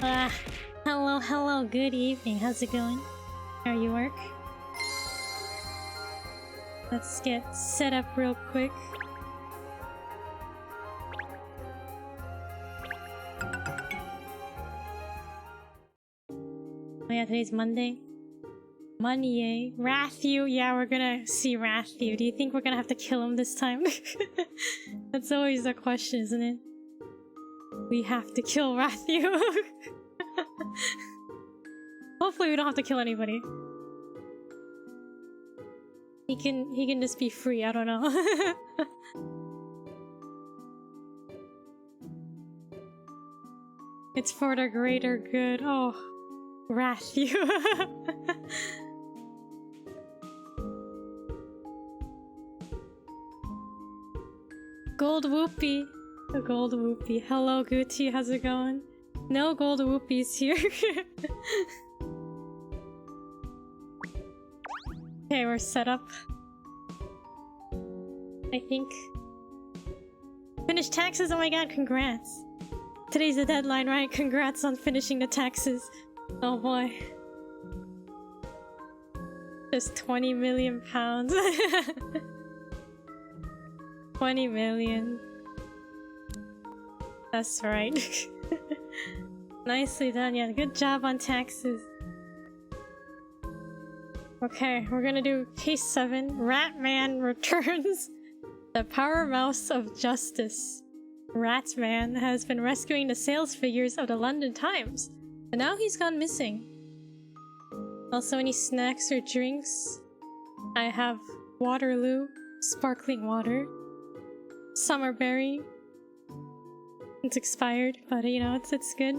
Ah, hello, good evening. How's it going? How are you work? Let's get set up real quick. Oh yeah, today's Monday. Monday. Rathu, yeah, we're gonna see Rathu. Do you think we're gonna have to kill him this time? That's always the question, isn't it? We have to kill Rathu. Hopefully we don't have to kill anybody. He can just be free, I don't know. It's for the greater good. Oh, Rathu. Gold Whoopie. The gold whoopie. Hello, Gucci. How's it going? No gold whoopies here. Okay, we're set up. I think. Finish taxes? Oh my god, congrats. Today's the deadline, right? Congrats on finishing the taxes. Oh boy. Just 20 million pounds. 20 million. That's right. Nicely done, yeah. Good job on taxes. Okay, we're gonna do case 7. Ratman returns. The power mouse of justice. Ratman has been rescuing the sales figures of the London Times, but now he's gone missing. Also, any snacks or drinks? I have Waterloo, sparkling water, Summerberry. It's expired, but you know, it's good.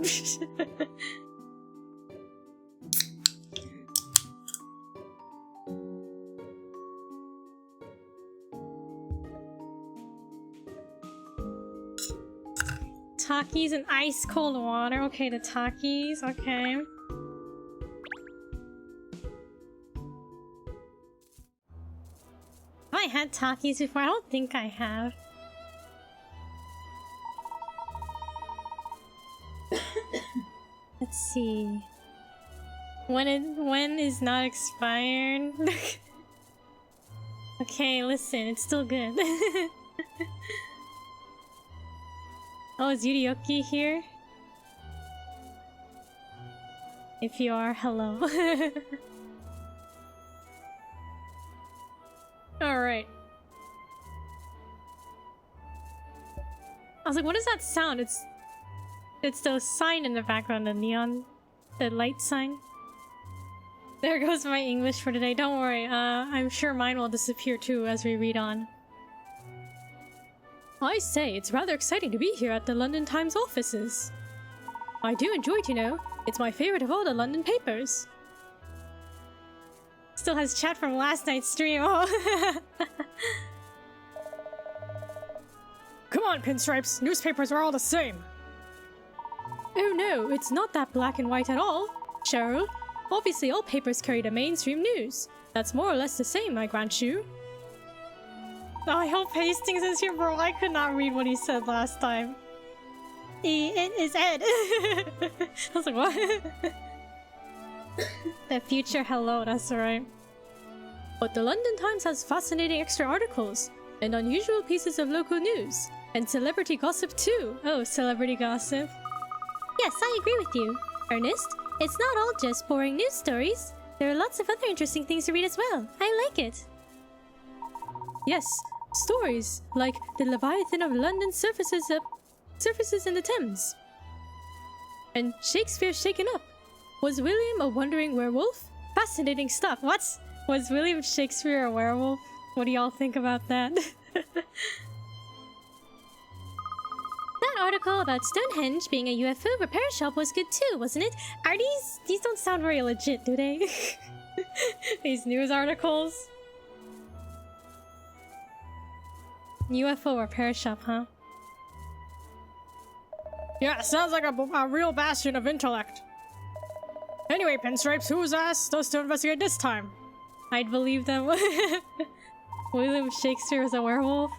Takis and ice cold water. Okay, the Takis. Okay. Have I had Takis before? I don't think I have. Let's see. When is not expired? Okay, listen, it's still good. Oh, is Yurioki here? If you are, hello. Alright. I was like, what is that sound? It's the sign in the background, the neon, the light sign. There goes my English for today. Don't worry, I'm sure mine will disappear too as we read on. I say, it's rather exciting to be here at the London Times offices. I do enjoy it, you know. It's my favorite of all the London papers. Still has chat from last night's stream. Oh. Come on, Pinstripes. Newspapers are all the same. Oh no, it's not that black and white at all, Cheryl. Obviously all papers carry the mainstream news. That's more or less the same, I grant you. Oh, I hope Hastings is here, bro. I could not read what he said last time. It is Ed. I was like, what? The future hello, that's right. But the London Times has fascinating extra articles, and unusual pieces of local news, and celebrity gossip too. Oh, celebrity gossip. Yes, I agree with you, Ernest. It's not all just boring news stories. There are lots of other interesting things to read as well. I like it. Yes, stories like the Leviathan of London surfaces in the Thames. And Shakespeare shaken up. Was William a wandering werewolf? Fascinating stuff. What? Was William Shakespeare a werewolf? What do y'all think about that? That article about Stonehenge being a UFO repair shop was good too, wasn't it? Are these don't sound very legit, do they? These news articles? UFO repair shop, huh? Yeah, sounds like a real bastion of intellect. Anyway, Pinstripes, whose ass does to investigate this time? I'd believe them. William Shakespeare is a werewolf.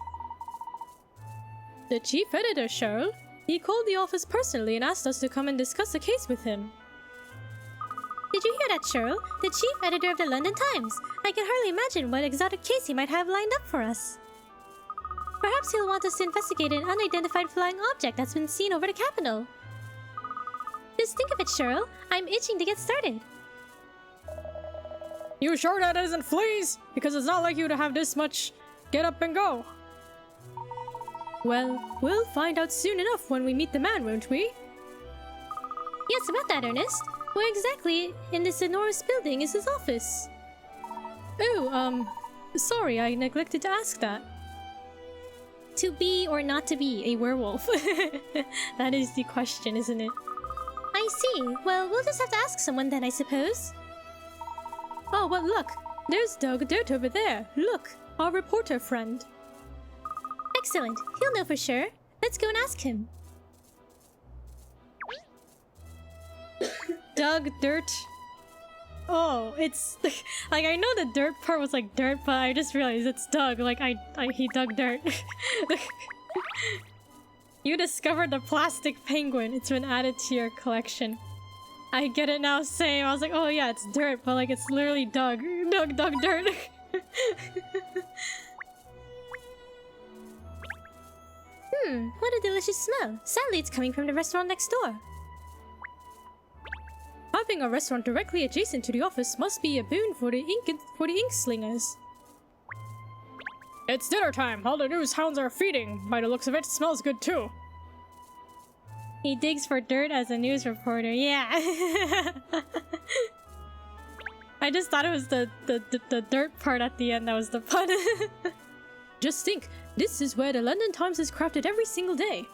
The chief editor, Cheryl. He called the office personally and asked us to come and discuss a case with him. Did you hear that, Cheryl? The chief editor of the London Times. I can hardly imagine what exotic case he might have lined up for us. Perhaps he'll want us to investigate an unidentified flying object that's been seen over the capital. Just think of it, Cheryl. I'm itching to get started. You sure that isn't fleas? Because it's not like you to have this much get up and go. Well, we'll find out soon enough when we meet the man, won't we? Yes, about that, Ernest. Where exactly in this enormous building is his office? Oh, sorry, I neglected to ask that. To be or not to be a werewolf? That is the question, isn't it? I see. Well, we'll just have to ask someone then, I suppose. Oh, well, look. There's Doug Dirt over there. Look, our reporter friend. Excellent. He'll know for sure. Let's go and ask him. Doug Dirt. Oh, it's like I know the dirt part was like dirt, but I just realized it's Doug. Like he dug dirt. You discovered the plastic penguin. It's been added to your collection. I get it now. Same. I was like, oh yeah, it's dirt, but like it's literally Doug. Doug Dirt. What a delicious smell. Sadly, it's coming from the restaurant next door. Having a restaurant directly adjacent to the office must be a boon for the ink slingers. It's dinner time. All the news hounds are feeding. By the looks of it, smells good too. He digs for dirt as a news reporter. Yeah. I just thought it was the dirt part at the end that was the pun. Just think, this is where the London Times is crafted every single day.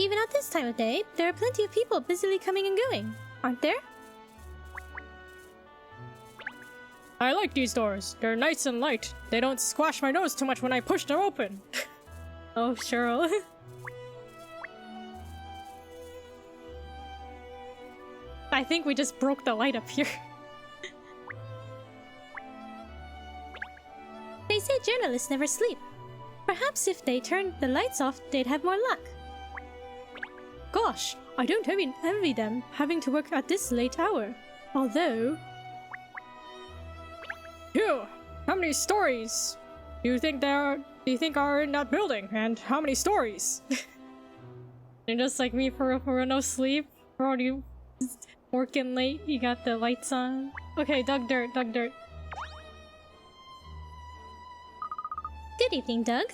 Even at this time of day, there are plenty of people busily coming and going, aren't there? I like these doors. They're nice and light. They don't squash my nose too much when I push them open. Oh, Cheryl. I think we just broke the light up here. They say journalists never sleep. Perhaps if they turned the lights off, they'd have more luck. Gosh, I don't envy them having to work at this late hour. Although... Phew! How many stories do you think are in that building? And how many stories? And just like me for no sleep? We're already working late, you got the lights on. Okay, Doug Dirt. Good evening, Doug.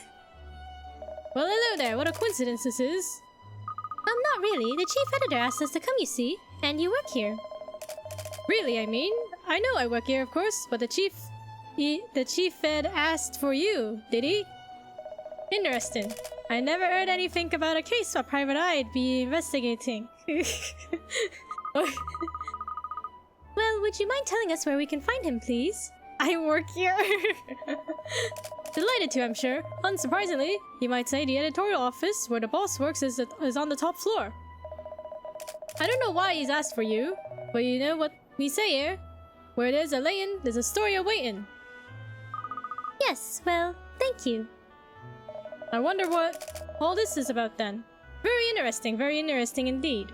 Well, hello there, what a coincidence this is. Not really. The chief editor asked us to come, you see, and you work here. Really, I mean? I know I work here, of course, but the chief ed asked for you, did he? Interesting. I never heard anything about a case a private eye'd be investigating. Well, would you mind telling us where we can find him, please? I work here. Delighted to, I'm sure. Unsurprisingly, you might say the editorial office where the boss works is on the top floor. I don't know why he's asked for you, but you know what we say here? Where there's a layin', there's a story awaitin'. Yes, well, thank you. I wonder what all this is about then. Very interesting indeed.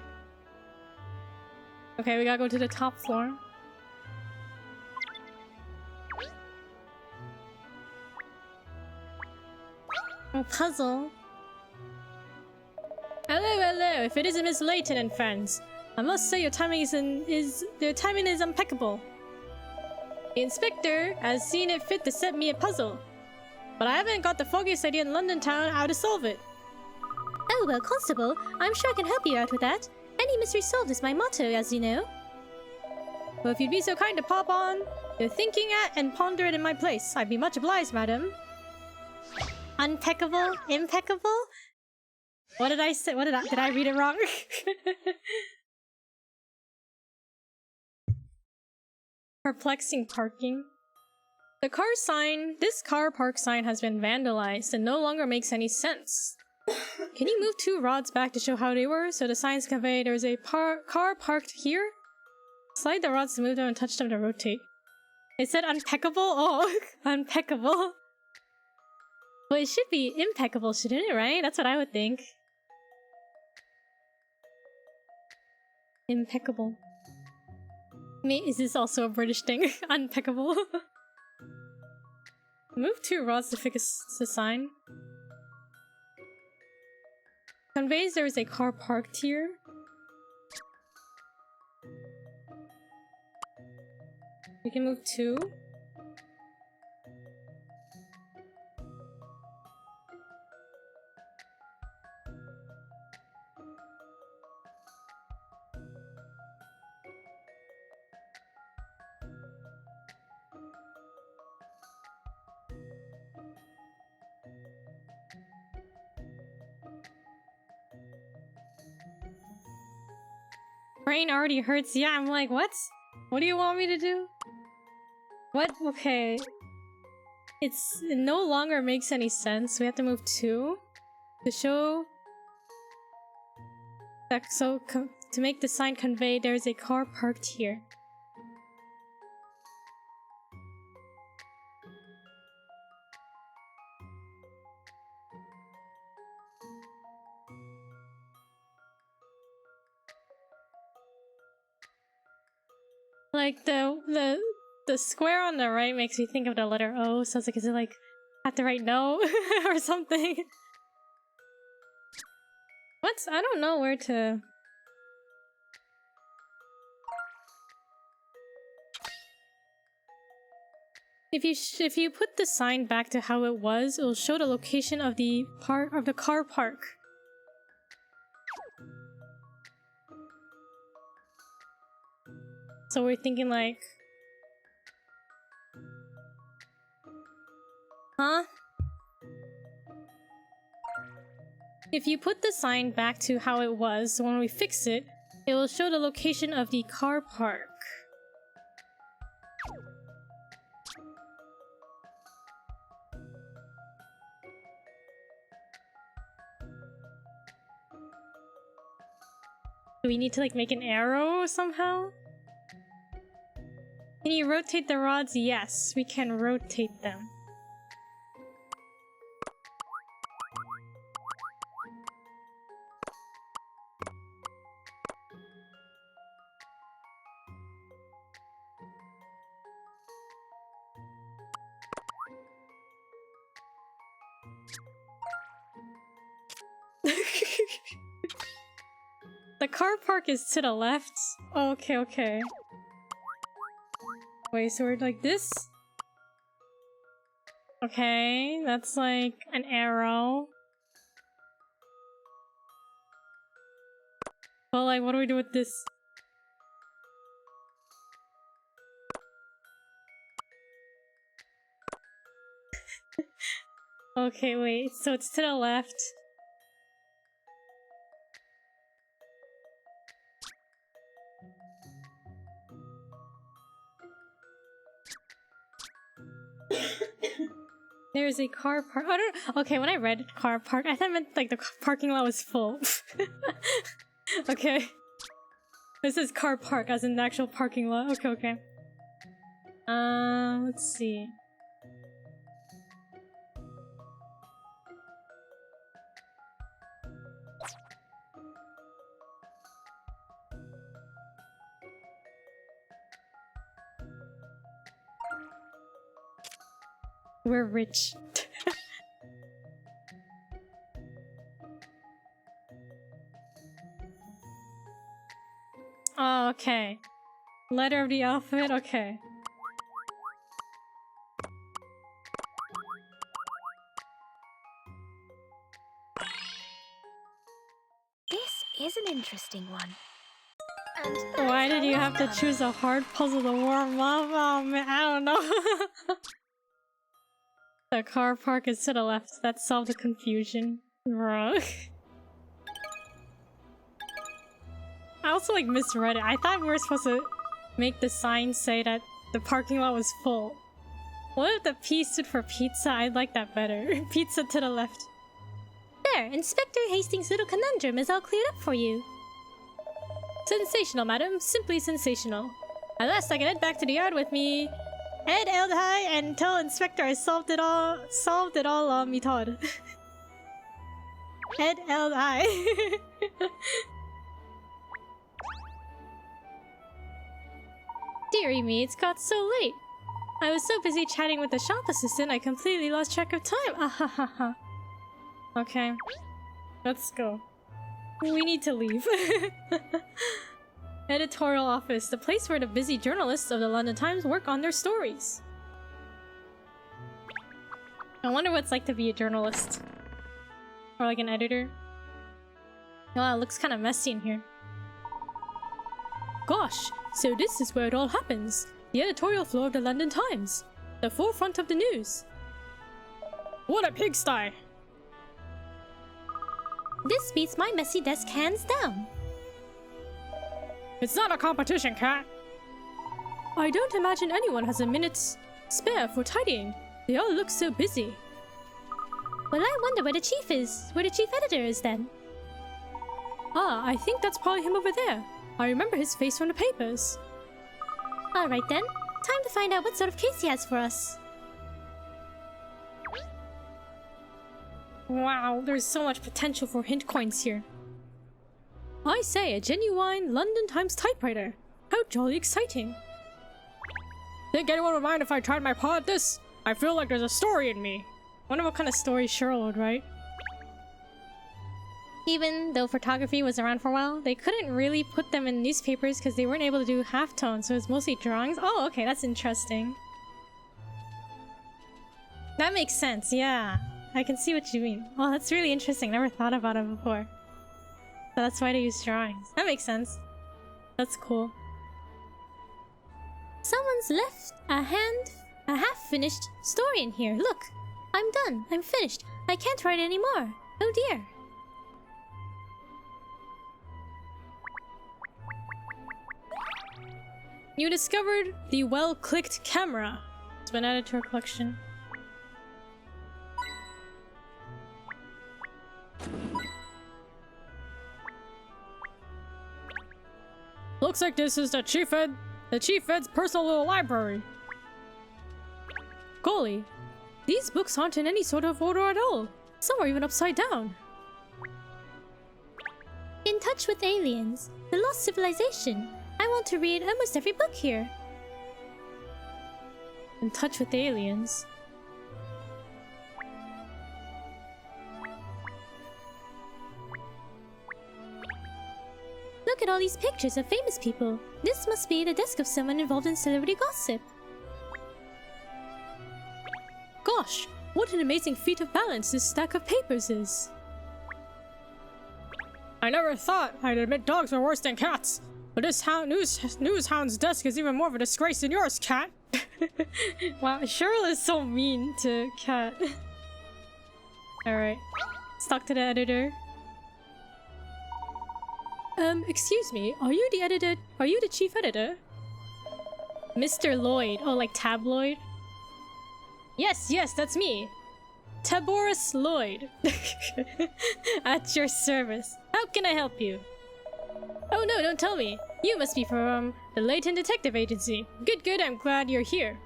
Okay, we gotta go to the top floor. A puzzle. Hello. If it isn't Miss Layton and friends, I must say your timing is impeccable. The inspector has seen it fit to set me a puzzle, but I haven't got the foggiest idea in London town how to solve it. Oh well, Constable, I'm sure I can help you out with that. Any mystery solved is my motto, as you know. Well, if you'd be so kind to pop on your thinking at and ponder it in my place, I'd be much obliged, madam. Unpeccable? Impeccable? What did I say? Did I read it wrong? Perplexing parking. This car park sign has been vandalized and no longer makes any sense. Can you move 2 rods back to show how they were so the signs convey there's a car parked here? Slide the rods to move them and touch them to rotate. It said unpeccable? Oh, unpeccable. Well, it should be impeccable, shouldn't it, right? That's what I would think. Impeccable. Is this also a British thing? Unpeccable. Move 2 rods to fix the sign. Conveys there is a car parked here. We can move 2. Brain already hurts. Yeah, I'm like, what? What do you want me to do? What? Okay. It no longer makes any sense. We have to move 2 to show that to make the sign convey there is a car parked here. Like the square on the right makes me think of the letter O, so it's like, is it like I have to write no or something? What? I don't know where to. If you put the sign back to how it was, it will show the location of the car park. So we're thinking like, huh? If you put the sign back to how it was, when we fix it, it will show the location of the car park. Do we need to like make an arrow somehow? Can you rotate the rods? Yes, we can rotate them. The car park is to the left? Oh, okay, okay. Wait, so we're like this? Okay, that's like an arrow. But like, what do we do with this? Okay, wait, so it's to the left. There's a car park. Oh, no. Okay, when I read car park, I thought it meant like the parking lot was full. Okay. This is car park as in the actual parking lot. Okay, okay. Let's see. We're rich. Oh, okay. Letter of the alphabet, okay. This is an interesting one. And why did you have to choose a hard puzzle to warm up? Oh man, I don't know. The car park is to the left. That solved the confusion. Bro. I also like misread it. I thought we were supposed to make the sign say that the parking lot was full. What if the P stood for pizza? I'd like that better. Pizza to the left. there, Inspector Hastings' little conundrum is all cleared up for you. Sensational, madam. Simply sensational. At last I can head back to the yard with me. Head held high and tell Inspector I solved it all method. Head held high. Dearie me, it's got so late. I was so busy chatting with the shop assistant, I completely lost track of time. Ahahaha. Okay. Let's go. We need to leave. Editorial office, the place where the busy journalists of the London Times work on their stories. I wonder what it's like to be a journalist. Or like an editor. Oh, it looks kind of messy in here. Gosh, so this is where it all happens. The editorial floor of the London Times. The forefront of the news. What a pigsty! This beats my messy desk hands down. It's not a competition, Cat. I don't imagine anyone has a minute's spare for tidying. They all look so busy. Well, I wonder where the chief is. Where the chief editor is then. Ah, I think that's probably him over there. I remember his face from the papers. Alright then. Time to find out what sort of case he has for us. Wow, there's so much potential for hint coins here. I say, a genuine London Times typewriter. How jolly exciting. Think anyone would mind if I tried my paw at this? I feel like there's a story in me. Wonder what kind of story Cheryl would write. Even though photography was around for a while, they couldn't really put them in newspapers because they weren't able to do halftone, so it's mostly drawings. Oh, okay, that's interesting. That makes sense, yeah. I can see what you mean. Oh, that's really interesting. Never thought about it before. So that's why they use drawings. That makes sense. That's cool. Someone's left a half-finished story in here. Look, I'm done. I'm finished. I can't write anymore. Oh dear. You discovered the well-clicked camera. It's been added to our collection. Looks like this is the Chief Ed's personal little library. Golly, these books aren't in any sort of order at all. Some are even upside down. In touch with aliens, the lost civilization. I want to read almost every book here. In touch with aliens. Look at all these pictures of famous people. This must be the desk of someone involved in celebrity gossip. Gosh, what an amazing feat of balance this stack of papers is. I never thought I'd admit dogs were worse than cats. But this newshound's desk is even more of a disgrace than yours, Cat. Wow, Cheryl is so mean to Cat. Alright, let's talk to the editor. Excuse me, are you the editor? Are you the chief editor? Mr. Lloyd. Oh, like tabloid? Yes, that's me. Taboris Lloyd. At your service. How can I help you? Oh no, don't tell me. You must be from the Layton Detective Agency. Good, I'm glad you're here.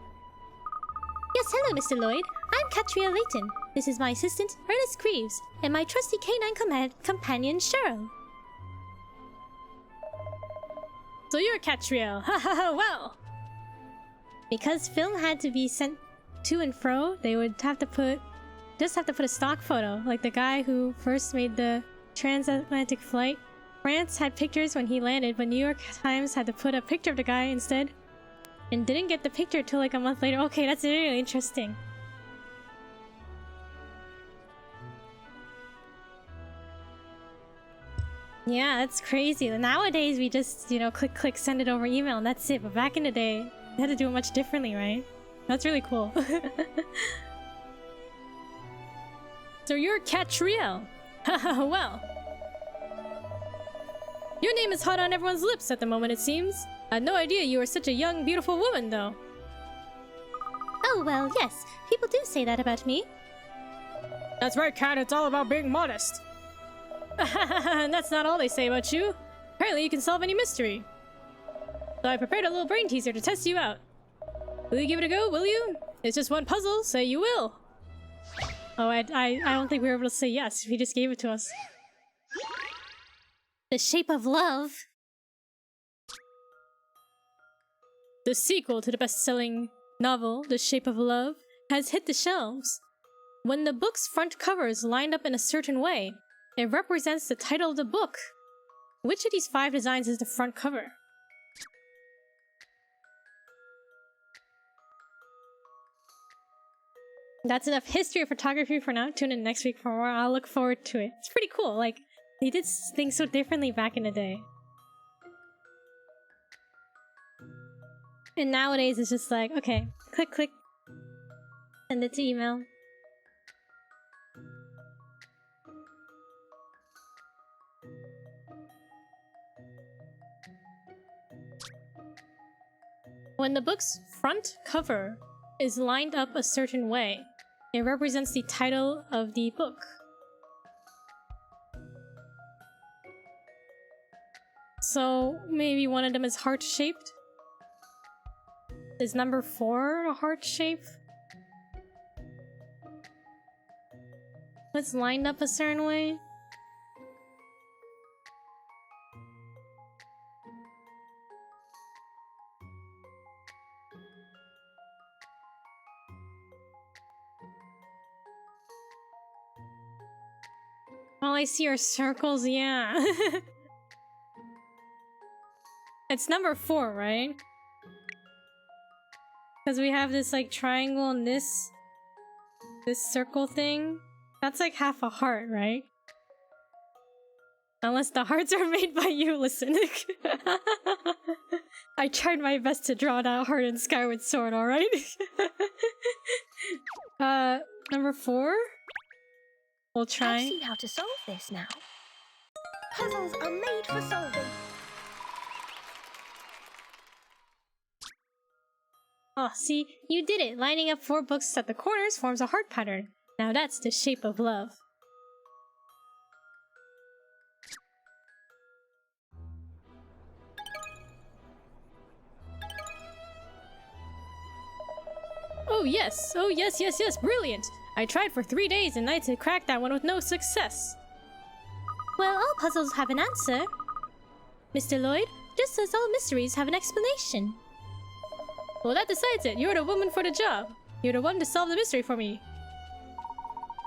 Yes, hello, Mr. Lloyd. I'm Katrielle Layton. This is my assistant, Ernest Greaves, and my trusty canine companion, Cheryl. So you're Katrielle. Hahaha, well. Because film had to be sent to and fro, they would have to put a stock photo, like the guy who first made the transatlantic flight. France had pictures when he landed, but New York Times had to put a picture of the guy instead. And didn't get the picture till like a month later. Okay, that's really interesting. Yeah, that's crazy. Nowadays we just, click, send it over email and that's it. But back in the day, they had to do it much differently, right? That's really cool. So you're Katrielle. Haha, well. Your name is hot on everyone's lips at the moment, it seems. I had no idea you were such a young, beautiful woman, though. Oh, well, yes. People do say that about me. That's right, Kat. It's all about being modest. And that's not all they say about you. Apparently you can solve any mystery. So I prepared a little brain teaser to test you out. Will you give it a go, will you? It's just one puzzle, so you will. Oh, I don't think we were able to say yes if he just gave it to us. The shape of love. The sequel to the best-selling novel, The Shape of Love, has hit the shelves. When the book's front cover is lined up in a certain way, it represents the title of the book. Which of these 5 designs is the front cover? That's enough history of photography for now. Tune in next week for more. I'll look forward to it. It's pretty cool. Like, they did things so differently back in the day. And nowadays it's just like, okay, click, click. Send it to email. When the book's front cover is lined up a certain way, it represents the title of the book. So maybe one of them is heart-shaped? Is number 4 a heart shape? It's lined up a certain way? All I see are circles, yeah. It's number 4, right? Because we have this like triangle and this circle thing. That's like half a heart, right? Unless the hearts are made by you, listen. I tried my best to draw that heart in Skyward Sword, alright? Number 4? We'll try. I see how to solve this now. Puzzles are made for solving. Oh, see? You did it! Lining up 4 books at the corners forms a heart pattern. Now that's the shape of love. Oh yes! Oh yes, yes, yes! Brilliant! I tried for 3 days and nights to crack that one with no success. Well, all puzzles have an answer. Mr. Lloyd, just as all mysteries have an explanation. Well, that decides it. You're the woman for the job. You're the one to solve the mystery for me.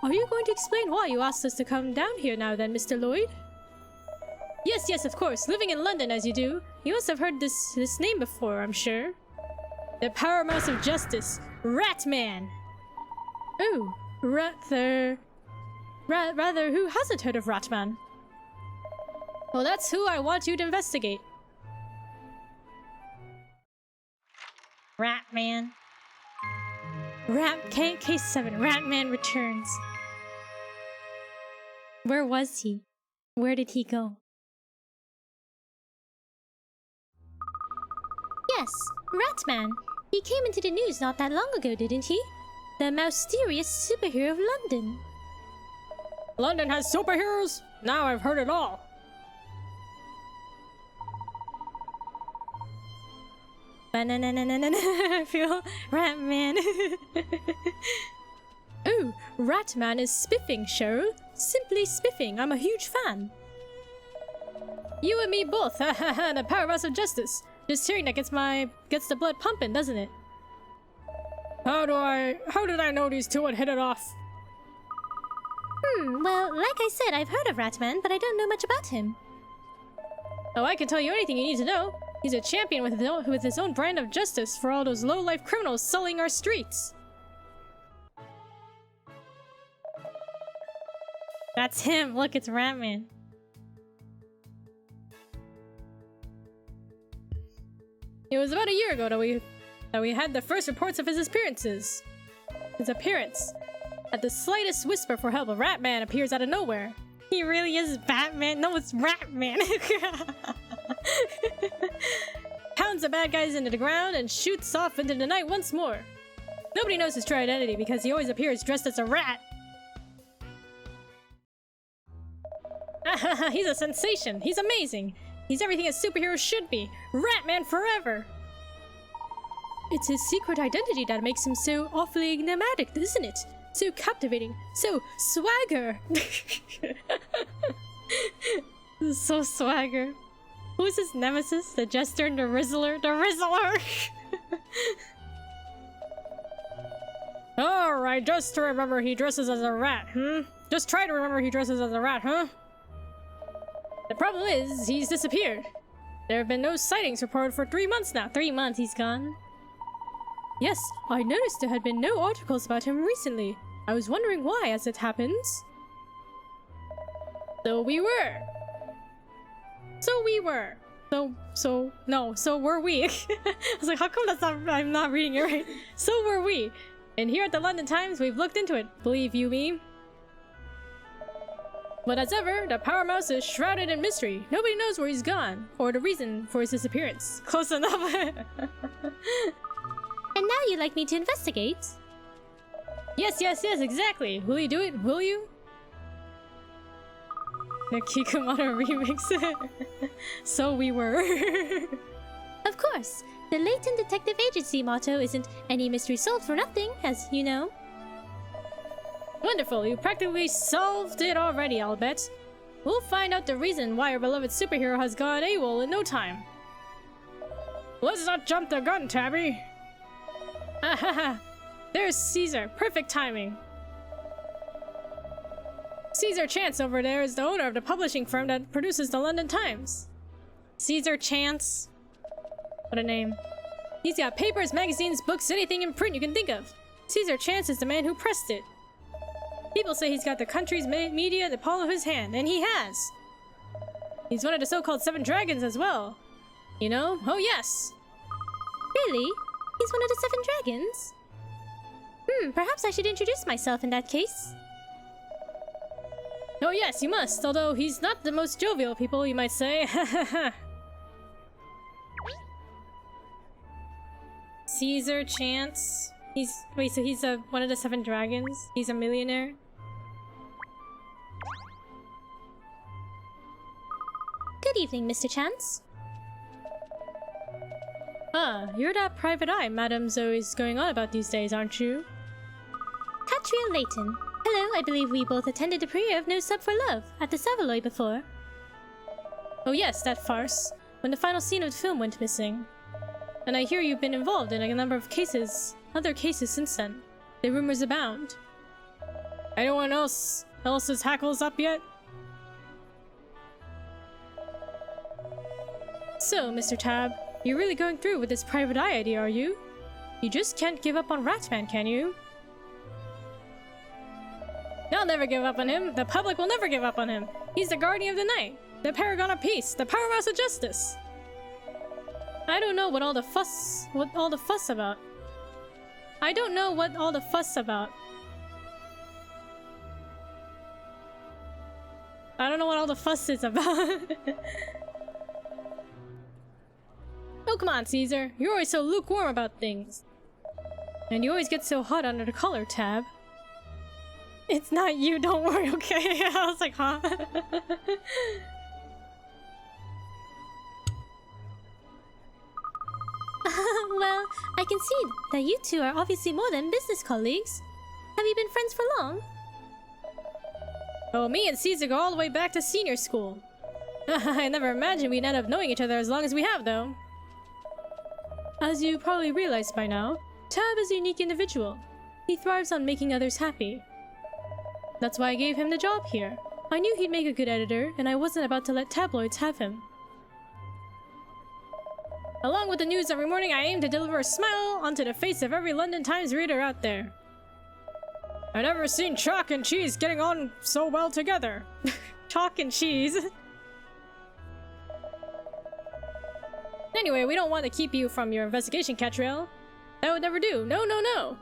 Are you going to explain why you asked us to come down here now then, Mr. Lloyd? Yes, yes, of course. Living in London as you do, you must have heard this name before, I'm sure. The Power Mouse of Justice, Ratman. Oh, rather, who hasn't heard of Ratman? Well, that's who I want you to investigate. Ratman. Case 7, Ratman returns. Where was he? Where did he go? Yes, Ratman. He came into the news not that long ago, didn't he? The mysterious superhero of London. London has superheroes? Now I've heard it all. I feel Ratman. Oh, Ratman is spiffing, Cheryl. Simply spiffing. I'm a huge fan. You and me both. The powerhouse of justice. Just hearing that gets the blood pumping, doesn't it? How did I know these two would hit it off? Well, like I said, I've heard of Ratman, but I don't know much about him. Oh, I can tell you anything you need to know. He's a champion with his own brand of justice for all those low-life criminals sullying our streets. That's him. Look, it's Ratman. It was about a year ago that we had the first reports of his appearance. At the slightest whisper for help, a Ratman appears out of nowhere. He really is Batman. No, it's Ratman. Pounds the bad guys into the ground and shoots off into the night once more. Nobody knows his true identity because he always appears dressed as a rat. He's a sensation. He's amazing. He's everything a superhero should be. Ratman forever. It's his secret identity that makes him so awfully enigmatic, isn't it? So captivating. So swagger. So swagger. Who's his nemesis? The Jester and the Rizzler? The Rizzler! Alright, just to remember he dresses as a rat, Just try to remember he dresses as a rat, huh? The problem is, he's disappeared. There have been no sightings reported for 3 months now. 3 months he's gone. Yes, I noticed there had been no articles about him recently. I was wondering why, as it happens. So we were. So were we. I was like, how come I'm not reading it right? So were we. And here at the London Times, we've looked into it, believe you me. But as ever, the Power Mouse is shrouded in mystery. Nobody knows where he's gone, or the reason for his disappearance. Close enough. And now you'd like me to investigate? Yes, exactly. Will you do it? Will you? The Kikumata remix. So we were. Of course. The Layton Detective Agency motto isn't any mystery solved for nothing, as you know. Wonderful, you practically solved it already, I'll bet. We'll find out the reason why our beloved superhero has gone AWOL in no time. Let's not jump the gun, Tabby. Ahaha. There's Caesar. Perfect timing. Caesar Chance over there is the owner of the publishing firm that produces the London Times. Caesar Chance. What a name. He's got papers, magazines, books, anything in print you can think of. Caesar Chance is the man who pressed it. People say he's got the country's media in the palm of his hand, and he has. He's one of the so-called 7 dragons as well. You know? Oh yes! Really? He's one of the 7 dragons? Perhaps I should introduce myself in that case. Oh yes, you must, although he's not the most jovial people, you might say. Caesar Chance. Wait, so he's one of the 7 dragons? He's a millionaire? Good evening, Mr. Chance. Ah, you're that private eye Madame Zoe's going on about these days, aren't you? Katrielle Layton. Hello, I believe we both attended the premiere of No Sub for Love at the Savoy before. Oh yes, that farce. When the final scene of the film went missing. And I hear you've been involved in a number of other cases since then. The rumors abound. Anyone else's hackles up yet? So, Mr. Tab, you're really going through with this private eye idea, are you? You just can't give up on Ratman, can you? I'll never give up on him. The public will never give up on him. He's the guardian of the night, the paragon of peace, the power mouse of justice. I don't know what all the fuss about. I don't know what all the fuss about. I don't know what all the fuss is about. Oh, come on, Caesar. You're always so lukewarm about things. And you always get so hot under the collar, Tab. It's not you, don't worry, okay? I was like, huh? Well, I can see that you two are obviously more than business colleagues. Have you been friends for long? Oh, me and Caesar go all the way back to senior school. I never imagined we'd end up knowing each other as long as we have, though. As you probably realized by now, Tab is a unique individual. He thrives on making others happy. That's why I gave him the job here. I knew he'd make a good editor, and I wasn't about to let tabloids have him. Along with the news every morning, I aim to deliver a smile onto the face of every London Times reader out there. I've never seen chalk and cheese getting on so well together. Chalk and cheese. Anyway, we don't want to keep you from your investigation, Katrielle. That would never do. No, no, no.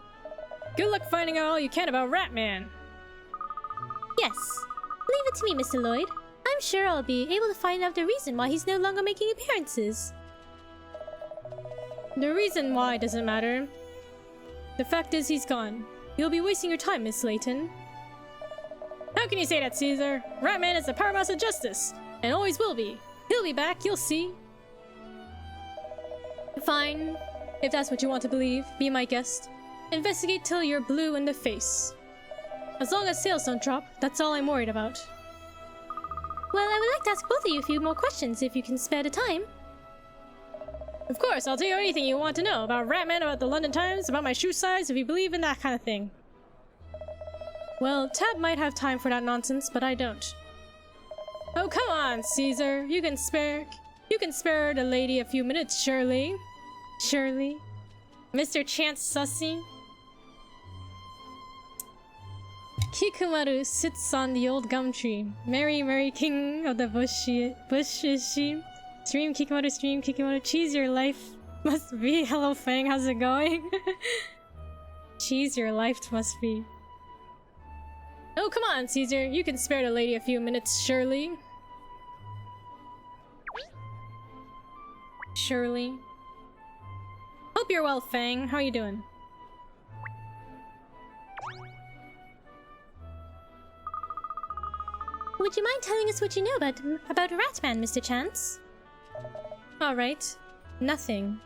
Good luck finding out all you can about Ratman. Yes. Leave it to me, Mr. Lloyd. I'm sure I'll be able to find out the reason why he's no longer making appearances. The reason why doesn't matter. The fact is he's gone. You'll be wasting your time, Miss Layton. How can you say that, Caesar? Ratman is the power mouse of justice, and always will be. He'll be back, you'll see. Fine. If that's what you want to believe, be my guest. Investigate till you're blue in the face. As long as sales don't drop, that's all I'm worried about. Well, I would like to ask both of you a few more questions if you can spare the time. Of course, I'll tell you anything you want to know about Ratman, about the London Times, about my shoe size, if you believe in that kind of thing. Well, Tab might have time for that nonsense, but I don't. Oh, come on, Caesar. You can spare the lady a few minutes, surely. Surely. Mr. Chance Sussy. Kikumaru sits on the old gum tree. Merry, merry king of the bush is she. Stream Kikumaru, cheese your life must be. Hello Fang, how's it going? Cheese your life must be. Oh, come on, Caesar. You can spare the lady a few minutes, surely. Surely. Hope you're well, Fang. How are you doing? Would you mind telling us what you know about Ratman, Mr. Chance? Alright. Nothing.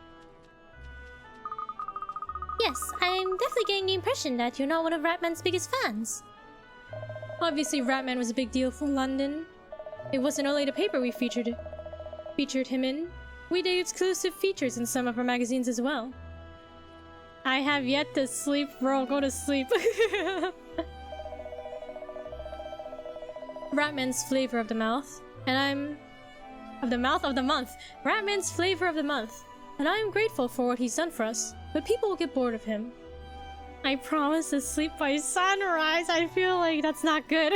Yes, I'm definitely getting the impression that you're not one of Ratman's biggest fans. Obviously, Ratman was a big deal for London. It wasn't only the paper we featured him in. We did exclusive features in some of our magazines as well. I have yet to sleep, bro. Go to sleep. Ratman's flavor of the mouth, and I'm... Of the month. Ratman's flavor of the month. And I'm grateful for what he's done for us, but people will get bored of him. I promise to sleep by sunrise. I feel like that's not good.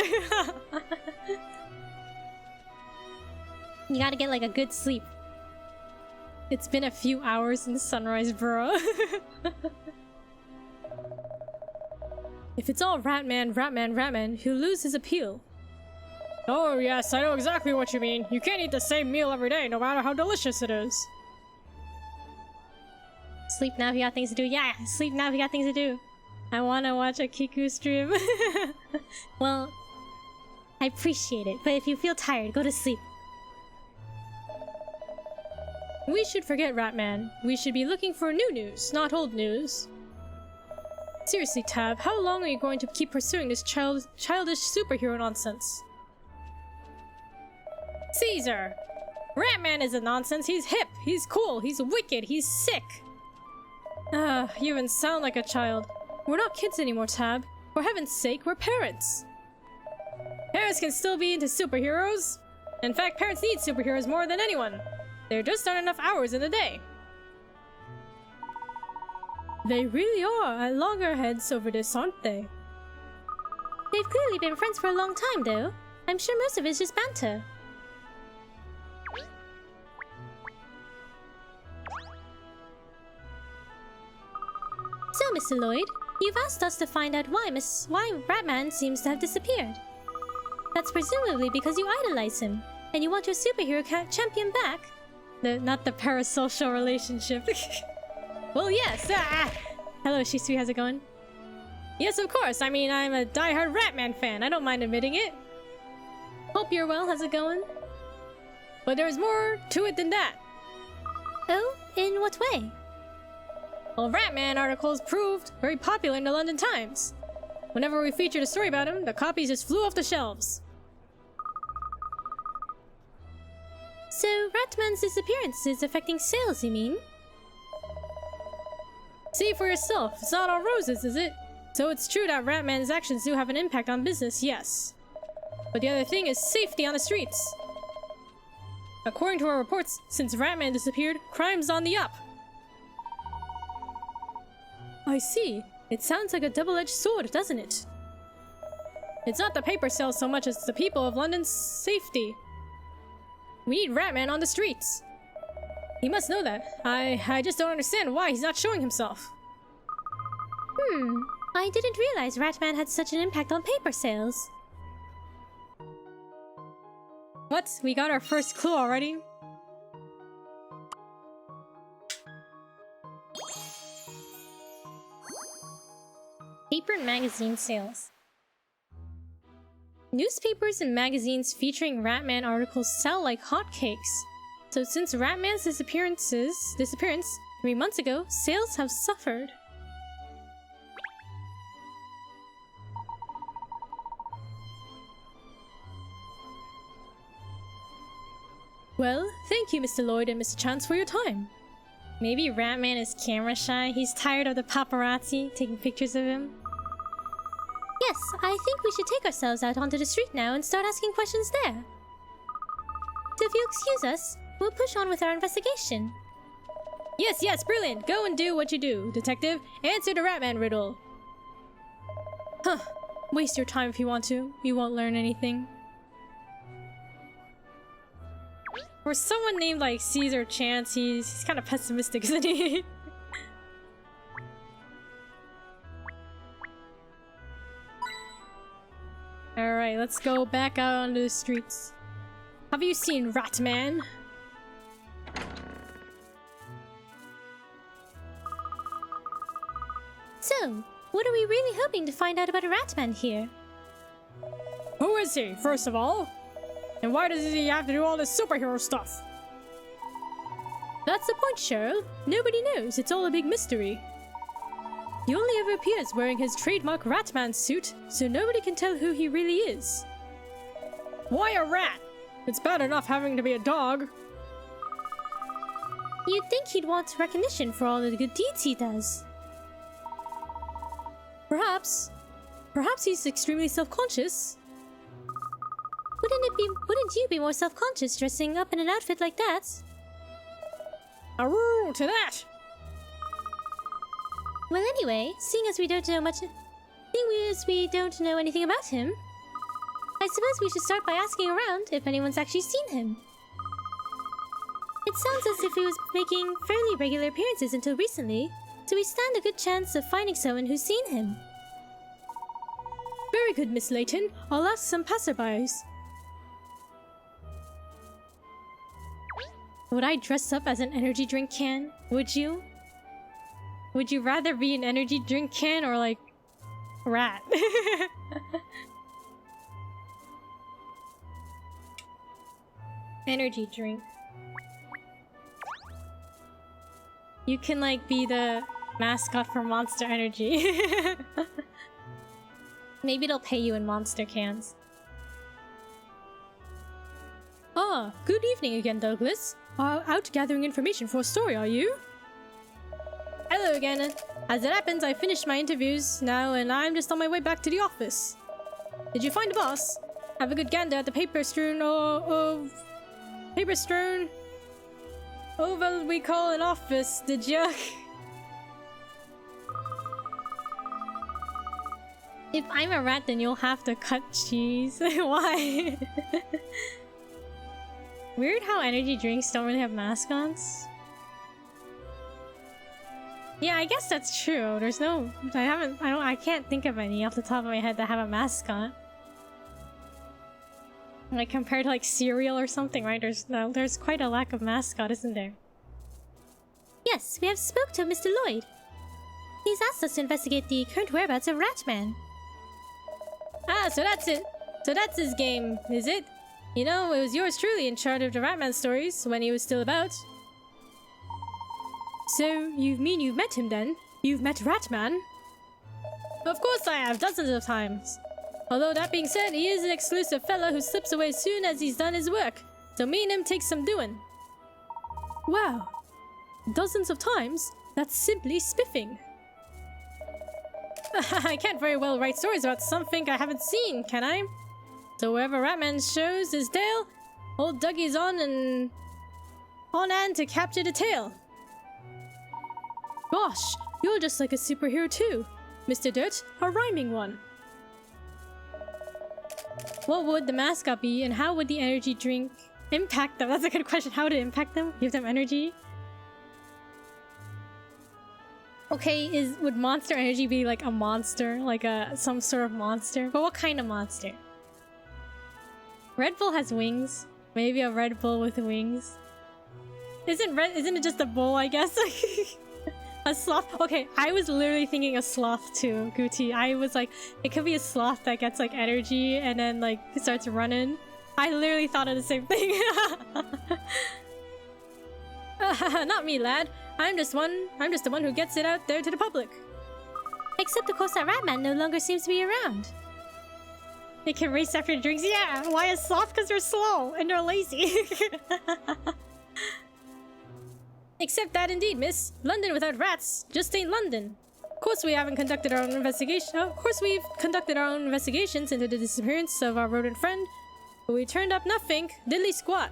You gotta get like a good sleep. It's been a few hours since sunrise, bro. If it's all Ratman, he'll lose his appeal. Oh yes, I know exactly what you mean. You can't eat the same meal every day, no matter how delicious it is. Sleep now if you got things to do. Yeah, sleep now if you got things to do. I wanna watch a Kiku stream. Well, I appreciate it, but if you feel tired, go to sleep. We should forget Ratman. We should be looking for new news, not old news. Seriously, Tab, how long are you going to keep pursuing this childish superhero nonsense? Caesar! Ratman isn't nonsense, he's hip, he's cool, he's wicked, he's sick! You even sound like a child. We're not kids anymore, Tab. For heaven's sake, we're parents! Parents can still be into superheroes! In fact, parents need superheroes more than anyone! There just aren't enough hours in the day! They really are at loggerheads over this, aren't they? They've clearly been friends for a long time, though. I'm sure most of it's just banter. So, Mr. Lloyd, you've asked us to find out why Ratman seems to have disappeared. That's presumably because you idolize him, and you want your superhero champion back. Not the parasocial relationship. Well, yes! Hello, Shisui, how's it going? Yes, of course! I mean, I'm a diehard Ratman fan, I don't mind admitting it. Hope you're well, how's it going? But there's more to it than that. Oh? In what way? Well, Ratman articles proved very popular in the London Times. Whenever we featured a story about him, the copies just flew off the shelves. So, Ratman's disappearance is affecting sales, you mean? See for yourself, it's not all roses, is it? So it's true that Ratman's actions do have an impact on business, yes. But the other thing is safety on the streets. According to our reports, since Ratman disappeared, crime's on the up. I see. It sounds like a double-edged sword, doesn't it? It's not the paper sales so much as the people of London's safety. We need Ratman on the streets. He must know that. I just don't understand why he's not showing himself. I didn't realize Ratman had such an impact on paper sales. What? We got our first clue already? Paper and magazine sales. Newspapers and magazines featuring Ratman articles sell like hotcakes. So since Ratman's disappearance 3 months ago, sales have suffered. Well, thank you Mr. Lloyd and Mr. Chance for your time. Maybe Ratman is camera shy. He's tired of the paparazzi taking pictures of him. Yes, I think we should take ourselves out onto the street now and start asking questions there. So if you excuse us, we'll push on with our investigation. Yes, yes, brilliant. Go and do what you do, detective. Answer the Ratman riddle. Huh. Waste your time if you want to. You won't learn anything. For someone named like Caesar Chance, he's kind of pessimistic, isn't he? Alright, let's go back out onto the streets. Have you seen Ratman? So, what are we really hoping to find out about a Ratman here? Who is he, first of all? And why does he have to do all this superhero stuff? That's the point, Cheryl. Nobody knows. It's all a big mystery. He only ever appears wearing his trademark Ratman suit, so nobody can tell who he really is. Why a rat? It's bad enough having to be a dog. You'd think he'd want recognition for all the good deeds he does. Perhaps. Perhaps he's extremely self-conscious. Wouldn't you be more self-conscious dressing up in an outfit like that? Aroo to that! Well, anyway, seeing as we don't know anything about him, I suppose we should start by asking around if anyone's actually seen him. It sounds as if he was making fairly regular appearances until recently, so we stand a good chance of finding someone who's seen him. Very good, Miss Layton. I'll ask some passerbys. Would I dress up as an energy drink can? Would you? Would you rather be an energy drink can or like rat? Energy drink. You can like be the mascot for Monster Energy. Maybe they'll pay you in monster cans. Ah, good evening again, Douglas. Out gathering information for a story, are you? Hello again. As it happens, I finished my interviews now and I'm just on my way back to the office. Did you find the boss? Have a good gander at the paper-strewn paper-strewn oval we call an office, did ya? If I'm a rat, then you'll have to cut cheese. Why? Weird how energy drinks don't really have mascots. Yeah, I guess that's true. There's no... I can't think of any off the top of my head that have a mascot. Like compared to like cereal or something, right? There's quite a lack of mascot, isn't there? Yes, we have spoke to Mr. Lloyd. He's asked us to investigate the current whereabouts of Ratman. Ah, so that's it. So that's his game, is it? You know, it was yours truly in charge of the Ratman stories when he was still about. So, you've met him then? You've met Ratman? Of course I have, dozens of times. Although that being said, he is an exclusive fella who slips away as soon as he's done his work. So me and him take some doing. Wow. Dozens of times? That's simply spiffing. I can't very well write stories about something I haven't seen, can I? So wherever Ratman shows his tail, old Dougie's on hand to capture the tail. Gosh, you're just like a superhero too. Mr. Dirt, a rhyming one. What would the mascot be and how would the energy drink impact them? That's a good question. How would it impact them? Give them energy? Okay, would Monster Energy be like a monster? Like some sort of monster? But what kind of monster? Red Bull has wings. Maybe a Red Bull with wings. Isn't it just a bull, I guess? A sloth? Okay, I was literally thinking a sloth too, Gucci. I was like, it could be a sloth that gets like energy and then like starts running. I literally thought of the same thing. Not me, lad. I'm just the one who gets it out there to the public. Except of course that Ratman no longer seems to be around. They can race after drinks? Yeah! Why is sloth? Because they're slow and they're lazy. Except that indeed, miss. London without rats just ain't London. Of course we've conducted our own investigations into the disappearance of our rodent friend, but we turned up nothing, diddly squat.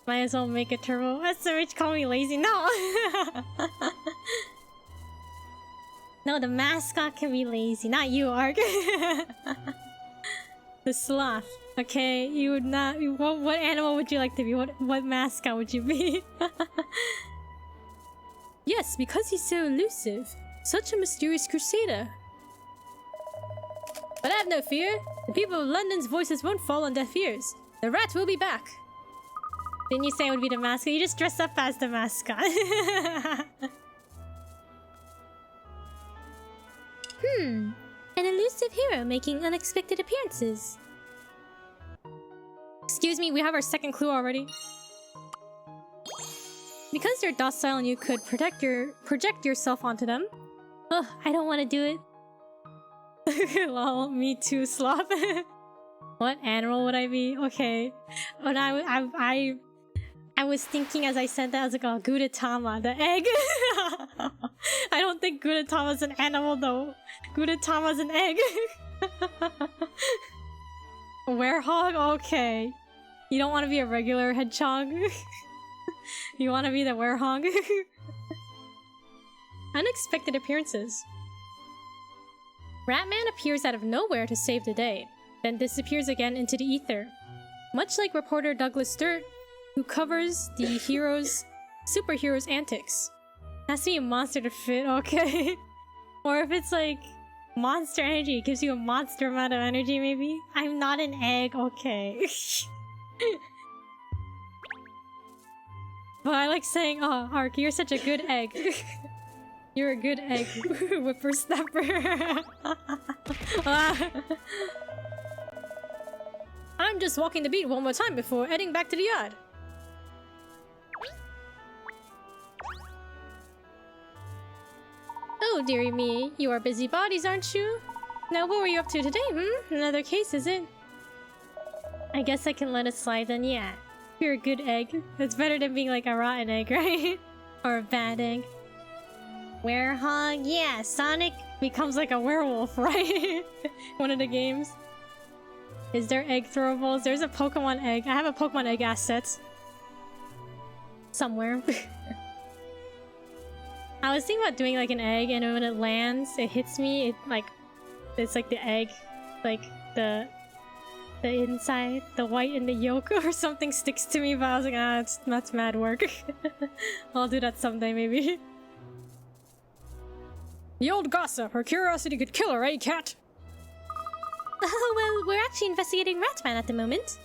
Might as well make a turbo. That's so rich, call me lazy. No! No, the mascot can be lazy, not you, Ark. The sloth. Okay, you would not. What animal would you like to be? What mascot would you be? Yes, because he's so elusive. Such a mysterious crusader. But have no fear. The people of London's voices won't fall on deaf ears. The rat will be back. Didn't you say it would be the mascot? You just dressed up as the mascot. An elusive hero making unexpected appearances. Excuse me, we have our second clue already. Because they're docile and you could project yourself onto them. Ugh, I don't want to do it. Lol, me too, sloth. What animal would I be? Okay. When I was thinking as I said that, I was like, oh, Gudetama, the egg. I don't think Gudetama's an animal though. Gudetama's an egg. Werehog? Okay. You don't want to be a regular hedgehog? You want to be the werehog? Unexpected appearances. Ratman appears out of nowhere to save the day, then disappears again into the ether. Much like reporter Douglas Sturt, who covers the superheroes' antics. Has to be a monster to fit, okay? Or if it's like monster energy, it gives you a monster amount of energy maybe? I'm not an egg, okay. But I like saying, oh, Ark, you're such a good egg. You're a good egg, whippersnapper. I'm just walking the beat one more time before heading back to the yard. Oh, dearie me, you are busybodies, aren't you? Now, what were you up to today, Another case, is it? I guess I can let it slide then, yeah. You're a good egg. It's better than being like a rotten egg, right? Or a bad egg. Werehog? Yeah, Sonic becomes like a werewolf, right? One of the games. Is there egg throwables? There's a Pokemon egg. I have a Pokemon egg asset. Somewhere. I was thinking about doing like an egg, and when it lands, it hits me, it's like the egg, like the inside, the white and the yolk or something sticks to me, but I was like, ah, that's mad work. I'll do that someday, maybe. The old gossip, her curiosity could kill her, eh, cat? Oh, well, we're actually investigating Ratman at the moment.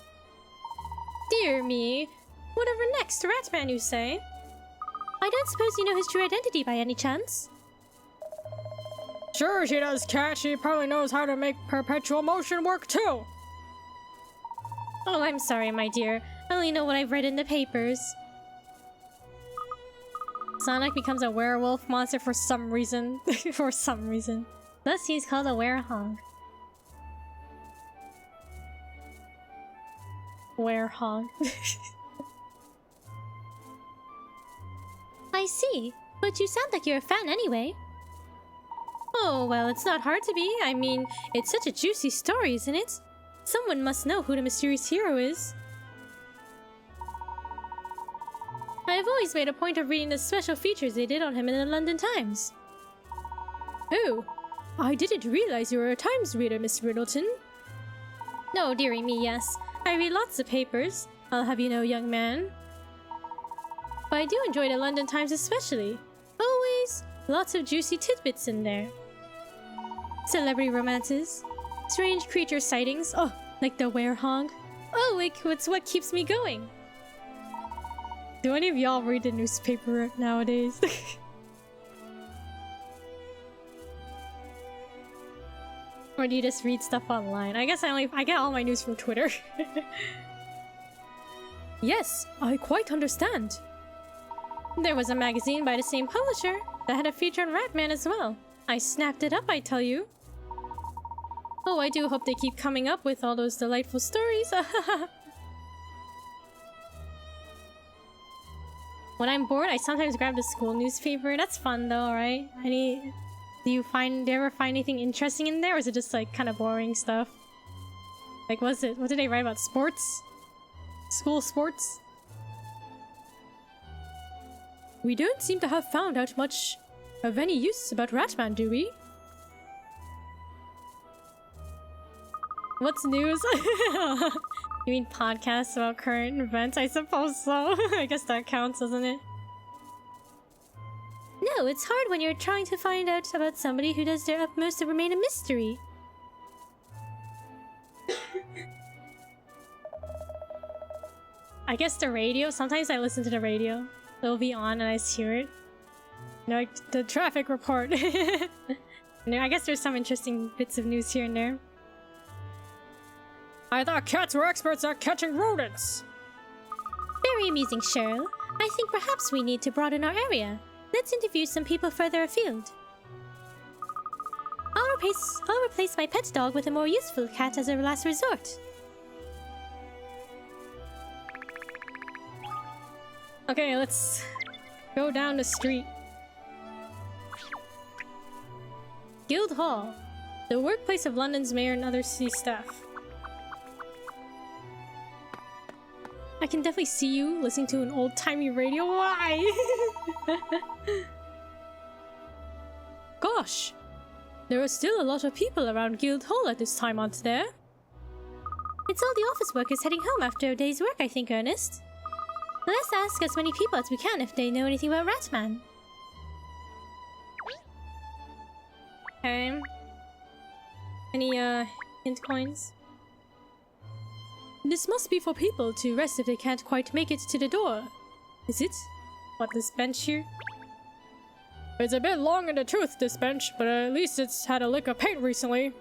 Dear me. Whatever next, Ratman, you say? I don't suppose you know his true identity by any chance? Sure she does, cat. She probably knows how to make perpetual motion work, too. Oh, I'm sorry, my dear. I only know what I've read in the papers. Sonic becomes a werewolf monster for some reason. For some reason. Thus he's called a werehog. Werehog. I see. But you sound like you're a fan anyway. Oh, well, it's not hard to be. I mean, it's such a juicy story, isn't it? Someone must know who the mysterious hero is. I've always made a point of reading the special features they did on him in the London Times. Oh, I didn't realize you were a Times reader, Miss Riddleton. No, dearie me, yes. I read lots of papers, I'll have you know, young man. But I do enjoy the London Times especially. Always lots of juicy tidbits in there. Celebrity romances, strange creature sightings, oh, like the werehog. Oh, it's what keeps me going. Do any of y'all read the newspaper nowadays? Or do you just read stuff online? I guess I get all my news from Twitter. Yes, I quite understand. There was a magazine by the same publisher that had a feature on Ratman as well. I snapped it up, I tell you. Oh, I do hope they keep coming up with all those delightful stories. When I'm bored, I sometimes grab the school newspaper. That's fun though, right? Do you ever find anything interesting in there, or is it just like kind of boring stuff? Like, what did they write about? Sports? School sports? We don't seem to have found out much of any use about Ratman, do we? What's news? You mean podcasts about current events? I suppose so. I guess that counts, doesn't it? No, it's hard when you're trying to find out about somebody who does their utmost to remain a mystery. I guess the radio. Sometimes I listen to the radio. It'll be on and I just hear it. You know, like the traffic report. You know, I guess there's some interesting bits of news here and there. I thought cats were experts at catching rodents! Very amusing, Cheryl. I think perhaps we need to broaden our area. Let's interview some people further afield. I'll replace my pet dog with a more useful cat as a last resort. Okay, let's go down the street. Guildhall, the workplace of London's mayor and other city staff. I can definitely see you listening to an old-timey radio. Why? Gosh, there are still a lot of people around Guildhall at this time, aren't there? It's all the office workers heading home after a day's work, I think, Ernest. Let's ask as many people as we can if they know anything about Ratman. Okay. Any, hint coins? This must be for people to rest if they can't quite make it to the door. Is it? What, this bench here? It's a bit long in the tooth, this bench, but at least it's had a lick of paint recently.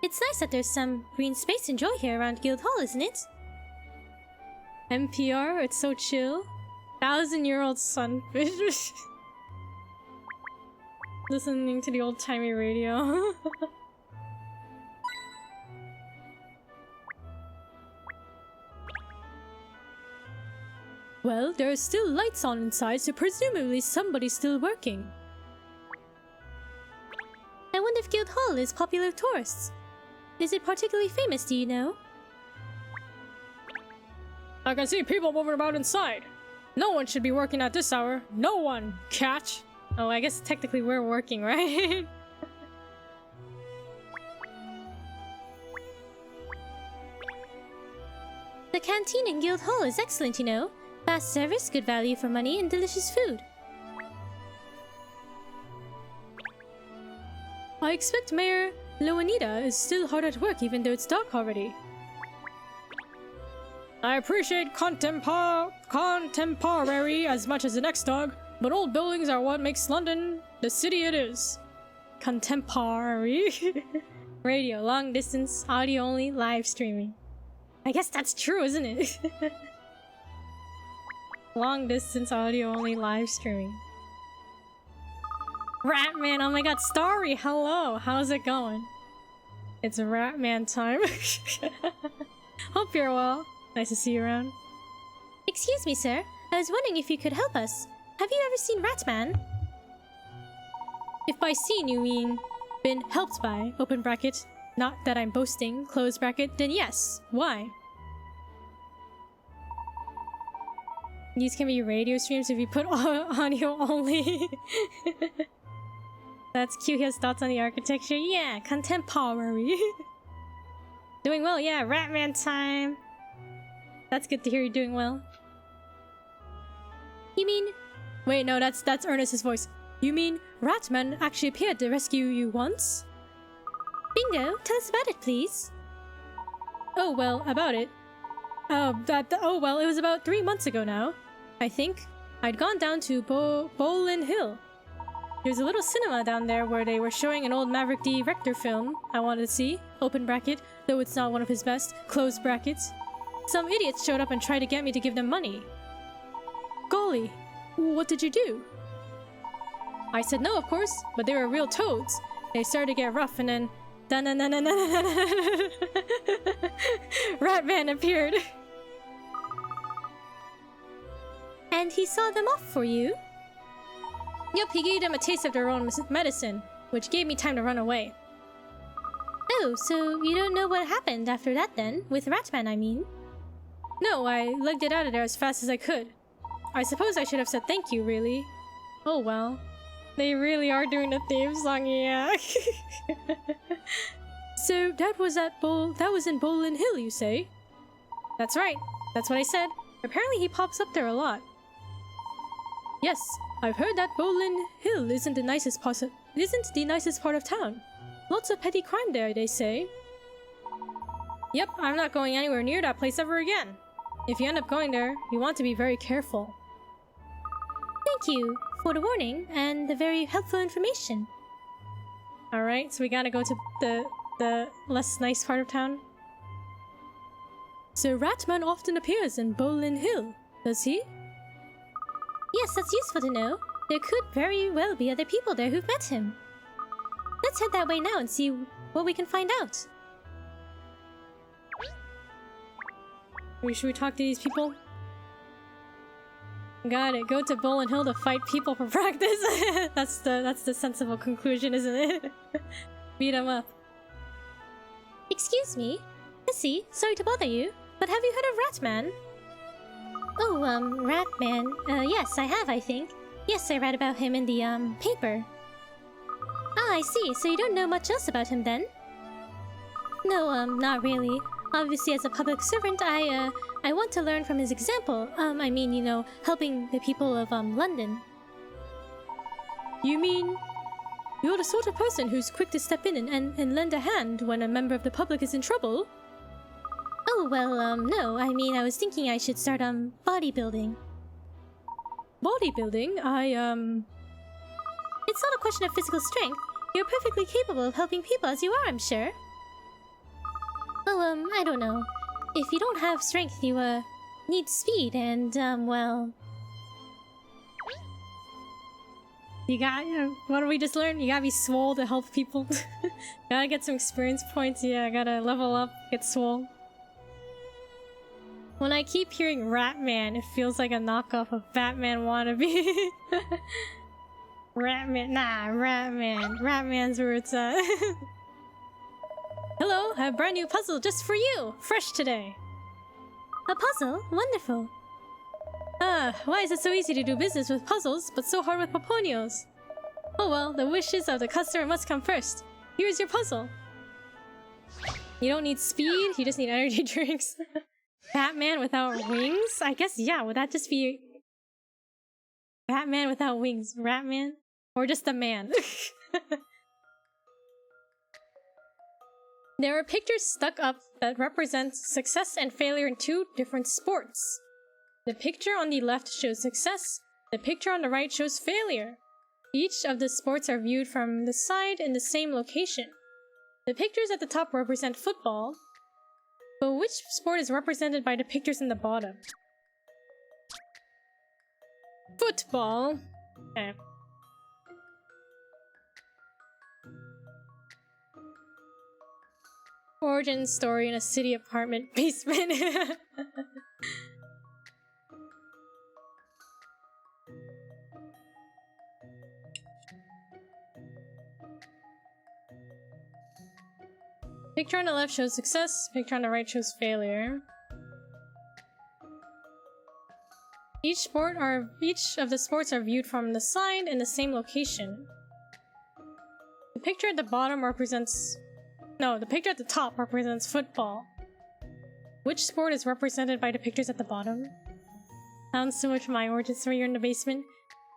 It's nice that there's some green space to enjoy here around Guildhall, isn't it? NPR, it's so chill. 1,000-year-old Sunfish. Listening to the old-timey radio. Well, there are still lights on inside, so presumably somebody's still working. I wonder if Guildhall is popular with tourists. Is it particularly famous, do you know? I can see people moving about inside. No one should be working at this hour. No one, catch. Oh, I guess technically we're working, right? The canteen in Guildhall is excellent, you know. Fast service, good value for money, and delicious food. I expect Mayor Loanita is still hard at work even though it's dark already. I appreciate contemporary as much as the next dog, but old buildings are what makes London the city it is. Contemporary. Radio, long distance, audio only, live streaming. I guess that's true, isn't it? Long distance, audio only, live streaming. Ratman, oh my god, Starry, hello, how's it going? It's Ratman time. Hope you're well. Nice to see you around. Excuse me, sir. I was wondering if you could help us. Have you ever seen Ratman? If by seen you mean been helped by, open bracket, not that I'm boasting, close bracket, then yes. Why? These can be radio streams if you put audio only. That's cute. He has thoughts on the architecture. Yeah, contemporary. Doing well, yeah. Ratman time. That's good to hear you're doing well. You mean... Wait, no, that's Ernest's voice. You mean Ratman actually appeared to rescue you once? Bingo, tell us about it, please. Oh, well, about it. Oh, well, it was about 3 months ago now, I think. I'd gone down to Bolin Hill. There's a little cinema down there where they were showing an old Maverick D. Rector film I wanted to see, open bracket, though it's not one of his best, close brackets. Some idiots showed up and tried to get me to give them money. Golly, what did you do? I said no, of course, but they were real toads. They started to get rough and then... Ratman appeared. And he saw them off for you? Yep, he gave them a taste of their own medicine, which gave me time to run away. Oh, so you don't know what happened after that then? With Ratman, I mean. No, I legged it out of there as fast as I could. I suppose I should have said thank you, really. Oh well. They really are doing the theme song, yeah. So that was in Bolin Hill, you say? That's right. That's what I said. Apparently he pops up there a lot. Yes, I've heard that Bolin Hill isn't the nicest part of town. Lots of petty crime there, they say. Yep, I'm not going anywhere near that place ever again. If you end up going there, you want to be very careful. Thank you for the warning and the very helpful information. Alright, so we gotta go to the less nice part of town. So Ratman often appears in Bolin Hill, does he? Yes, that's useful to know. There could very well be other people there who've met him. Let's head that way now and see what we can find out. Should we talk to these people? Got it. Go to Bolin Hill to fight people for practice. That's the sensible conclusion, isn't it? Beat 'em up. Excuse me? Missy, sorry to bother you, but have you heard of Ratman? Oh, Ratman. Yes, I have, I think. Yes, I read about him in the, paper. Ah, I see. So you don't know much else about him then? No, not really. Obviously, as a public servant, I want to learn from his example. I mean, you know, helping the people of, London. You mean you're the sort of person who's quick to step in and lend a hand when a member of the public is in trouble? Oh, well, no. I mean, I was thinking I should start, bodybuilding. Bodybuilding? It's not a question of physical strength. You're perfectly capable of helping people as you are, I'm sure. Oh, I don't know. If you don't have strength, you, need speed and, well... You got, what did we just learn? You gotta be swole to help people. Gotta get some experience points, yeah, gotta level up, get swole. When I keep hearing Ratman, it feels like a knockoff of Batman wannabe. Ratman, nah, Ratman. Ratman's where it's at. Hello, I have a brand new puzzle just for you! Fresh today! A puzzle? Wonderful. Ah, why is it so easy to do business with puzzles, but so hard with Poponios? Oh well, the wishes of the customer must come first. Here's your puzzle. You don't need speed, you just need energy drinks. Batman without wings? I guess, yeah, would that just be... Batman without wings? Ratman? Or just a man? There are pictures stuck up that represent success and failure in two different sports. The picture on the left shows success, the picture on the right shows failure. Each of the sports are viewed from the side in the same location. The pictures at the top represent football, but which sport is represented by the pictures in the bottom? Football. Okay. Origin story in a city apartment basement. Picture on the left shows success, picture on the right shows failure. Each of the sports are viewed from the side in the same location. The picture at the bottom represents... No, the picture at the top represents football. Which sport is represented by the pictures at the bottom? Sounds so much my origin story. You're in the basement.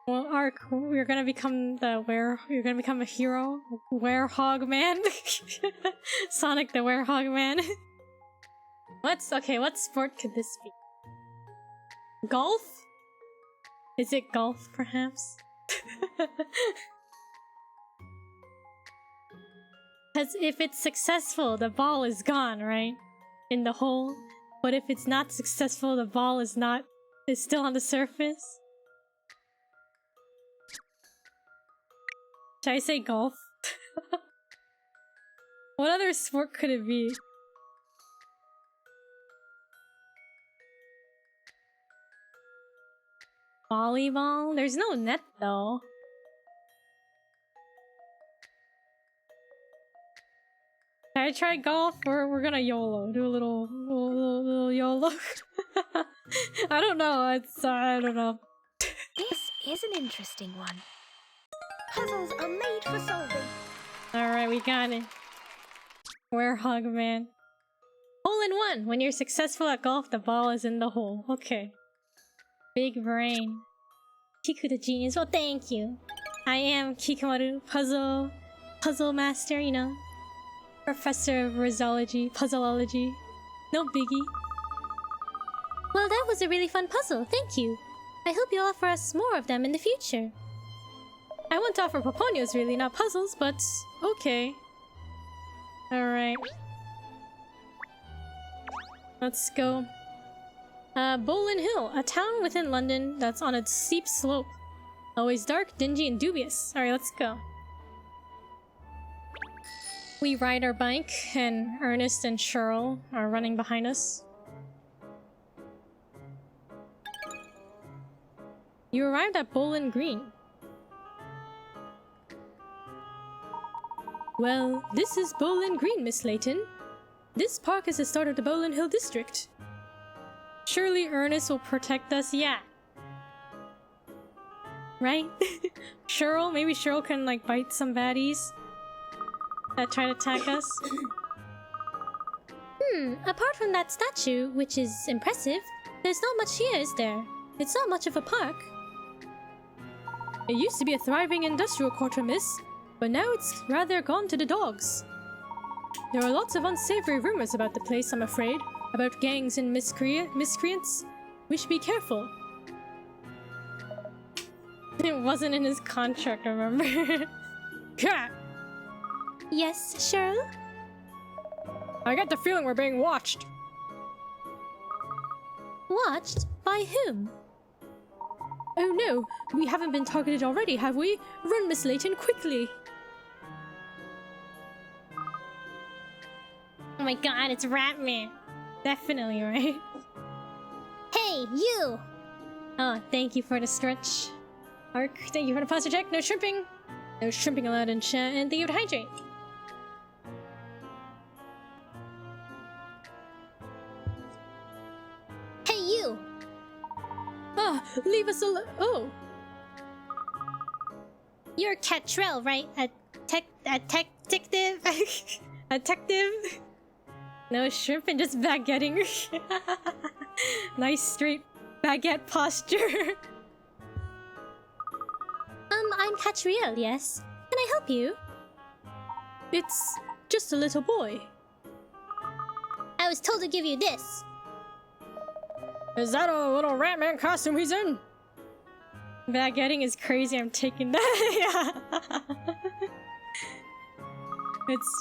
Well, Ark, you're gonna become you're gonna become a hero? Werehog man? Sonic the Werehog man. What sport could this be? Golf? Is it golf, perhaps? Because if it's successful, the ball is gone, right? In the hole. But if it's not successful, the ball is still on the surface. Should I say golf? What other sport could it be? Volleyball? There's no net though. Can I try golf or we're gonna YOLO? Do a little YOLO? I don't know. I don't know. This is an interesting one. Puzzles are made for solving. Alright, we got it. Werehog man. Hole in one! When you're successful at golf, the ball is in the hole. Okay. Big brain. Kiku the genius. Well, thank you. I am Kikamaru, puzzle master, you know. Professor of Rizology, puzzleology. No biggie. Well, that was a really fun puzzle, thank you. I hope you'll offer us more of them in the future. I want to offer Poponios really, not puzzles, but okay. Alright. Let's go. Bolin Hill, a town within London that's on a steep slope. Always dark, dingy, and dubious. Alright, let's go. We ride our bike, and Ernest and Cheryl are running behind us. You arrived at Bolin Green. Well, this is Bolin Green, Miss Layton. This park is the start of the Bolin Hill district. Surely Ernest will protect us, yeah. Right? Cheryl? Maybe Cheryl can like bite some baddies that try to attack us. Apart from that statue, which is impressive, there's not much here, is there? It's not much of a park. It used to be a thriving industrial quarter, miss, but now it's rather gone to the dogs. There are lots of unsavory rumors about the place, I'm afraid. About gangs and miscreants. We should be careful. It wasn't in his contract, remember? Yeah. Yes, Cheryl? I get the feeling we're being watched. Watched? By whom? Oh no, we haven't been targeted already, have we? Run, Miss Layton, quickly! Oh my god, it's Ratman. Definitely, right? Hey, you! Oh, thank you for the stretch. Ark, thank you for the posture check. No shrimping. No shrimping allowed in chat, and thank you to hydrate. Hey, you! Ah, leave us alone. Oh. You're Katrielle, right? A detective? A detective? No shrimping, just baguetting. Nice straight baguette posture. I'm Katrielle, yes? Can I help you? It's just a little boy. I was told to give you this. Is that a little Ratman costume he's in? Baguetting is crazy, I'm taking that. Yeah.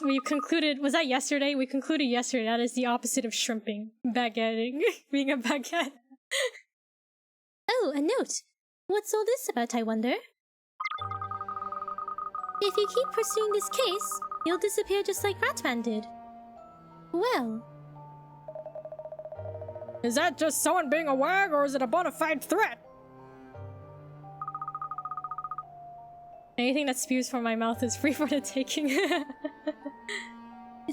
We concluded, was that yesterday? We concluded yesterday that is the opposite of shrimping. Baguetting. Being a baguette. Oh, a note. What's all this about, I wonder? If you keep pursuing this case, you'll disappear just like Ratman did. Well... Is that just someone being a wag, or is it a bona fide threat? Anything that spews from my mouth is free for the taking.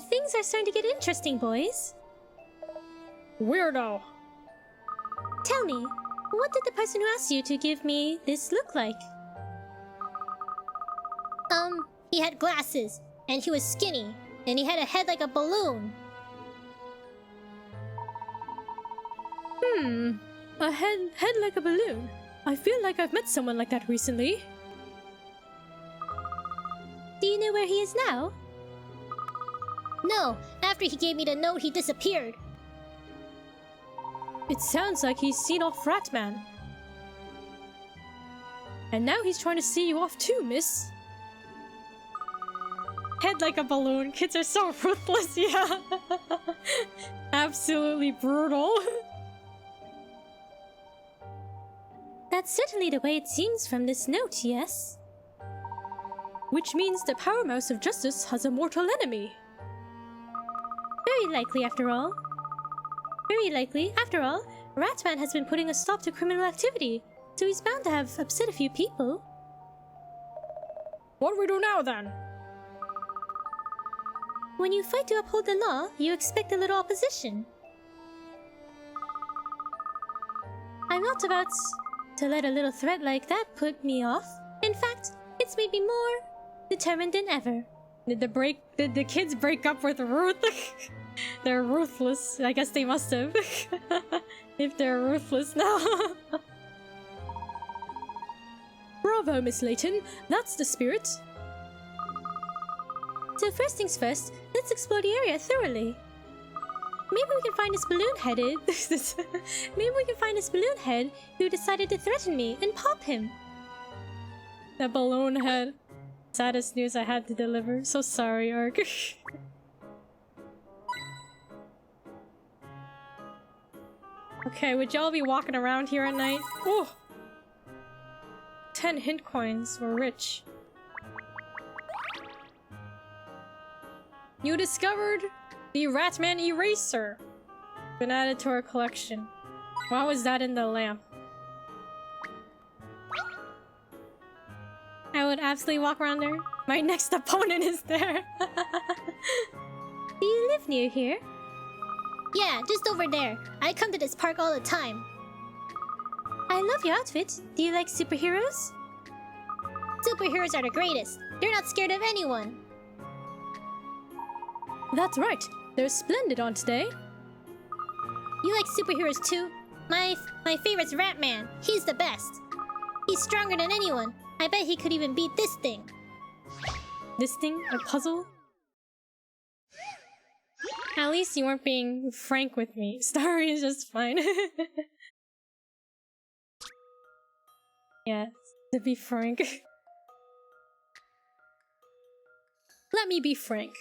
Things are starting to get interesting, boys. Weirdo. Tell me, what did the person who asked you to give me this look like? He had glasses, and he was skinny, and he had a head like a balloon. A head like a balloon. I feel like I've met someone like that recently. Do you know where he is now? No, after he gave me the note, he disappeared. It sounds like he's seen off Ratman. And now he's trying to see you off too, miss. Head like a balloon. Kids are so ruthless, yeah. Absolutely brutal. That's certainly the way it seems from this note, yes? Which means the Power Mouse of Justice has a mortal enemy. Very likely, after all. Very likely, after all, Ratman has been putting a stop to criminal activity. so he's bound to have upset a few people. What do we do now then? When you fight to uphold the law, you expect a little opposition. I'm not about to let a little threat like that put me off. In fact, it's made me more determined than ever. Did the kids break up with Ruth? They're ruthless. I guess they must have. If they're ruthless now. Bravo, Miss Layton. That's the spirit. So first things first, let's explore the area thoroughly. Maybe we can find this balloon-headed... Maybe we can find this balloon head who decided to threaten me and pop him. The balloon head. Saddest news I had to deliver. So sorry, Ark. Okay, would y'all be walking around here at night? Oh! 10 hint coins. We're rich. You discovered the Ratman eraser. Been added to our collection. Why was that in the lamp? I would absolutely walk around there. My next opponent is there. Do you live near here? Yeah, just over there. I come to this park all the time. I love your outfit. Do you like superheroes? Superheroes are the greatest. They're not scared of anyone. That's right. They're splendid on today. You like superheroes too? My favorite's Ratman. He's the best. He's stronger than anyone. I bet he could even beat this thing. This thing? A puzzle? At least you weren't being frank with me. Starry is just fine. Yeah, to be frank. Let me be frank.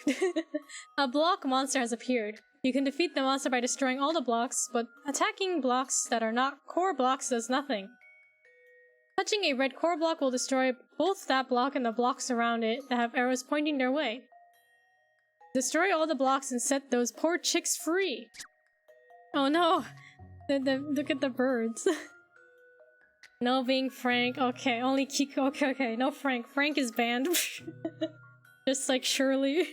A block monster has appeared. You can defeat the monster by destroying all the blocks, but attacking blocks that are not core blocks does nothing. Touching a red core block will destroy both that block and the blocks around it that have arrows pointing their way. Destroy all the blocks and set those poor chicks free! Oh no! Look at the birds. No being frank. Okay, only Kiko. Okay, no Frank. Frank is banned. Just like Shirley.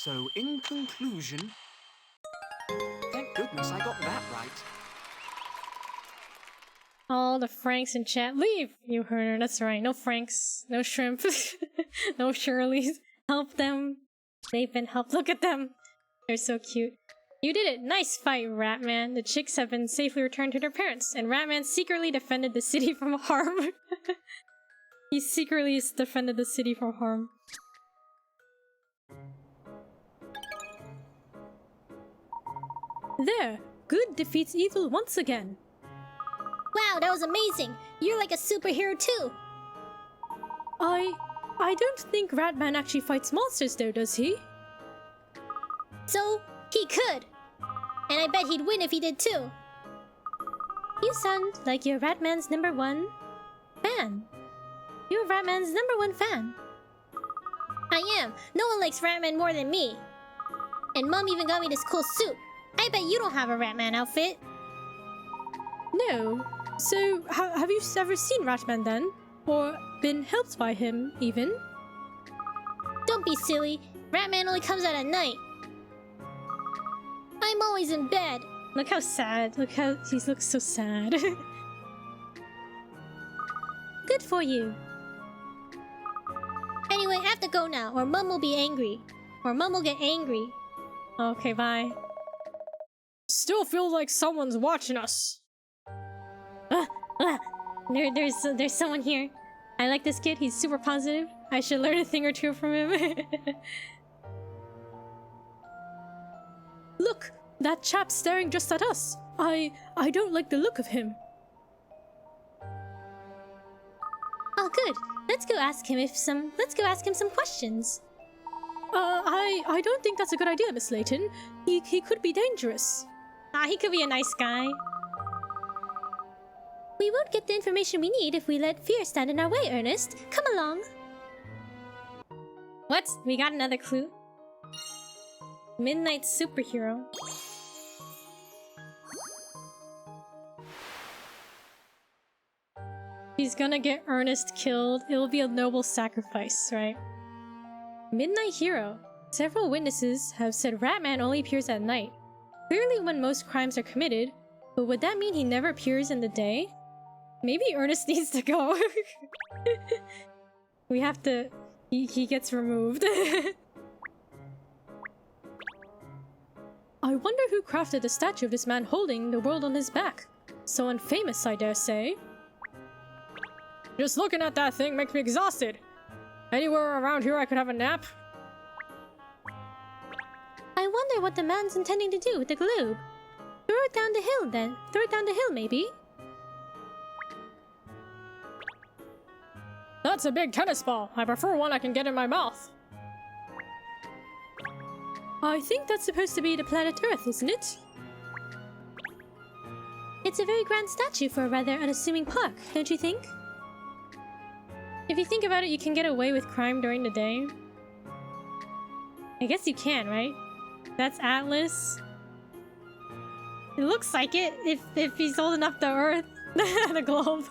So, in conclusion... Thank goodness I got that right. All the Franks in chat, leave! You heard her, that's right. No Franks, no shrimp, no Shirleys. Help them. They've been helped. Look at them! They're so cute. You did it! Nice fight, Ratman. The chicks have been safely returned to their parents, and Ratman secretly defended the city from harm. He secretly defended the city from harm. There! Good defeats evil once again! Wow, that was amazing! You're like a superhero too! I don't think Ratman actually fights monsters though, does he? So, he could! And I bet he'd win if he did too! You sound like you're Ratman's #1 fan. You're Ratman's #1 fan. I am! No one likes Ratman more than me! And Mom even got me this cool suit! I bet you don't have a Ratman outfit! No. So, have you ever seen Ratman then? Or been helped by him, even? Don't be silly! Ratman only comes out at night! I'm always in bed! Look how sad. Look how he looks so sad. Good for you. Anyway, I have to go now, or Mom will be angry. Or Mom will get angry. Okay, bye. Still feel like someone's watching us. There's someone here. I like this kid. He's super positive. I should learn a thing or two from him. Look, that chap's staring just at us. I don't like the look of him. Oh, good. Let's go ask him some questions. I don't think that's a good idea, Miss Layton. He could be dangerous. He could be a nice guy. We won't get the information we need if we let fear stand in our way, Ernest. Come along. What? We got another clue? Midnight superhero. He's gonna get Ernest killed. It will be a noble sacrifice, right? Midnight hero. Several witnesses have said Ratman only appears at night. Clearly when most crimes are committed, but would that mean he never appears in the day? Maybe Ernest needs to go. We have to... He gets removed. I wonder who crafted the statue of this man holding the world on his back. Someone famous, I dare say. Just looking at that thing makes me exhausted. Anywhere around here I could have a nap? I wonder what the man's intending to do with the globe. Throw it down the hill, then. Throw it down the hill, maybe. That's a big tennis ball. I prefer one I can get in my mouth. I think that's supposed to be the planet Earth, isn't it? It's a very grand statue for a rather unassuming park, don't you think? If you think about it, you can get away with crime during the day. I guess you can, right? That's Atlas. It looks like it, if he's holding up the Earth. The globe.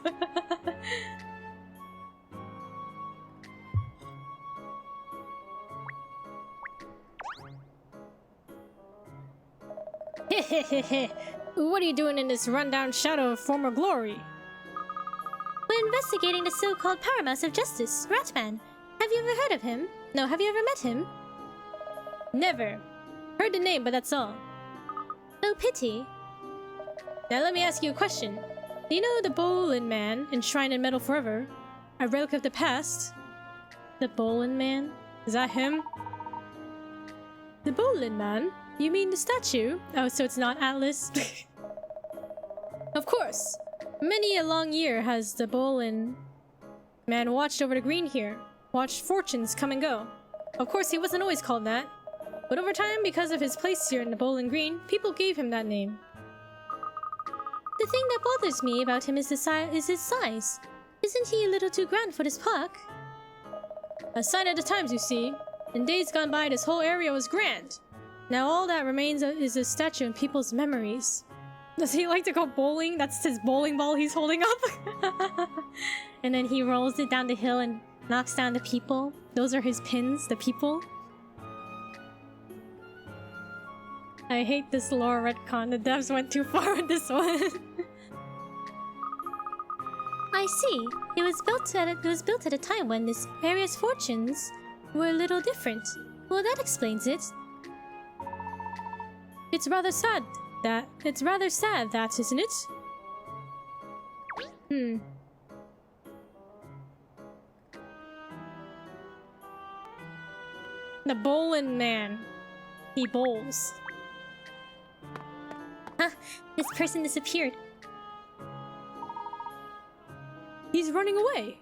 What are you doing in this rundown shadow of former glory? We're investigating the so-called Power Mouse of Justice, Ratman. Have you ever heard of him? No, have you ever met him? Never. Heard the name, but that's all. Oh, pity. Now let me ask you a question. Do you know the Bolin Man, enshrined in metal forever? A relic of the past? The Bolin Man? Is that him? The Bolin Man? You mean the statue? Oh, so it's not Atlas? Of course. Many a long year has the Bolin Man watched over the green here. Watched fortunes come and go. Of course, he wasn't always called that. But over time, because of his place here in the Bolin Green, people gave him that name. The thing that bothers me about him is his size. Isn't he a little too grand for this park? A sign of the times, you see. In days gone by, this whole area was grand. Now all that remains is a statue in people's memories. Does he like to go bowling? That's his bowling ball he's holding up. And then he rolls it down the hill and knocks down the people. Those are his pins, the people. I hate this lore retcon. The devs went too far with this one. I see. It was built at a time when this area's fortunes were a little different. Well, that explains it. It's rather sad, isn't it? The Bolin Man. He bowls. Huh, this person disappeared. He's running away.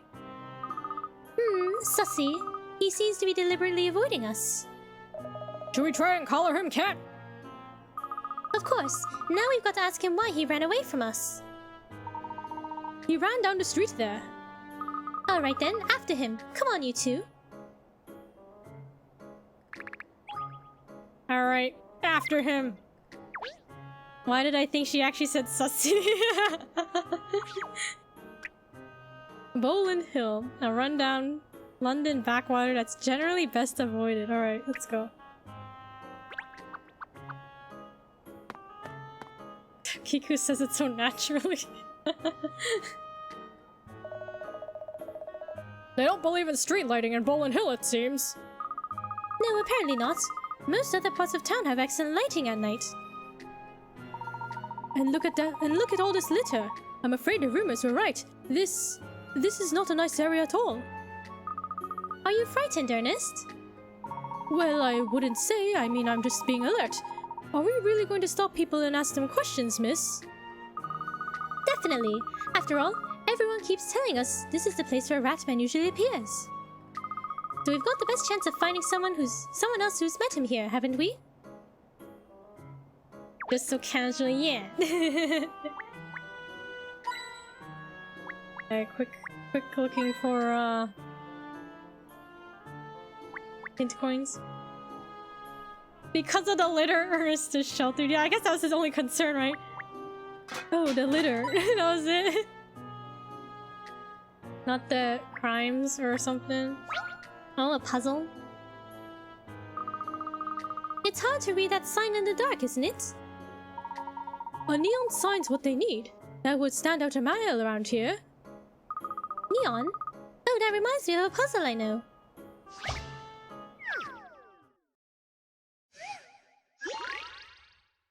Sussy. He seems to be deliberately avoiding us. Should we try and collar him, Cat? Of course. Now we've got to ask him why he ran away from us. He ran down the street there. Alright then, after him. Come on, you two. Alright, after him. Why did I think she actually said sussy? Bolin Hill, a rundown London backwater that's generally best avoided. Alright, let's go. Kiku says it so naturally. They don't believe in street lighting in Bolin Hill, it seems. No, apparently not. Most other parts of town have excellent lighting at night. And look at that, and look at all this litter. I'm afraid the rumors were right. This is not a nice area at all. Are you frightened, Ernest? Well, I wouldn't say. I mean, I'm just being alert. Are we really going to stop people and ask them questions, miss? Definitely. After all, Everyone keeps telling us this is the place where Ratman usually appears. So we've got the best chance of finding someone else who's met him here, haven't we? Just so casually, yeah. Alright, quick looking for hint coins. Because of the litter, Ernest is sheltered. Yeah, I guess that was his only concern, right? Oh, the litter. That was it. Not the crimes or something. Oh, a puzzle? It's hard to read that sign in the dark, isn't it? A neon sign's what they need. That would stand out a mile around here. Neon? Oh, that reminds me of a puzzle I know.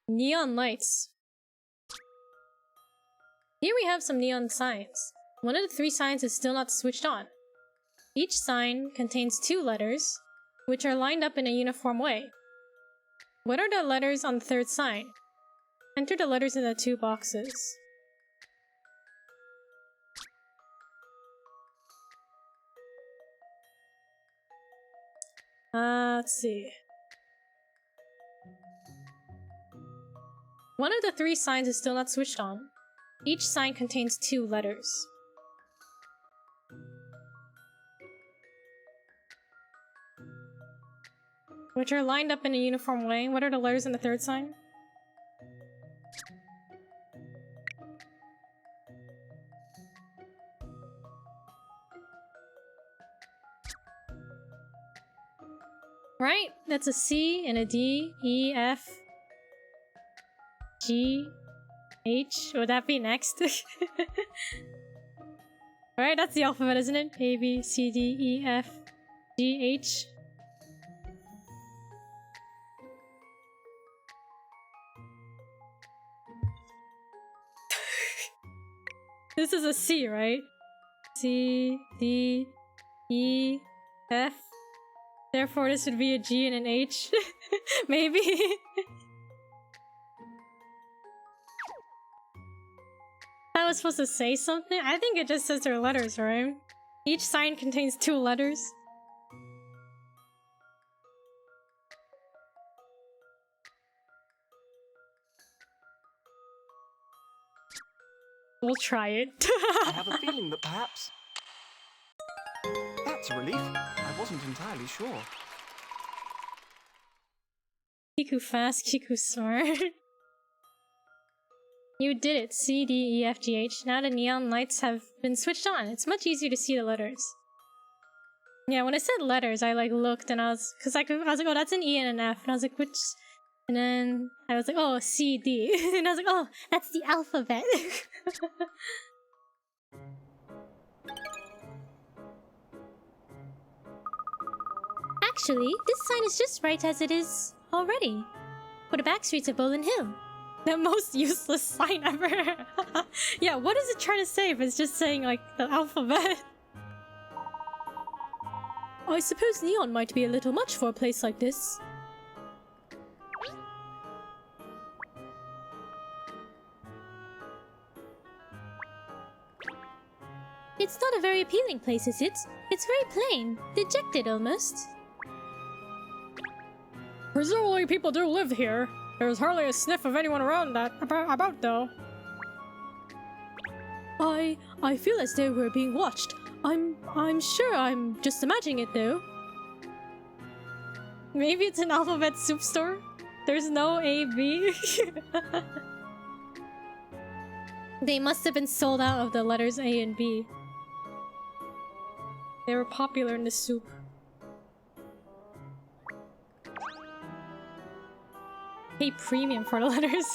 Neon lights. Here we have some neon signs. One of the 3 signs is still not switched on. Each sign contains 2 letters, which are lined up in a uniform way. What are the letters on the 3rd sign? Enter the letters in the 2 boxes. Let's see. One of the 3 signs is still not switched on. Each sign contains 2 letters. Which are lined up in a uniform way. What are the letters in the 3rd sign? Right? That's a C and a D, E, F, G, H. Would that be next? Right, that's the alphabet, isn't it? A, B, C, D, E, F, G, H. This is a C, right? C, D, E, F. Therefore, this would be a G and an H. Maybe. I was supposed to say something? I think it just says their letters, right? Each sign contains 2 letters. We'll try it. I have a feeling that perhaps... That's a relief. I wasn't entirely sure. Kiku fast, Kiku smart. You did it. C, D, E, F, G, H. Now the neon lights have been switched on. It's much easier to see the letters. Yeah, when I said letters, I like looked and I was like, oh, that's an E and an F. And I was like, which? And then I was like, oh, C, D. And I was like, oh, that's the alphabet. Actually, this sign is just right as it is already. For the back streets of Bolin Hill. The most useless sign ever. Yeah, what is it trying to say if it's just saying, like, the alphabet? I suppose neon might be a little much for a place like this. It's not a very appealing place, is it? It's very plain, dejected almost. Presumably people do live here. There's hardly a sniff of anyone around that about though. I feel as though we're being watched. I'm sure I'm just imagining it though. Maybe it's an alphabet soup store? There's no A, B. They must have been sold out of the letters A and B. They were popular in the soup. Pay premium for the letters.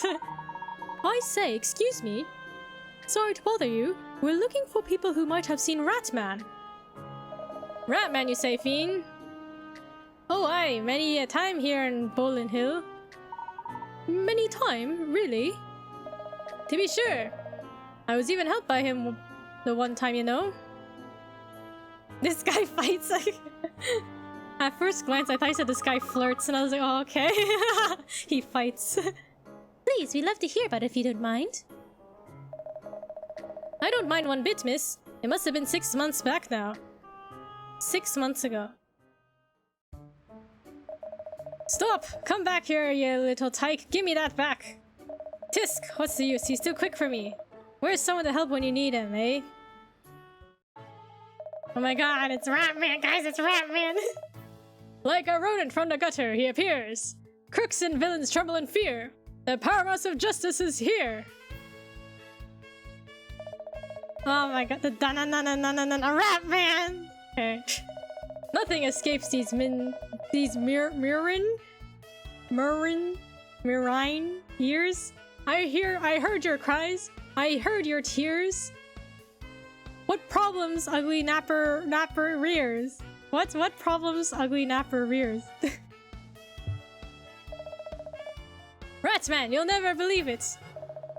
I say, excuse me. Sorry to bother you. We're looking for people who might have seen Ratman. Ratman, you say, Fiend? Oh, aye, many a time here in Bolin Hill. Many time, really? To be sure. I was even helped by him the one time, you know. This guy fights. At first glance, I thought he said this guy flirts, and I was like, oh, okay. He fights. Please, we'd love to hear about it if you don't mind. I don't mind one bit, miss. It must have been 6 months back now. 6 months ago. Stop! Come back here, you little tyke. Give me that back. Tisk, what's the use? He's too quick for me. Where's someone to help when you need him, eh? Oh my god, it's Ratman, guys, it's Ratman! Like a rodent from the gutter, he appears. Crooks and villains tremble in fear. The powerhouse of justice is here. Oh my god, the Ratman! Okay. Nothing escapes these Mirine ears. I heard your cries. I heard your tears. What problems, ugly napper rears? What problems, ugly napper rears? Ratman, you'll never believe it.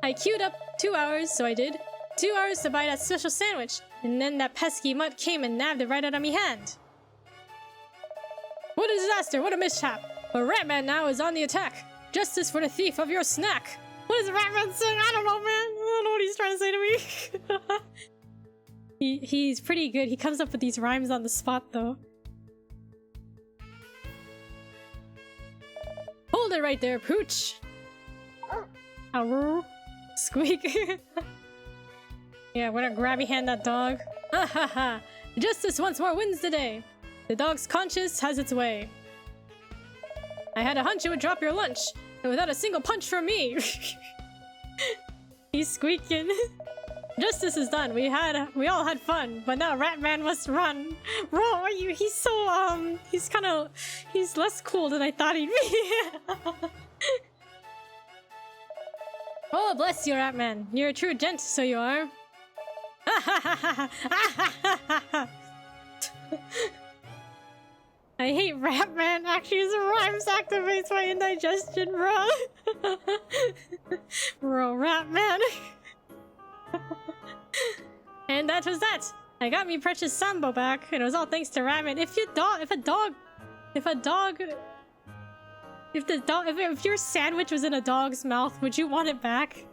I queued up 2 hours, so I did. 2 hours to buy that special sandwich, and then that pesky mutt came and nabbed it right out of me hand. What a disaster, what a mishap. But Ratman now is on the attack. Justice for the thief of your snack. What is Ratman saying? I don't know, man. I don't know what he's trying to say to me. He's pretty good. He comes up with these rhymes on the spot, though. Hold it right there, Pooch. Ow. Squeak. Yeah, we're gonna grabby hand that dog. Ha ha ha. Justice once more wins the day. The dog's conscience has its way. I had a hunch it would drop your lunch, and without a single punch from me. He's squeaking. Justice is done. We all had fun, but now Ratman must run. Bro, he's so he's less cool than I thought he'd be. Oh, bless you, Ratman. You're a true gent, so you are. I hate Ratman. Actually, his rhymes activates my indigestion, bro. Bro, Ratman. And that was that. I got me precious Sambo back, and it was all thanks to Ratman. If your sandwich was in a dog's mouth, would you want it back?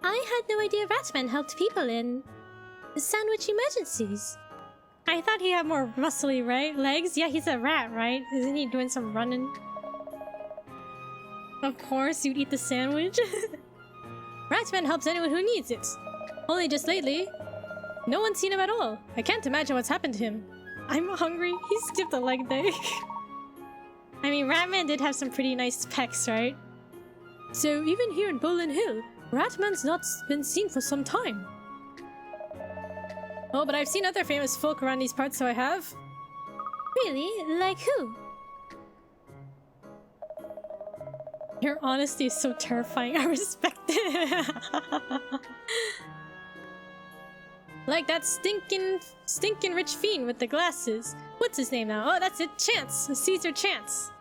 I had no idea Ratman helped people in sandwich emergencies. I thought he had more muscly, right? Legs? Yeah, he's a rat, right? Isn't he doing some running? Of course, you'd eat the sandwich. Ratman helps anyone who needs it. Only just lately, no one's seen him at all. I can't imagine what's happened to him. I'm hungry. He skipped a leg day. I mean, Ratman did have some pretty nice pecs, right? So even here in Bolin Hill, Ratman's not been seen for some time. Oh, but I've seen other famous folk around these parts, so I have. Really? Like who? Your honesty is so terrifying. I respect it. Like that stinking rich fiend with the glasses. What's his name now? Oh, that's it. Chance. Caesar Chance.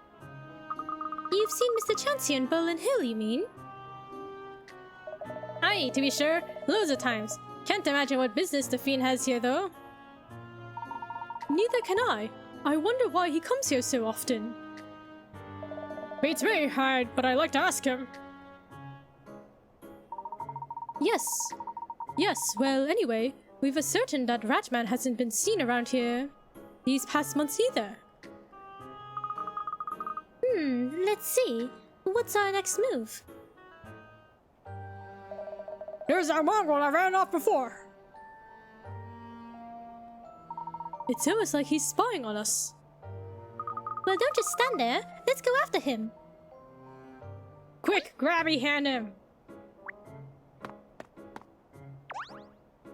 You've seen Mr. Chance here in Bolin Hill, you mean? Aye, to be sure. Loads of times. Can't imagine what business the fiend has here, though. Neither can I. I wonder why he comes here so often. Beats me, but I'd like to ask him. Yes, well, anyway, we've ascertained that Ratman hasn't been seen around here these past months either. Let's see. What's our next move? There's that mongrel I ran off before. It's almost like he's spying on us. Well, don't just stand there. Let's go after him. Quick, grabby hand him.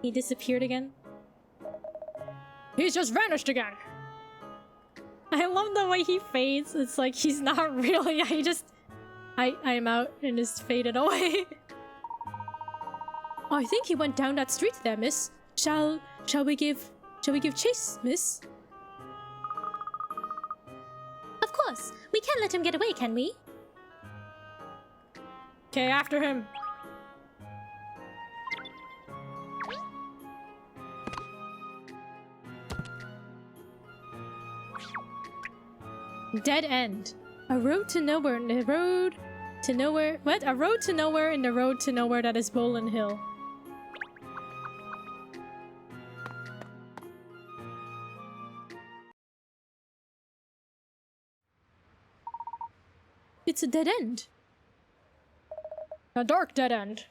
He disappeared again. He's just vanished again. I love the way he fades. It's like he's not really. I'm out and just faded away. I think he went down that street there, miss. Shall we give chase, miss? Of course. We can't let him get away, can we? Okay, after him. Dead end. A road to nowhere. The road To nowhere. What? A road to nowhere in the road to nowhere that is Bolin Hill. It's a dead end. A dark dead end.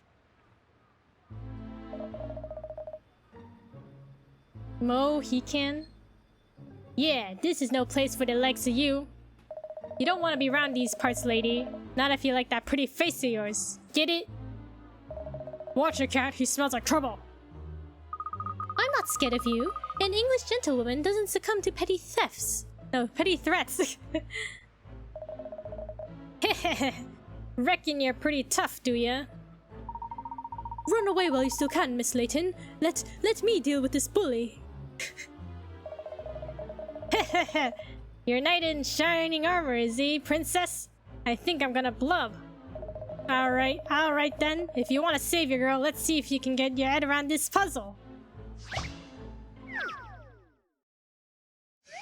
Mohican? Yeah, this is no place for the likes of you. You don't want to be around these parts, lady. Not if you like that pretty face of yours. Get it? Watch it, cat. He smells like trouble. I'm not scared of you. An English gentlewoman doesn't succumb to petty thefts. No, petty threats. Reckon you're pretty tough, do ya? Run away while you still can, Miss Layton. Let me deal with this bully. Your knight in shining armor, is he, princess? I think I'm gonna blub. Alright then. If you want to save your girl, let's see if you can get your head around this puzzle.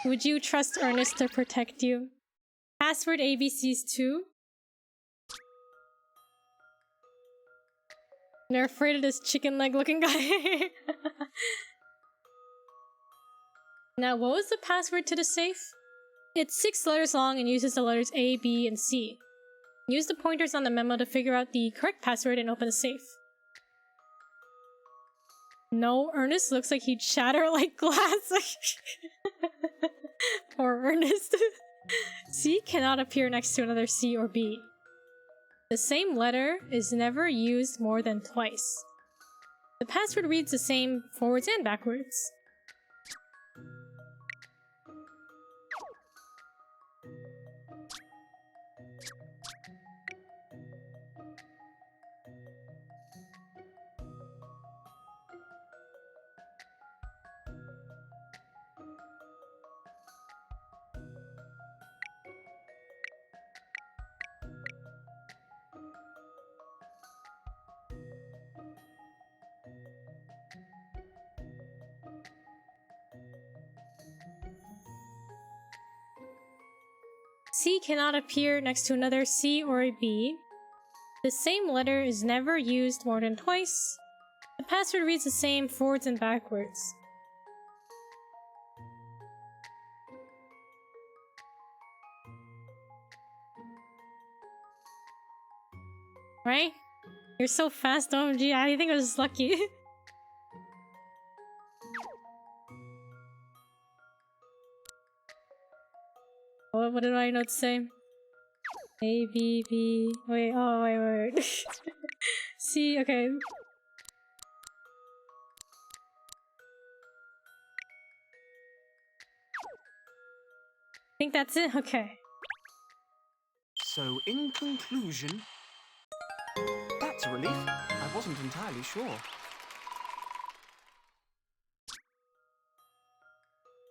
Would you trust Ernest to protect you? Password ABCs 2? They're afraid of this chicken leg looking guy. Now, what was the password to the safe? It's 6 letters long and uses the letters A, B, and C. Use the pointers on the memo to figure out the correct password and open the safe. No, Ernest looks like he'd shatter like glass. Poor Ernest. C cannot appear next to another C or B. The same letter is never used more than twice. The password reads the same forwards and backwards. C cannot appear next to another C or a B. The same letter is never used more than twice. The password reads the same forwards and backwards. Right? You're so fast, OMG. I think I was just lucky. What did I not say? A, B, B... Wait, oh, wait. C, okay. I think that's it? Okay. So, in conclusion... That's a relief. I wasn't entirely sure.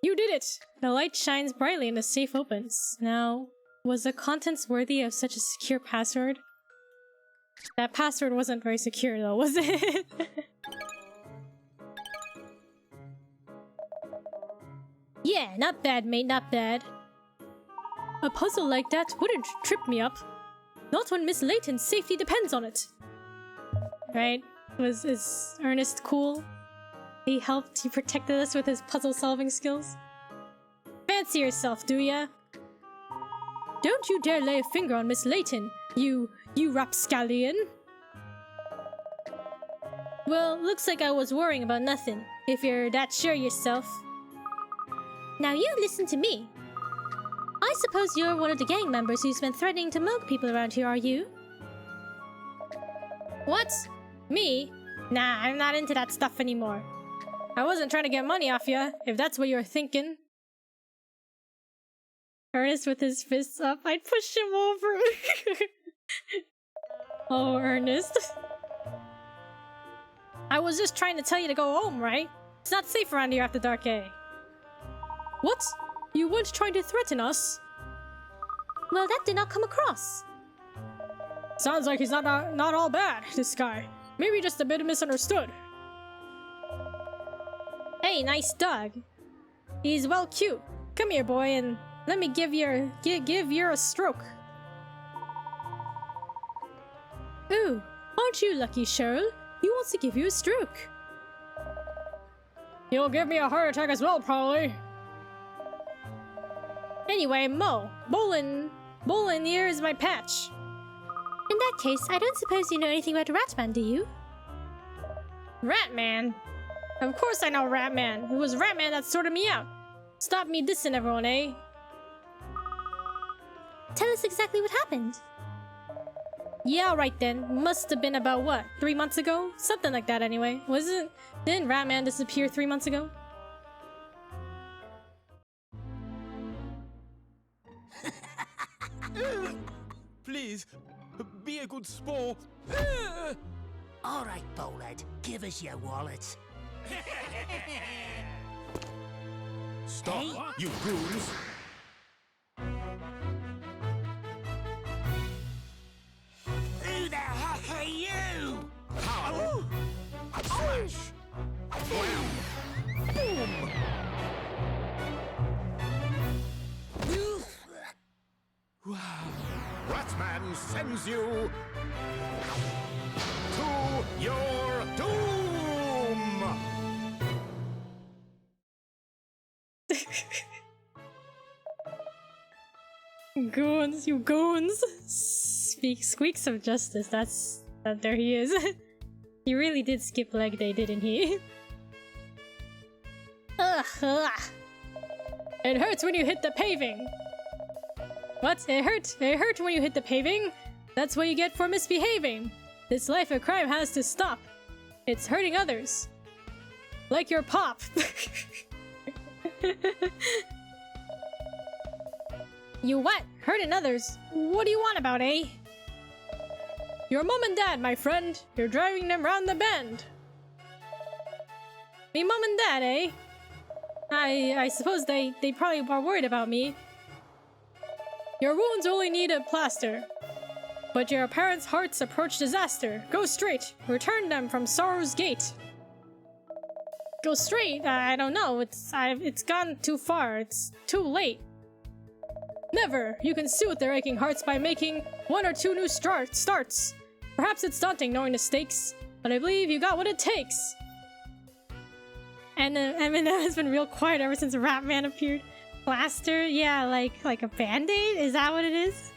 You did it! The light shines brightly and the safe opens. Now, was the contents worthy of such a secure password? That password wasn't very secure though, was it? Yeah, not bad, mate, not bad. A puzzle like that wouldn't trip me up. Not when Miss Layton's safety depends on it. Right? Is Ernest cool? He protected us with his puzzle-solving skills. Fancy yourself, do ya? Don't you dare lay a finger on Miss Layton, you rapscallion! Well, looks like I was worrying about nothing, if you're that sure yourself. Now you listen to me. I suppose you're one of the gang members who's been threatening to mug people around here, are you? What? Me? Nah, I'm not into that stuff anymore. I wasn't trying to get money off ya, if that's what you're thinking. Ernest with his fists up, I'd push him over. Oh, Ernest. I was just trying to tell you to go home, right? It's not safe around here after dark, eh? What? You weren't trying to threaten us? Well, that did not come across. Sounds like he's not all bad, this guy. Maybe just a bit misunderstood. Hey, nice dog. He's well cute. Come here, boy, and let me give you a stroke. Ooh, aren't you lucky, Cheryl? He wants to give you a stroke. He'll give me a heart attack as well, probably. Anyway, Mo, Bolin here is my patch. In that case, I don't suppose you know anything about Ratman, do you? Ratman? Of course I know Ratman. It was Ratman that sorted me out. Stop me dissing everyone, eh? Tell us exactly what happened. Yeah, right then. Must have been about what? 3 months ago? Something like that anyway. Didn't Ratman disappear 3 months ago? Please, be a good sport. All right, Bolad, give us your wallet. Stop, you goons! Who the heck are you? How? Smash! Wham! Boom! Ratman sends you to your doom! Goons, you goons! Squeaks of justice, there he is. He really did skip leg day, didn't he? Ugh, ugh. It hurts when you hit the paving! What? It hurt when you hit the paving? That's what you get for misbehaving! This life of crime has to stop! It's hurting others! Like your pop! You what? Hurting others? What do you want about, eh? Your mom and dad, my friend. You're driving them round the bend. Me mom and dad, eh? I suppose they probably are worried about me. Your wounds only need a plaster. But your parents' hearts approach disaster. Go straight. Return them from sorrow's gate. Go straight? I don't know. It's gone too far. It's too late. Never! You can soothe their aching hearts by making 1 or 2 new starts. Perhaps it's daunting knowing the stakes, but I believe you got what it takes. And Eminem has been real quiet ever since Ratman appeared. Plaster? Yeah, like a band-aid? Is that what it is?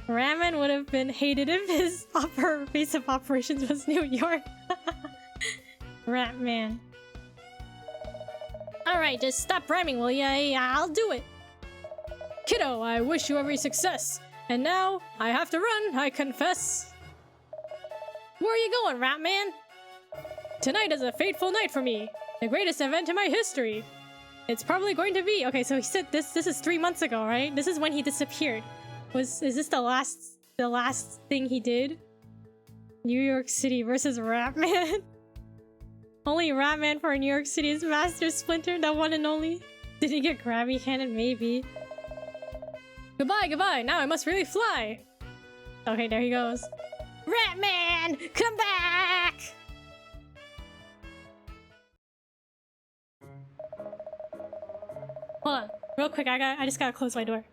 Ratman would have been hated if his base of operations was New York. Ratman. Alright, just stop rhyming, will ya? I'll do it. Kiddo, I wish you every success. And now, I have to run, I confess. Where are you going, Ratman? Tonight is a fateful night for me. The greatest event in my history. It's probably going to be... Okay, so he said this is 3 months ago, right? This is when he disappeared. Is this the last thing he did? New York City versus Ratman? Only Ratman for New York City is Master Splinter, the one and only. Did he get grabby-handed? Maybe. Goodbye, goodbye. Now I must really fly. Okay, there he goes. Ratman, come back! Hold on, real quick. I just gotta close my door.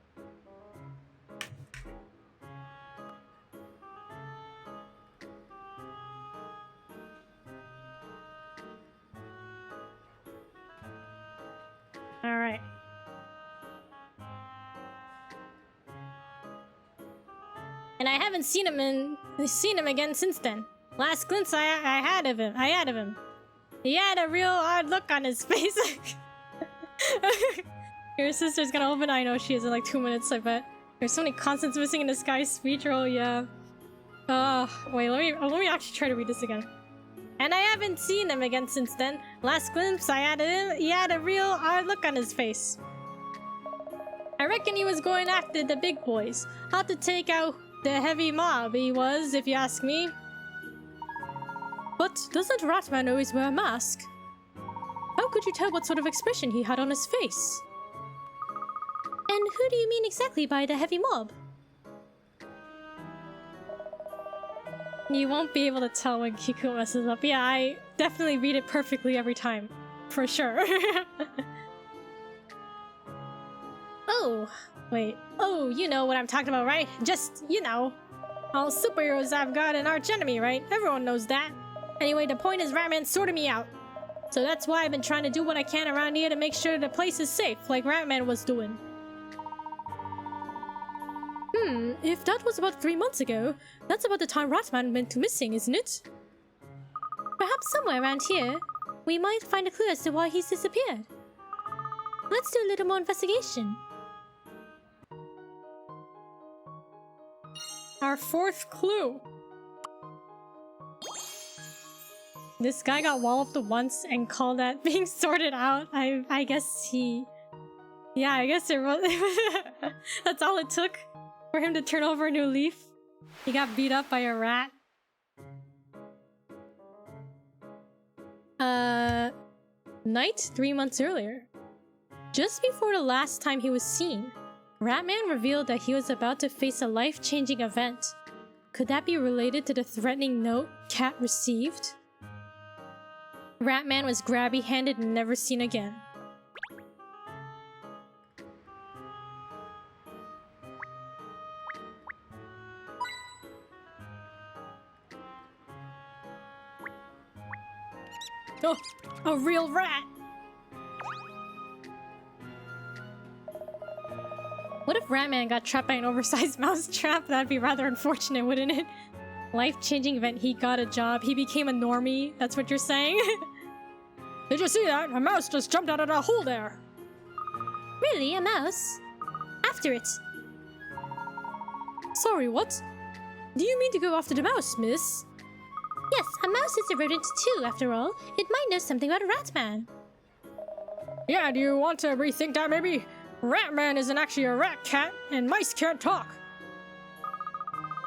All right. And I haven't seen him again since then. Last glimpse I had of him. He had a real odd look on his face. Your sister's gonna open. I know she is in like 2 minutes. I bet. There's so many consonants missing in this guy's speech roll. Yeah. Wait. Let me actually try to read this again. And I haven't seen him again since then. Last glimpse I had of him. He had a real odd look on his face. I reckon he was going after the big boys. How to take out the heavy mob he was, if you ask me. But doesn't Ratman always wear a mask? How could you tell what sort of expression he had on his face? And who do you mean exactly by the heavy mob? You won't be able to tell when Kiku messes up. Yeah, I definitely read it perfectly every time. For sure. Oh, Wait. oh, you know what I'm talking about, right? Just, you know. All superheroes have got an arch enemy, right? Everyone knows that. Anyway, the point is Ratman sorted me out. So that's why I've been trying to do what I can around here to make sure the place is safe, like Ratman was doing. If that was about 3 months ago, that's about the time Ratman went missing, isn't it? Perhaps somewhere around here, we might find a clue as to why he's disappeared. Let's do a little more investigation. Our fourth clue. This guy got walloped once and called that being sorted out. I guess he... Yeah, I guess it was... That's all it took for him to turn over a new leaf. He got beat up by a rat. Night 3 months earlier. Just before the last time he was seen, Ratman revealed that he was about to face a life-changing event. Could that be related to the threatening note Cat received? Ratman was grabby-handed and never seen again. Oh, a real rat! What if Ratman got trapped by an oversized mouse trap? That'd be rather unfortunate, wouldn't it? Life-changing event, he got a job, he became a normie, that's what you're saying? Did you see that? A mouse just jumped out of that hole there! Really? A mouse? After it. Sorry, what? Do you mean to go after the mouse, miss? Yes, a mouse is a rodent too, after all. It might know something about Ratman. Yeah, do you want to rethink that maybe? Ratman isn't actually a rat cat, and mice can't talk.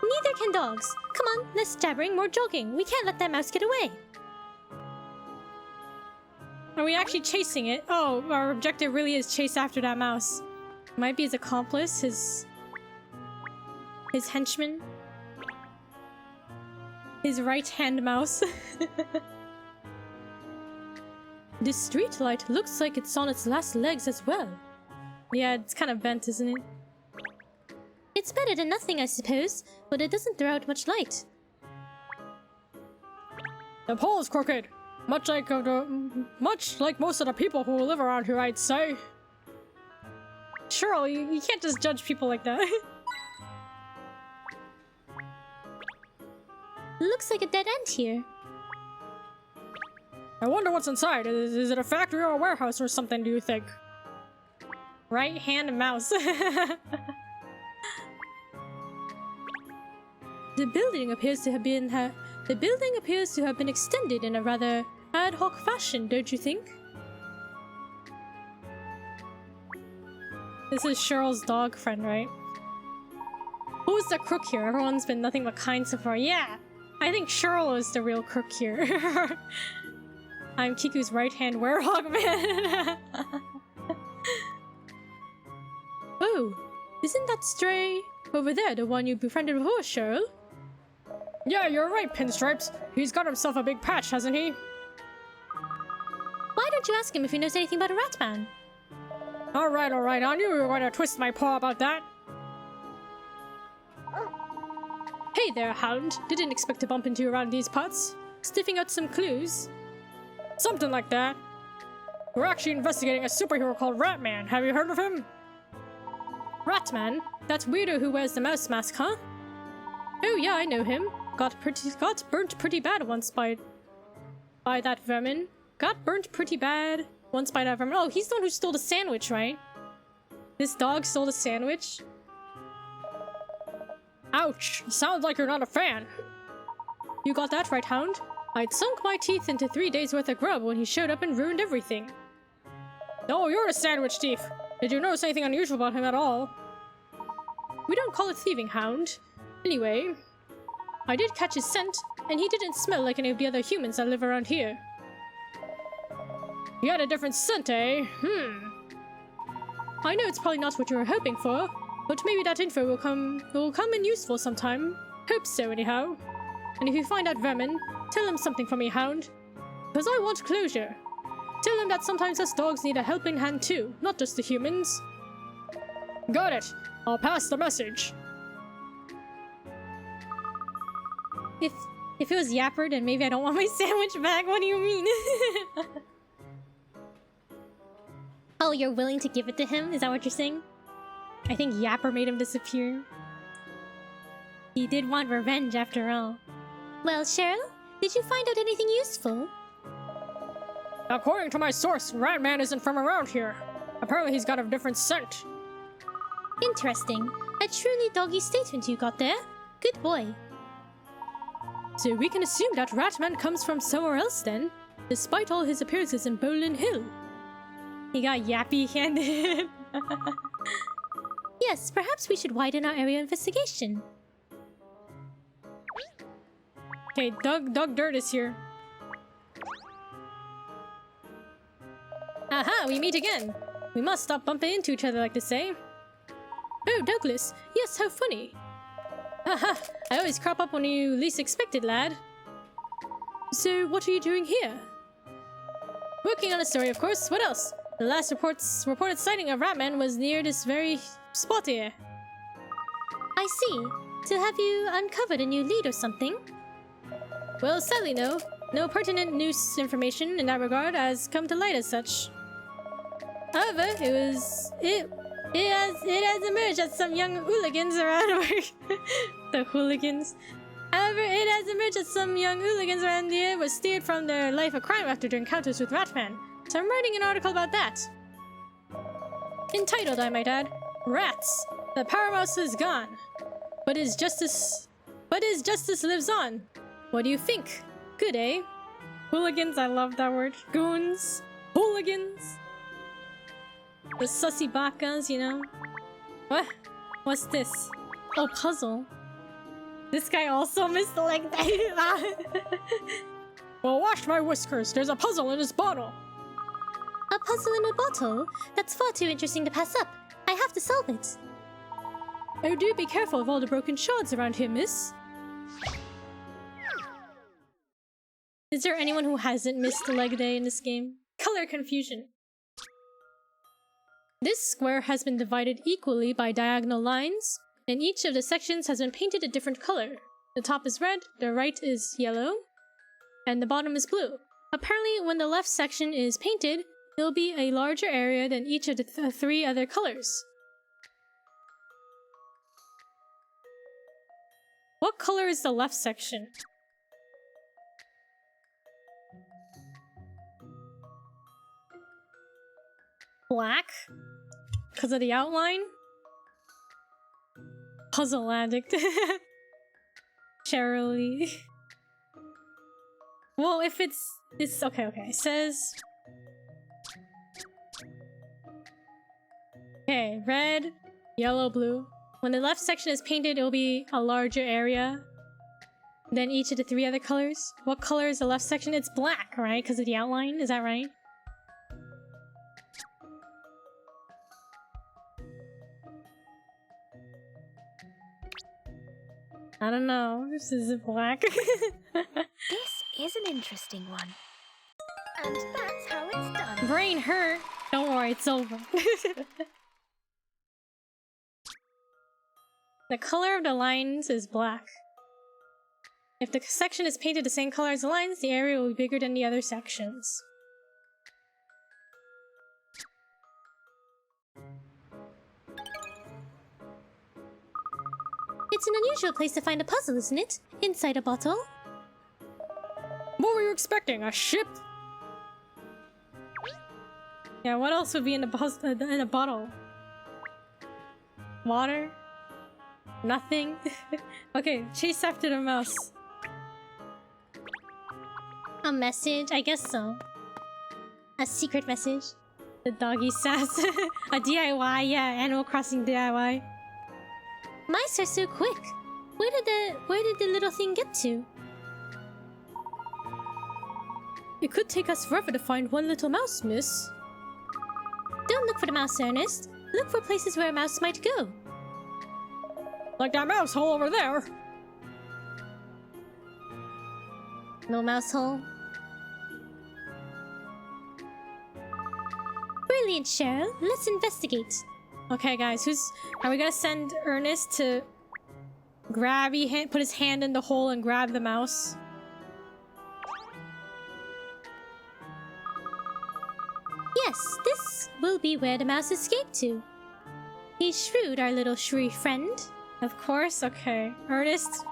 Neither can dogs. Come on, less jabbering, more jogging. We can't let that mouse get away. Are we actually chasing it? Oh, our objective really is chase after that mouse. Might be his accomplice, his henchman. His right-hand mouse. This streetlight looks like it's on its last legs as well. Yeah, it's kind of bent, isn't it? It's better than nothing, I suppose, but it doesn't throw out much light. The pole's crooked. Much like most of the people who live around here, I'd say. Sure, you can't just judge people like that. Looks like a dead end here. I wonder what's inside. Is it a factory or a warehouse or something, do you think? Right hand mouse. The building appears to have been extended in a rather ad hoc fashion, don't you think? This is Cheryl's dog friend, right? Who's the crook here? Everyone's been nothing but kind so far. Yeah, I think Cheryl is the real crook here. I'm Kiku's right-hand werehog man. Oh, isn't that Stray over there the one you befriended before, Cheryl? Yeah, you're right, Pinstripes. He's got himself a big patch, hasn't he? Why don't you ask him if he knows anything about a Ratman? Alright, I knew you were going to twist my paw about that. Hey there, Hound. Didn't expect to bump into you around these parts. Sniffing out some clues? Something like that. We're actually investigating a superhero called Ratman. Have you heard of him? Ratman? That weirdo who wears the mouse mask, huh? Oh yeah, I know him. Got burnt pretty bad once by that vermin. Got burnt pretty bad once by that vermin. Oh, he's the one who stole the sandwich, right? This dog stole the sandwich? Ouch! Sounds like you're not a fan. You got that right, Hound. I'd sunk my teeth into 3 days worth of grub when he showed up and ruined everything. Oh, you're a sandwich thief. Did you notice anything unusual about him at all? We don't call it thieving, Hound. Anyway, I did catch his scent, and he didn't smell like any of the other humans that live around here. He had a different scent, eh? I know it's probably not what you were hoping for, but maybe that info will come in useful sometime. Hope so, anyhow. And if you find that vermin, tell him something for me, Hound. Because I want closure. Tell him that sometimes us dogs need a helping hand too, not just the humans. Got it. I'll pass the message. if it was Yapper, then maybe I don't want my sandwich back. What do you mean? Oh, you're willing to give it to him? Is that what you're saying? I think Yapper made him disappear. He did want revenge after all. Well, Cheryl, did you find out anything useful? According to my source, Ratman isn't from around here. Apparently he's got a different scent. Interesting. A truly doggy statement you got there. Good boy. So we can assume that Ratman comes from somewhere else then, despite all his appearances in Bowlin Hill. He got yappy-handed. Yes, perhaps we should widen our area of investigation. Okay, Doug Dirt is here. Aha, we meet again. We must stop bumping into each other like they say. Oh, Douglas. Yes, how funny. Haha, I always crop up when you least expect it, lad. So, what are you doing here? Working on a story, of course. What else? The last reported sighting of Ratman was near this very spot here. I see. So have you uncovered a new lead or something? Well, sadly no. No pertinent news information in that regard has come to light as such. However, it has emerged that some young hooligans around the hooligans. However, it has emerged that some young hooligans around here were steered from their life of crime after their encounters with Ratman. So I'm writing an article about that. Entitled, I might add, Rats! The Power Mouse is gone. But his justice lives on. What do you think? Good, eh? Hooligans, I love that word. Goons. Hooligans. The sussy bakas, you know? What? What's this? Oh, puzzle. This guy also missed the leg. Well, wash my whiskers. There's a puzzle in his bottle. A puzzle in a bottle? That's far too interesting to pass up. I have to solve it. Oh, do be careful of all the broken shards around here, miss. Is there anyone who hasn't missed a leg day in this game? Color confusion. This square has been divided equally by diagonal lines, and each of the sections has been painted a different color. The top is red, the right is yellow, and the bottom is blue. Apparently, when the left section is painted, it will be a larger area than each of the three other colors. What color is the left section? Black? Because of the outline? Puzzle addict. Cheryl. Well, if it's okay, it says... Okay, red, yellow, blue. When the left section is painted, it will be a larger area than each of the three other colors. What color is the left section? It's black, right? Because of the outline, is that right? I don't know. This is black. This is an interesting one. And that's how it's done. Brain hurt. Don't worry, it's over. The color of the lines is black. If the section is painted the same color as the lines, the area will be bigger than the other sections. It's an unusual place to find a puzzle, isn't it? Inside a bottle? What were you expecting? A ship? Yeah, what else would be in a bottle? Water? Nothing? Okay, chase after the mouse. A message? I guess so. A secret message? The doggy sass. A DIY, yeah, Animal Crossing DIY. Mice are so quick. Where did the little thing get to? It could take us forever to find one little mouse, miss. Don't look for the mouse, Ernest. Look for places where a mouse might go. Like that mouse hole over there. No mouse hole. Brilliant, Cheryl. Let's investigate. Okay, guys, are we gonna send Ernest to grabby hand, put his hand in the hole and grab the mouse. Yes, this will be where the mouse escaped to. He's shrewd, our little shrewy friend. Of course, okay. Ernest,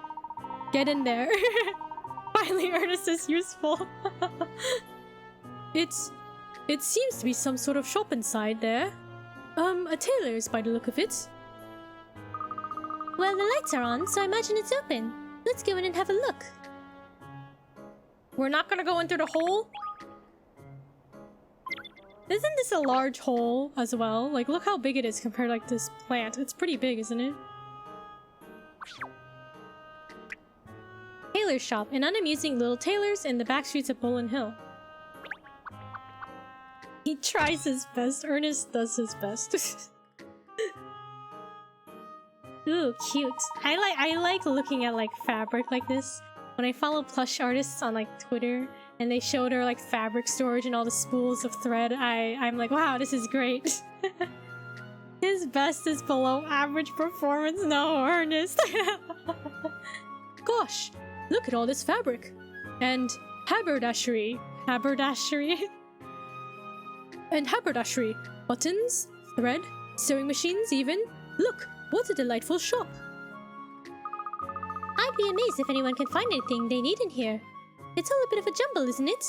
get in there. Finally, Ernest is useful. It seems to be some sort of shop inside there. A tailor's by the look of it. Well, the lights are on, so I imagine it's open. Let's go in and have a look. We're not gonna go into the hole? Isn't this a large hole as well? Like, look how big it is compared to like this plant. It's pretty big, isn't it? Tailor shop. An unamusing little tailor's in the back streets of Bolin Hill. He tries his best. Ernest does his best. Ooh, cute. I like looking at like fabric like this. When I follow plush artists on like Twitter and they show their like fabric storage and all the spools of thread, I'm like, wow, this is great. His best is below average performance. No, Ernest. Gosh, look at all this fabric. And haberdashery. Haberdashery. And haberdashery. Buttons, thread, sewing machines even. Look, what a delightful shop. I'd be amazed if anyone can find anything they need in here. It's all a bit of a jumble, isn't it?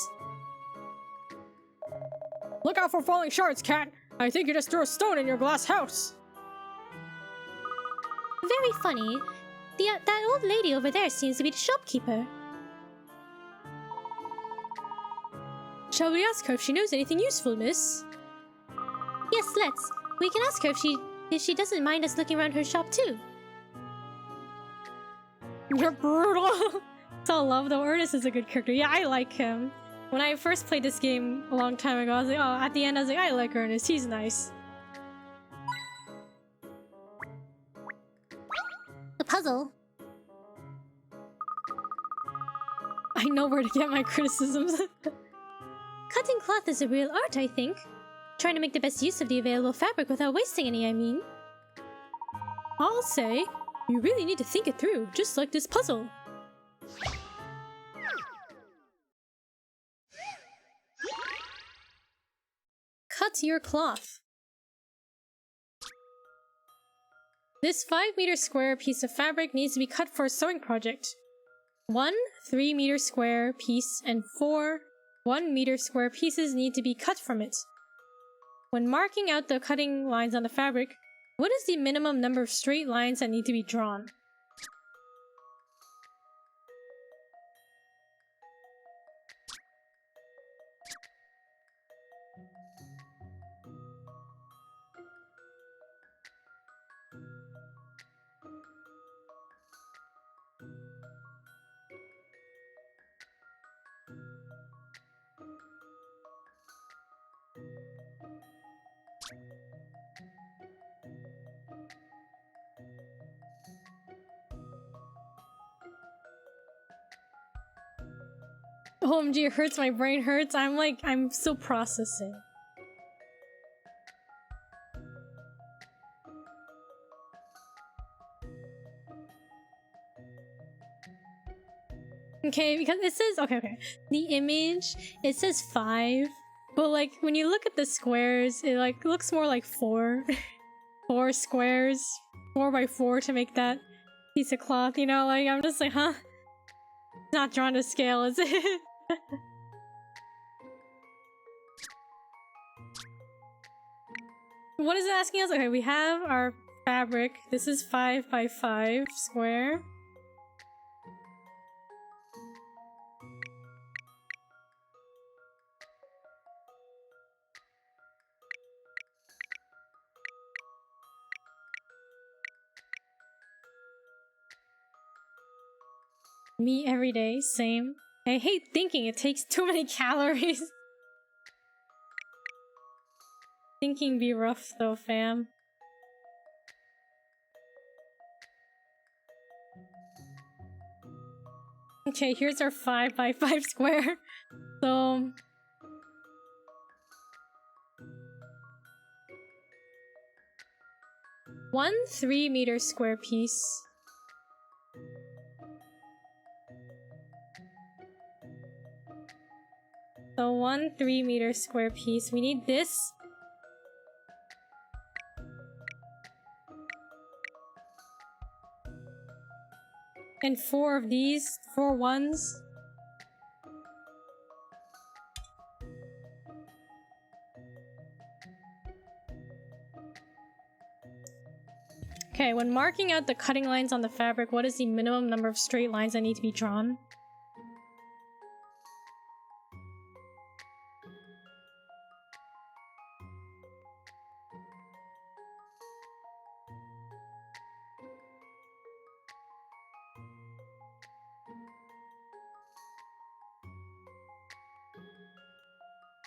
Look out for falling shards, cat. I think you just threw a stone in your glass house. Very funny. That old lady over there seems to be the shopkeeper. Shall we ask her if she knows anything useful, miss? Yes, let's. We can ask her if she doesn't mind us looking around her shop too. You're brutal. So love though. Ernest is a good character. Yeah, I like him. When I first played this game a long time ago, I was like, oh, at the end I was like, I like Ernest. He's nice. A puzzle. I know where to get my criticisms. Cutting cloth is a real art, I think. Trying to make the best use of the available fabric without wasting any, I mean. I'll say, you really need to think it through, just like this puzzle. Cut your cloth. This 5-meter square piece of fabric needs to be cut for a sewing project. 1 3-meter square piece and 4 1-meter square pieces need to be cut from it. When marking out the cutting lines on the fabric, what is the minimum number of straight lines that need to be drawn? OMG, it hurts, my brain hurts. I'm still processing. Okay, because it says, okay. The image, it says 5, but like, when you look at the squares, it like looks more like 4. 4 squares, 4 by 4 to make that piece of cloth, you know? Like, I'm just like, huh? It's not drawn to scale, is it? What is it asking us? Okay, we have our fabric. This is 5 by 5 square. Me every day, same. I hate thinking, it takes too many calories. Thinking be rough though, fam. Okay, here's our 5 by 5 square. So... one 3-meter square piece. So 1 3-meter square piece. We need this. And 4 of these. 4 ones. Okay, when marking out the cutting lines on the fabric, what is the minimum number of straight lines that need to be drawn?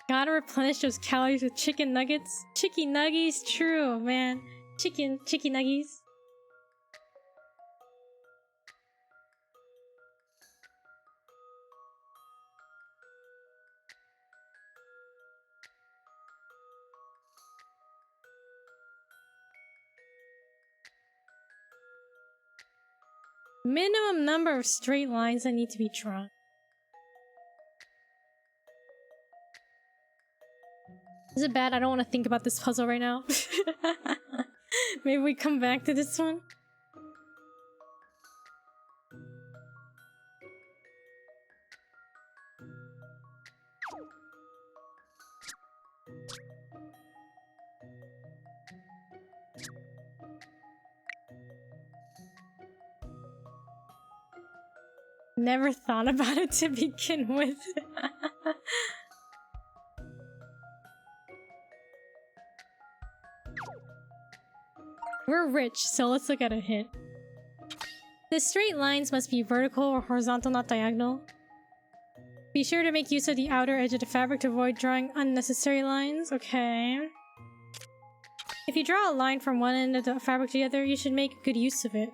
Gotta replenish those calories with chicken nuggets. Chicky nuggies, true, man. Chicky nuggies. Minimum number of straight lines that need to be drawn. Is it bad? I don't want to think about this puzzle right now. Maybe we come back to this one. Never thought about it to begin with. We're rich, so let's look at a hint. The straight lines must be vertical or horizontal, not diagonal. Be sure to make use of the outer edge of the fabric to avoid drawing unnecessary lines. Okay. If you draw a line from one end of the fabric to the other, you should make good use of it.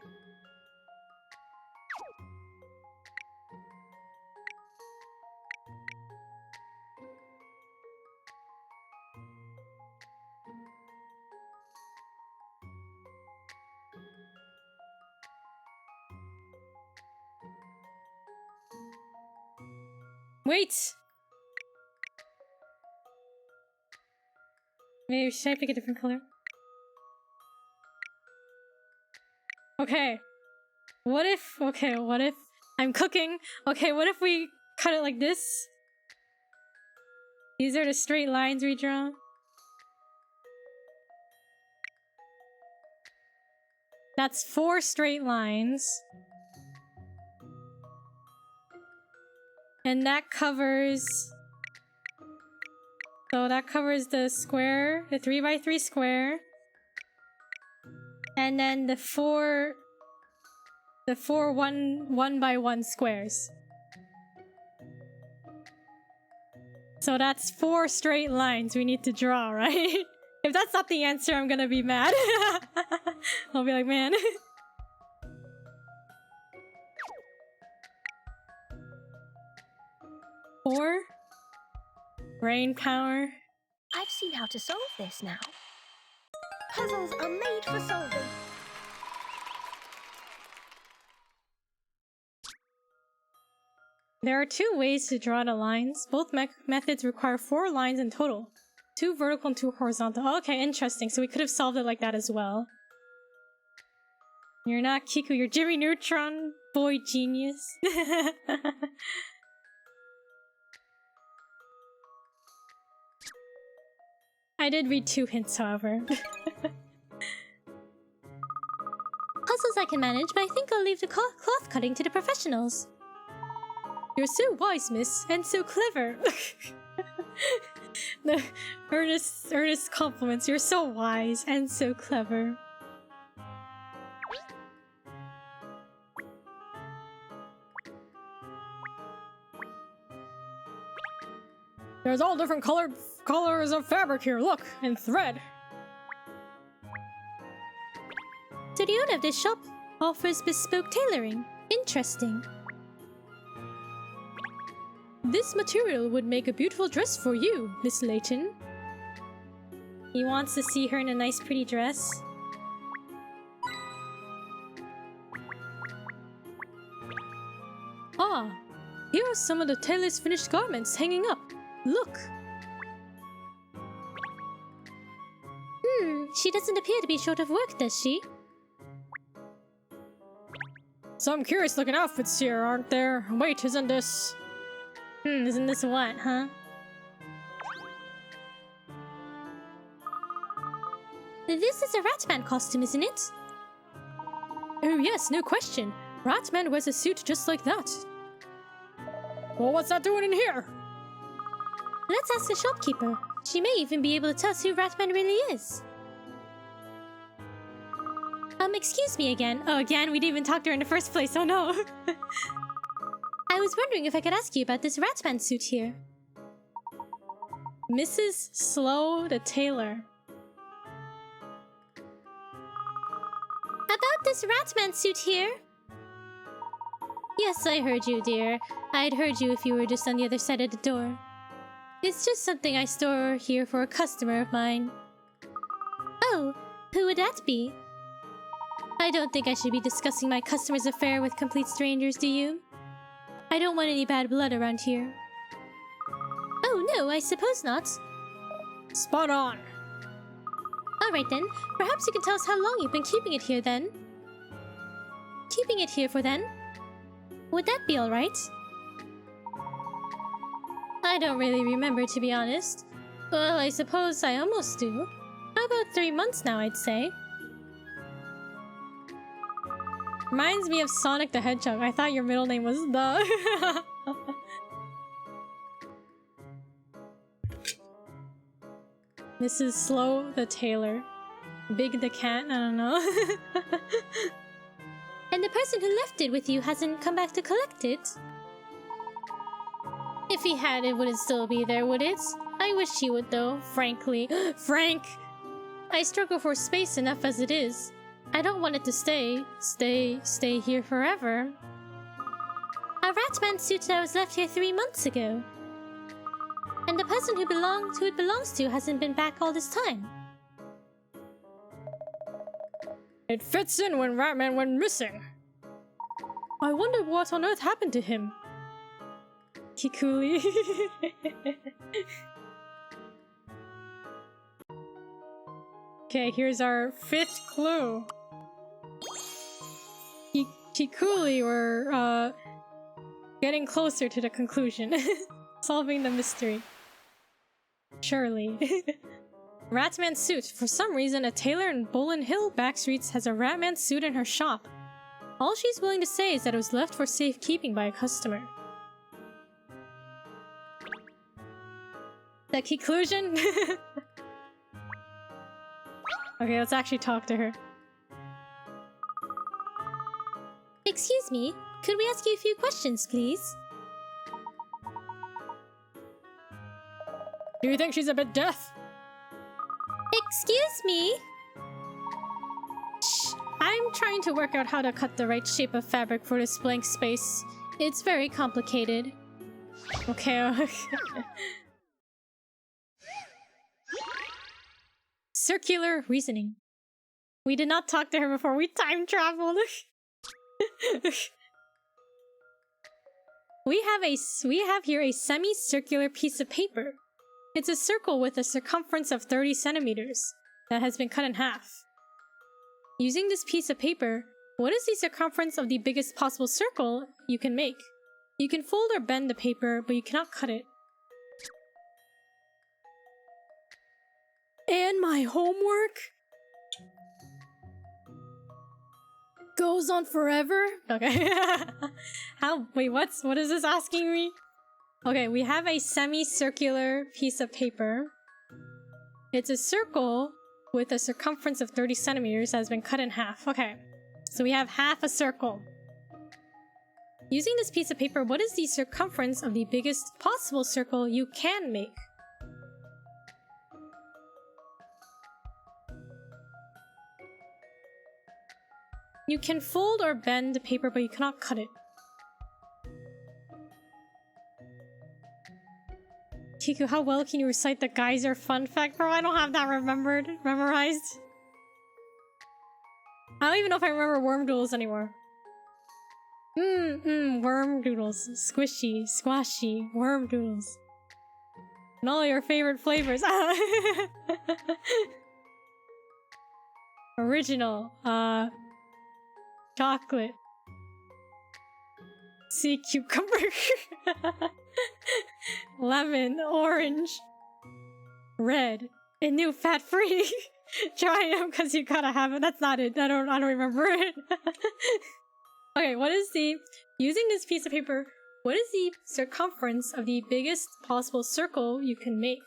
Wait! Maybe should I pick a different color? Okay. What if... Okay, what if... I'm cooking. Okay, what if we cut it like this? These are the straight lines we draw. That's 4 straight lines. And that covers... So that covers the square, the 3x3 square. And then the 4 1x1 squares. So that's 4 straight lines we need to draw, right? If that's not the answer, I'm gonna be mad. I'll be like, man. Four? Brain power. I've seen how to solve this now. Puzzles are made for solving. There are 2 ways to draw the lines. Both methods require 4 lines in total. 2 vertical and 2 horizontal. Okay, interesting. So we could have solved it like that as well. You're not Kiku, you're Jimmy Neutron, boy genius. I did read 2 hints, however. Puzzles I can manage, but I think I'll leave the cloth cutting to the professionals. You're so wise, miss, and so clever. The earnest compliments. You're so wise and so clever. There's all different colors of fabric here. Look, and thread. So the owner of this shop offers bespoke tailoring. Interesting. This material would make a beautiful dress for you, Miss Layton. He wants to see her in a nice pretty dress. Ah, here are some of the tailor's finished garments hanging up. Look! She doesn't appear to be short of work, does she? Some curious looking outfits here, aren't there? Wait, isn't this... Isn't this what, huh? This is a Ratman costume, isn't it? Oh yes, no question. Ratman wears a suit just like that. Well, what's that doing in here? Let's ask the shopkeeper. She may even be able to tell us who Ratman really is. Excuse me again. Oh, again? We didn't even talk to her in the first place. Oh no. I was wondering if I could ask you about this Ratman suit here. Mrs. Slow the tailor. About this Ratman suit here? Yes, I heard you, dear. I'd heard you if you were just on the other side of the door. It's just something I store here for a customer of mine. Oh, who would that be? I don't think I should be discussing my customer's affair with complete strangers, do you? I don't want any bad blood around here. Oh no, I suppose not. Spot on. Alright then, perhaps you can tell us how long you've been keeping it here then? Keeping it here for then? Would that be alright? I don't really remember, to be honest. Well, I suppose I almost do. About 3 months now, I'd say. Reminds me of Sonic the Hedgehog. I thought your middle name was the... Mrs. Slow the tailor. Big the cat? I don't know. And the person who left it with you hasn't come back to collect it? If he had, it wouldn't still be there, would it? I wish he would, though, frankly. Frank! I struggle for space enough as it is. I don't want it to stay here forever. A Ratman suit that was left here 3 months ago. And the person who it belongs to hasn't been back all this time. It fits in when Ratman went missing. I wonder what on earth happened to him. Kikuli. Okay, here's our 5th clue. Kikuli, we're getting closer to the conclusion. Solving the mystery. Surely. Ratman suit. For some reason, a tailor in Bolin Hill backstreets has a Ratman suit in her shop. All she's willing to say is that it was left for safekeeping by a customer. The conclusion? Okay, let's actually talk to her. Excuse me, could we ask you a few questions, please? Do you think she's a bit deaf? Excuse me? Shh. I'm trying to work out how to cut the right shape of fabric for this blank space. It's very complicated. Okay. Circular reasoning. We did not talk to her before we time traveled. We have here a semicircular piece of paper. It's a circle with a circumference of 30 centimeters that has been cut in half. Using this piece of paper, what is the circumference of the biggest possible circle you can make? You can fold or bend the paper, but you cannot cut it. And my homework goes on forever? Okay. Wait, what is this asking me? Okay, we have a semicircular piece of paper. It's a circle with a circumference of 30 centimeters that has been cut in half. Okay, so we have half a circle. Using this piece of paper, what is the circumference of the biggest possible circle you can make? You can fold or bend the paper, but you cannot cut it. Kiku, how well can you recite the geyser fun fact? Bro, I don't have that memorized. I don't even know if I remember worm doodles anymore. Worm doodles. Squishy, squashy, worm doodles. And all your favorite flavors. Original. Chocolate. Sea cucumber. Lemon. Orange. Red. And new fat-free. Try them because you gotta have it. That's not it. I don't remember it. Okay, what is the... Using this piece of paper, what is the circumference of the biggest possible circle you can make?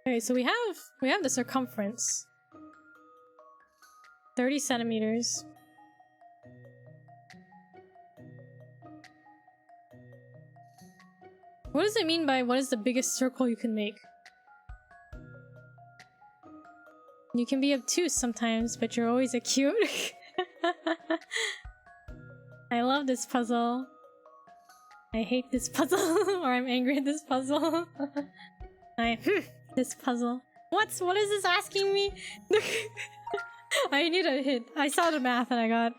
Okay, so we have the circumference. 30 centimeters. What does it mean by what is the biggest circle you can make? You can be obtuse sometimes, but you're always a cute. I love this puzzle. I hate this puzzle, or I'm angry at this puzzle. This puzzle. What is this asking me? I need a hint. I saw the math and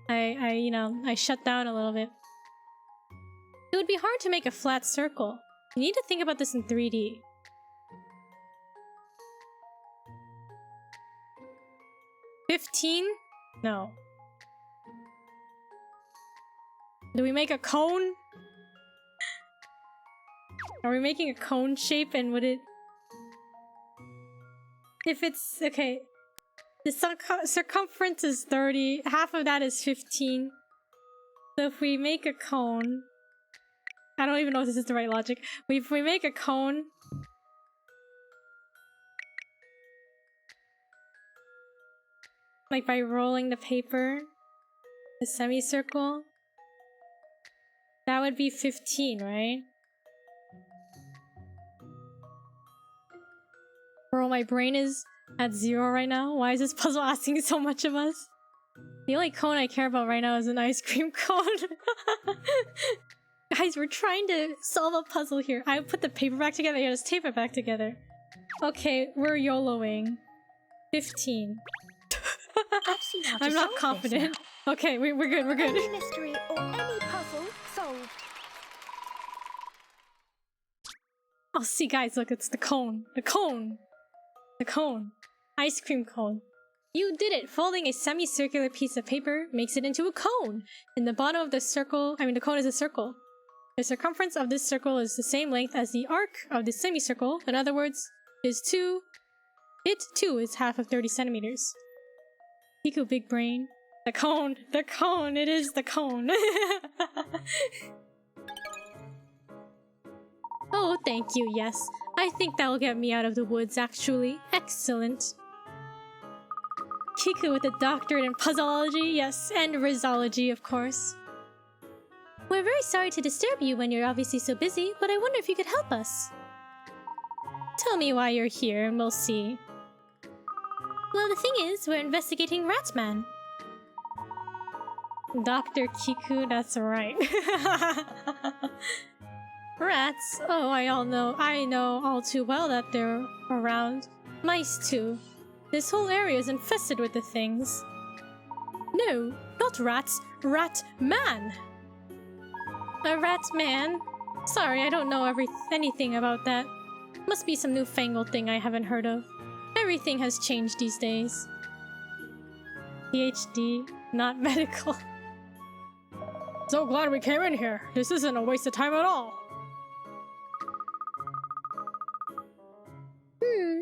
I shut down a little bit. It would be hard to make a flat circle. You need to think about this in 3D. $15? No. Do we make a cone? Are we making a cone shape and would it... If it's... okay. The circumference is 30. Half of that is 15. So if we make a cone... I don't even know if this is the right logic. If we make a cone... like by rolling the paper... the semicircle... that would be 15, right? Bro, my brain is at 0 right now. Why is this puzzle asking so much of us? The only cone I care about right now is an ice cream cone. Guys, we're trying to solve a puzzle here. I put the paper back together. Yeah, just tape it back together. Okay, we're YOLOing. 15. I've seen how to I'm not solve confident. this now. Okay, we're good, we're good. Any mystery or any puzzle solved. Oh, see guys, look, it's the cone. The cone. The cone. Ice cream cone. You did it! Folding a semicircular piece of paper makes it into a cone. In the bottom of the circle, the cone is a circle. The circumference of this circle is the same length as the arc of the semicircle. In other words, it too is half of 30 centimeters. Kiku big brain. The cone! The cone! It is the cone! Oh, thank you, yes. I think that'll get me out of the woods, actually. Excellent. Kiku with a doctorate in puzzleology, yes, and rizology, of course. We're very sorry to disturb you when you're obviously so busy, but I wonder if you could help us. Tell me why you're here, and we'll see. Well, the thing is, we're investigating Ratman. Dr. Kiku, that's right. Rats? Oh, I know all too well that they're around. Mice too. This whole area is infested with the things. No, not rats. Ratman! A Ratman? Sorry, I don't know anything about that. Must be some newfangled thing I haven't heard of. Everything has changed these days. PhD, not medical. So glad we came in here. This isn't a waste of time at all.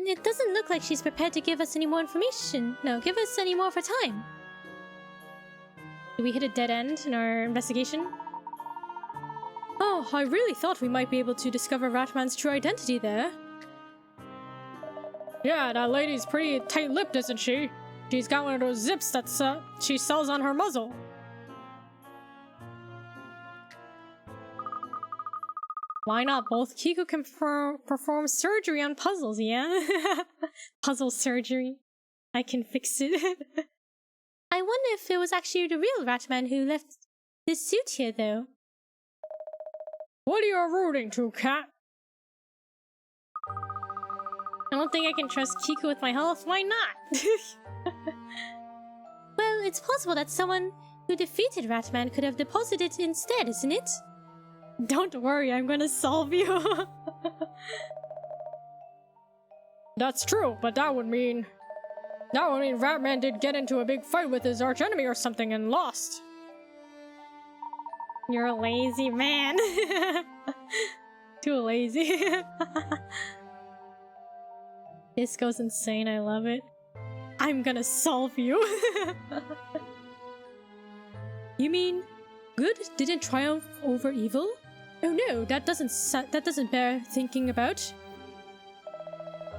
It doesn't look like she's prepared to give us any more information. No, give us any more of her time. Did we hit a dead end in our investigation? Oh, I really thought we might be able to discover Ratman's true identity there. Yeah, that lady's pretty tight-lipped, isn't she? She's got one of those zips that she sells on her muzzle. Why not both? Kiku can perform surgery on puzzles, yeah? Puzzle surgery. I can fix it. I wonder if it was actually the real Ratman who left This suit here, though. What are you rooting to, Cat? I don't think I can trust Kiku with my health. Why not? Well, it's possible that someone who defeated Ratman could have deposited it instead, isn't it? Don't worry, I'm gonna solve you. That's true, but that would mean Ratman did get into a big fight with his archenemy or something and lost. You're a lazy man. Too lazy. This goes insane, I love it. I'm gonna solve you. You mean good didn't triumph over evil? Oh no, that doesn't bear thinking about.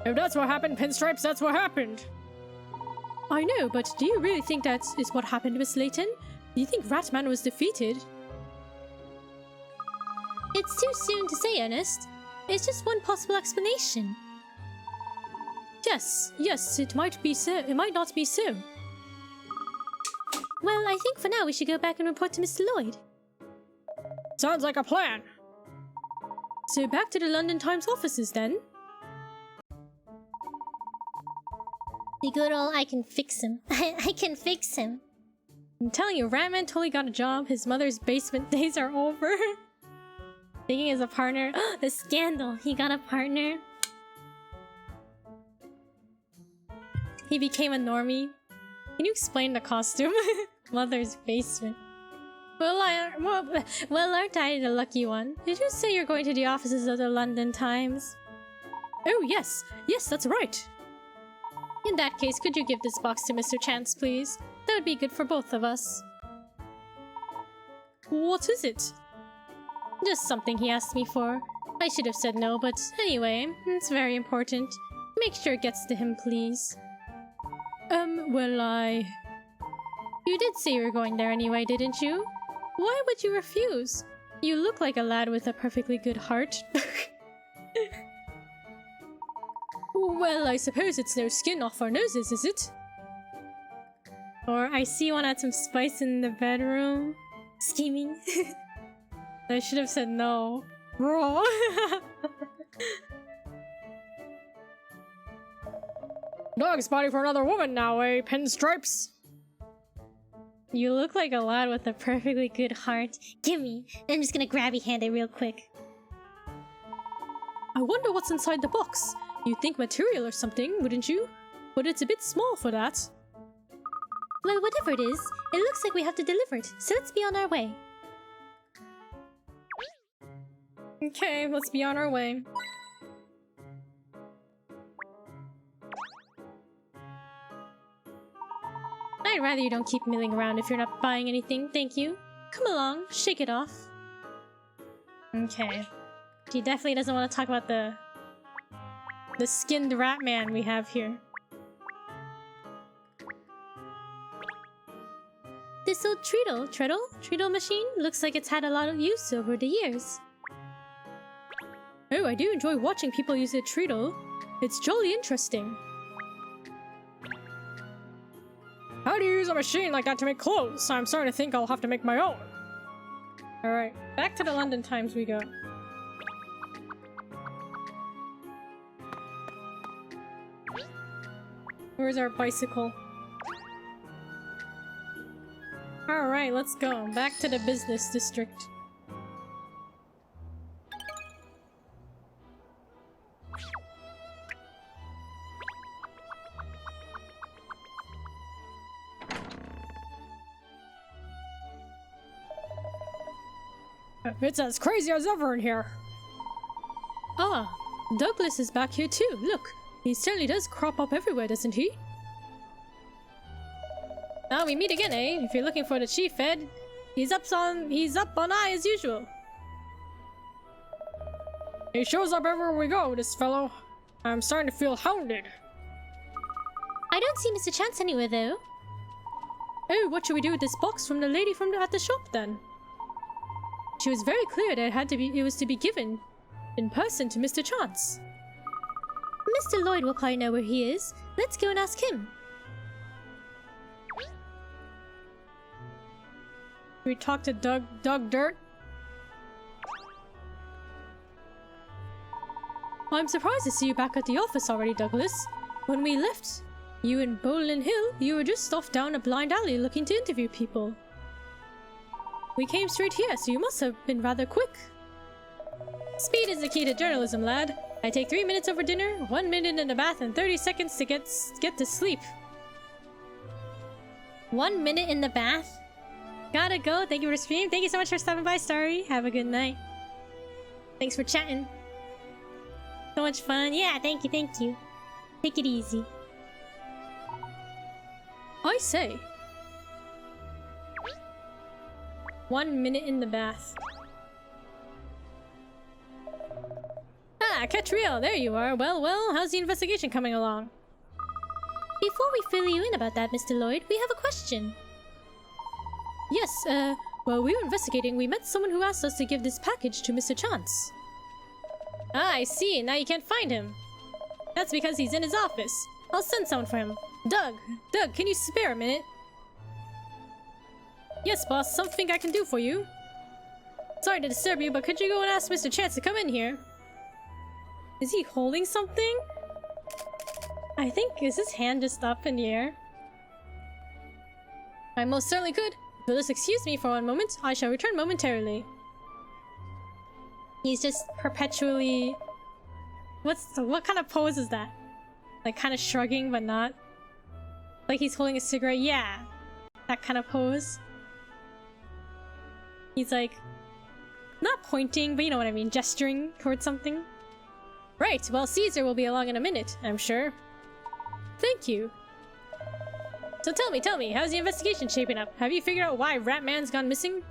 If that's what happened, Pinstripes, that's what happened. I know, but do you really think that is what happened, Miss Layton? Do you think Ratman was defeated? It's too soon to say, Ernest. It's just one possible explanation. Yes, it might be so. It might not be so. Well, I think for now we should go back and report to Mr. Lloyd. Sounds like a plan. So back to the London Times offices then. The good old I can fix him. I can fix him. I'm telling you, Ratman totally got a job. His mother's basement days are over. Thinking as a partner. The scandal. He got a partner. He became a normie. Can you explain the costume? Mother's basement. Well, aren't I the lucky one? Did you say you're going to the offices of the London Times? Oh, yes, that's right. In that case, could you give this box to Mr. Chance, please? That would be good for both of us. What is it? Just something he asked me for. I should have said no, but anyway, it's very important. Make sure it gets to him, please. Well, You did say you were going there anyway, didn't you? Why would you refuse? You look like a lad with a perfectly good heart. Well, I suppose it's no skin off our noses, is it? Or I see you want to add some spice in the bedroom. Scheming. I should have said no. Bro. Dog's body for another woman now, eh, Pinstripes? You look like a lad with a perfectly good heart. Gimme. I'm just gonna grabby hand it real quick. I wonder what's inside the box. You'd think material or something, wouldn't you? But it's a bit small for that. Well, whatever it is, it looks like we have to deliver it, so let's be on our way. Okay, let's be on our way. I'd rather you don't keep milling around if you're not buying anything, thank you. Come along, shake it off. Okay. She definitely doesn't want to talk about the skinned Ratman we have here. This old treadle machine looks like it's had a lot of use over the years. Oh, I do enjoy watching people use a treadle. It's jolly interesting. How do you use a machine like that to make clothes? I'm starting to think I'll have to make my own. Alright, back to the London Times we go. Where's our bicycle? Alright, let's go. Back to the business district. It's as crazy as ever in here. Ah, Douglas is back here too. Look, he certainly does crop up everywhere, doesn't he? Now we meet again, eh? If you're looking for the chief, Ed, he's up on eye as usual. He shows up everywhere we go, this fellow. I'm starting to feel hounded. I don't see Mr. Chance anywhere, though. Oh, what should we do with this box from the lady at the shop, then? She was very clear that it was to be given in person to Mr. Chance. Mr. Lloyd will probably know where he is. Let's go and ask him. We talked to Doug Dirt. I'm surprised to see you back at the office already, Douglas. When we left you in Bowlin Hill, you were just off down a blind alley looking to interview people. We came straight here, so you must have been rather quick. Speed is the key to journalism, lad. I take 3 minutes over dinner, 1 minute in the bath, and 30 seconds to get to sleep. 1 minute in the bath? Gotta go. Thank you for the stream. Thank you so much for stopping by, Starry. Have a good night. Thanks for chatting. So much fun. Yeah, thank you, thank you. Take it easy. I say. 1 minute in the bath. Ah, Katrielle, there you are. Well, how's the investigation coming along? Before we fill you in about that, Mr. Lloyd, we have a question. Yes, while we were investigating, we met someone who asked us to give this package to Mr. Chance. Ah, I see. Now you can't find him. That's because he's in his office. I'll send someone for him. Doug, can you spare a minute? Yes, boss, something I can do for you. Sorry to disturb you, but could you go and ask Mr. Chance to come in here? Is he holding something? I think, is his hand just up in the air? I most certainly could. If you'll just excuse me for one moment, I shall return momentarily. He's just perpetually... what kind of pose is that? Like kind of shrugging, but not. Like he's holding a cigarette, yeah. That kind of pose. He's like... not pointing, but you know what I mean, gesturing towards something. Right, well Caesar will be along in a minute, I'm sure. Thank you. So tell me, how's the investigation shaping up? Have you figured out why Ratman's gone missing?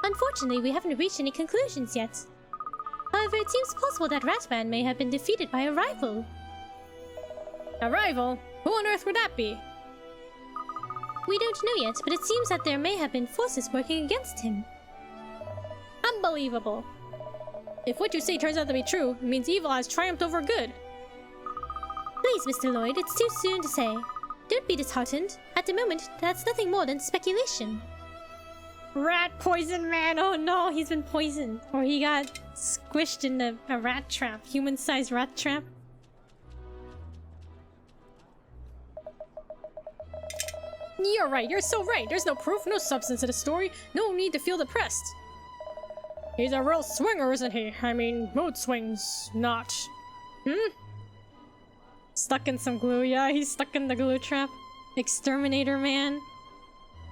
Unfortunately, we haven't reached any conclusions yet. However, it seems possible that Ratman may have been defeated by a rival. A rival? Who on earth would that be? We don't know yet, but it seems that there may have been forces working against him. Unbelievable. If what you say turns out to be true, it means evil has triumphed over good. Please, Mr. Lloyd, it's too soon to say. Don't be disheartened. At the moment, that's nothing more than speculation. Rat poison man! Oh no, he's been poisoned. Or he got squished in a rat trap. Human-sized rat trap. You're right, you're so right. There's no proof, no substance to the story. No need to feel depressed. He's a real swinger, isn't he? I mean, mood swings, not. Stuck in some glue, yeah, he's stuck in the glue trap. Exterminator man.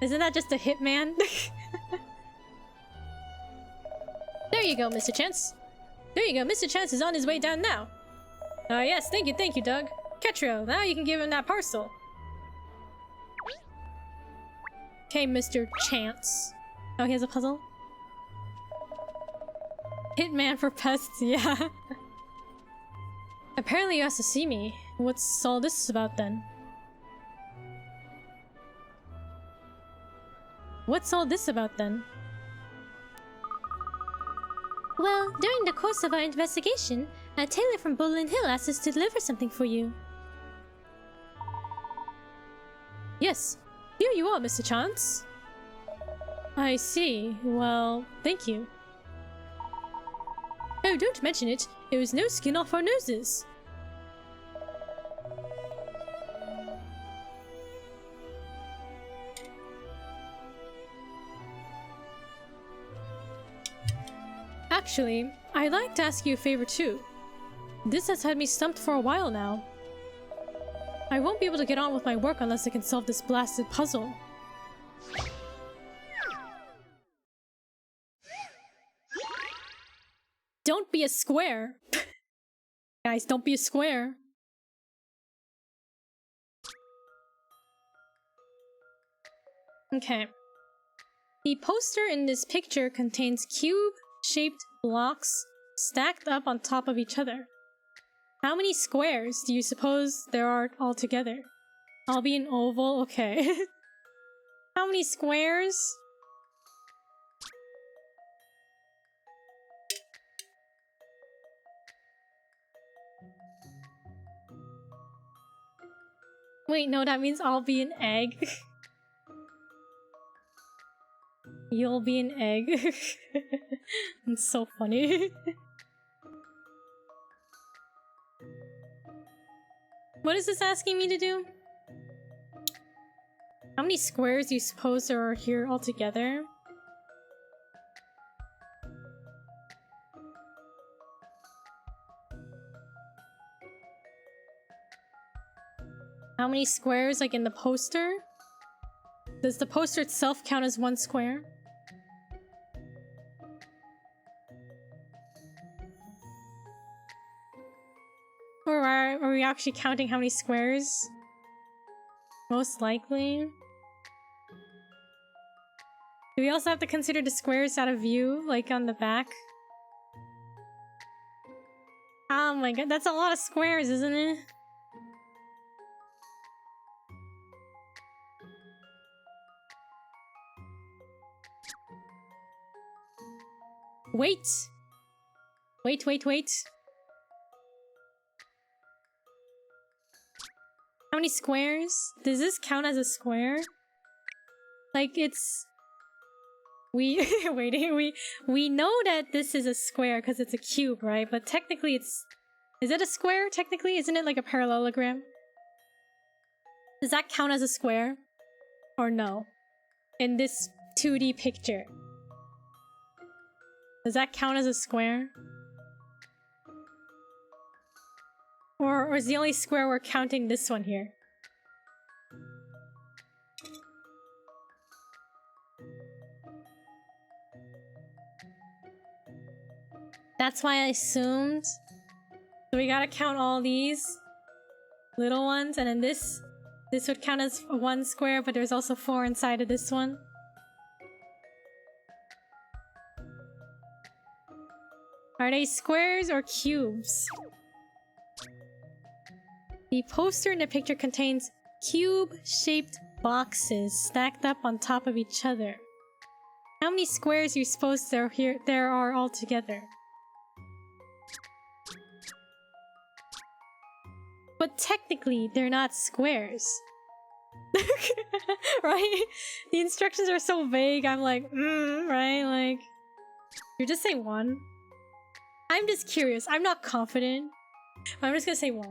Isn't that just a hitman? There you go, Mr. Chance. There you go, Mr. Chance is on his way down now. Yes, thank you, Doug. Katrielle, now you can give him that parcel. Okay, Mr. Chance. Oh, he has a puzzle? Hitman for pests, yeah. Apparently you asked to see me. What's all this about then? What's all this about then? Well, during the course of our investigation, a tailor from Bowlin Hill asked us to deliver something for you. Yes, here you are, Mr. Chance. I see. Well, thank you. Oh, don't mention it. It was no skin off our noses. Actually, I'd like to ask you a favor too. This has had me stumped for a while now. I won't be able to get on with my work unless I can solve this blasted puzzle. Don't be a square! Guys, don't be a square! Okay. The poster in this picture contains cube-shaped blocks stacked up on top of each other. How many squares do you suppose there are altogether? I'll be an oval? Okay. How many squares? Wait, no, that means I'll be an egg. You'll be an egg. It's so funny. What is this asking me to do? How many squares do you suppose there are here altogether? How many squares, like in the poster? Does the poster itself count as one square? Or are we actually counting how many squares? Most likely. Do we also have to consider the squares out of view, like on the back? Oh my god, that's a lot of squares, isn't it? Wait! Wait. How many squares? Does this count as a square? Like it's... We know that this is a square because it's a cube, right? But technically it's... Is it a square, technically? Isn't it like a parallelogram? Does that count as a square? Or no? In this 2D picture. Does that count as a square? Or is the only square we're counting this one here? That's why I assumed. So we gotta count all these little ones, and then this would count as one square, but there's also 4 inside of this one. Are they squares or cubes? The poster in the picture contains cube-shaped boxes stacked up on top of each other. How many squares do you suppose there are altogether? But technically, they're not squares. Right? The instructions are so vague, I'm like, right? Like, you just say 1. I'm just curious. I'm not confident. I'm just gonna say 1.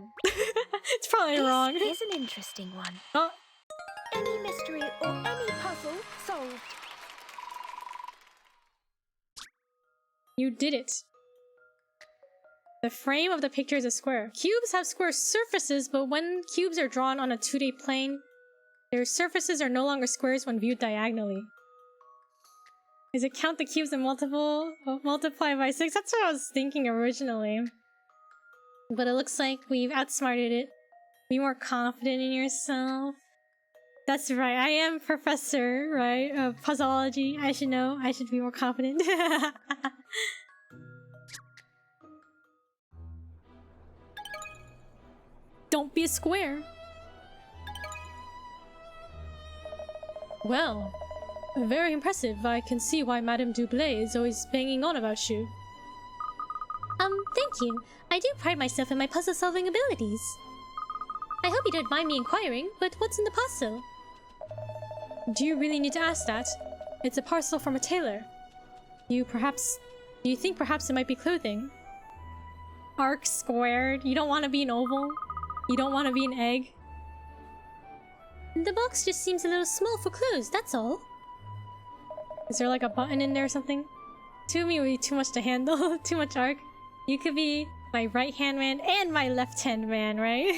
It's probably wrong. This is an interesting one. Oh. Any mystery or any puzzle solved. You did it. The frame of the picture is a square. Cubes have square surfaces, but when cubes are drawn on a 2D plane, their surfaces are no longer squares when viewed diagonally. Does it count the cubes and multiply by 6? That's what I was thinking originally. But it looks like we've outsmarted it. Be more confident in yourself. That's right, I am professor, right? Of puzzleology. I should know. I should be more confident. Don't be a square. Well, very impressive. I can see why Madame Dublé is always banging on about you. Thank you. I do pride myself in my puzzle-solving abilities. I hope you don't mind me inquiring, but what's in the parcel? Do you really need to ask that? It's a parcel from a tailor. Do you think perhaps it might be clothing? Arc squared? You don't want to be an oval? You don't want to be an egg? The box just seems a little small for clothes, that's all. Is there like a button in there or something? 2 of me would be too much to handle. Too much arc. You could be my right-hand man and my left-hand man, right?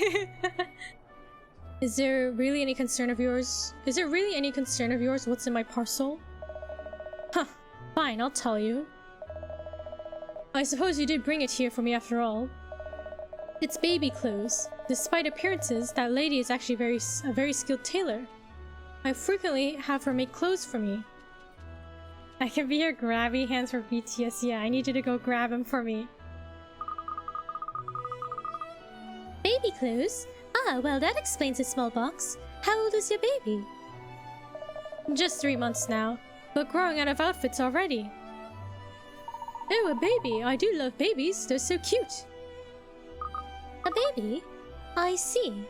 Is there really any concern of yours? Is there really any concern of yours what's in my parcel? Huh. Fine, I'll tell you. I suppose you did bring it here for me after all. It's baby clothes. Despite appearances, that lady is actually a very skilled tailor. I frequently have her make clothes for me. I can be your grabby hands for BTS. Yeah, I need you to go grab him for me. Baby clothes? Ah, well that explains the small box. How old is your baby? Just 3 months now, but growing out of outfits already. Oh, a baby! I do love babies, they're so cute! A baby? I see.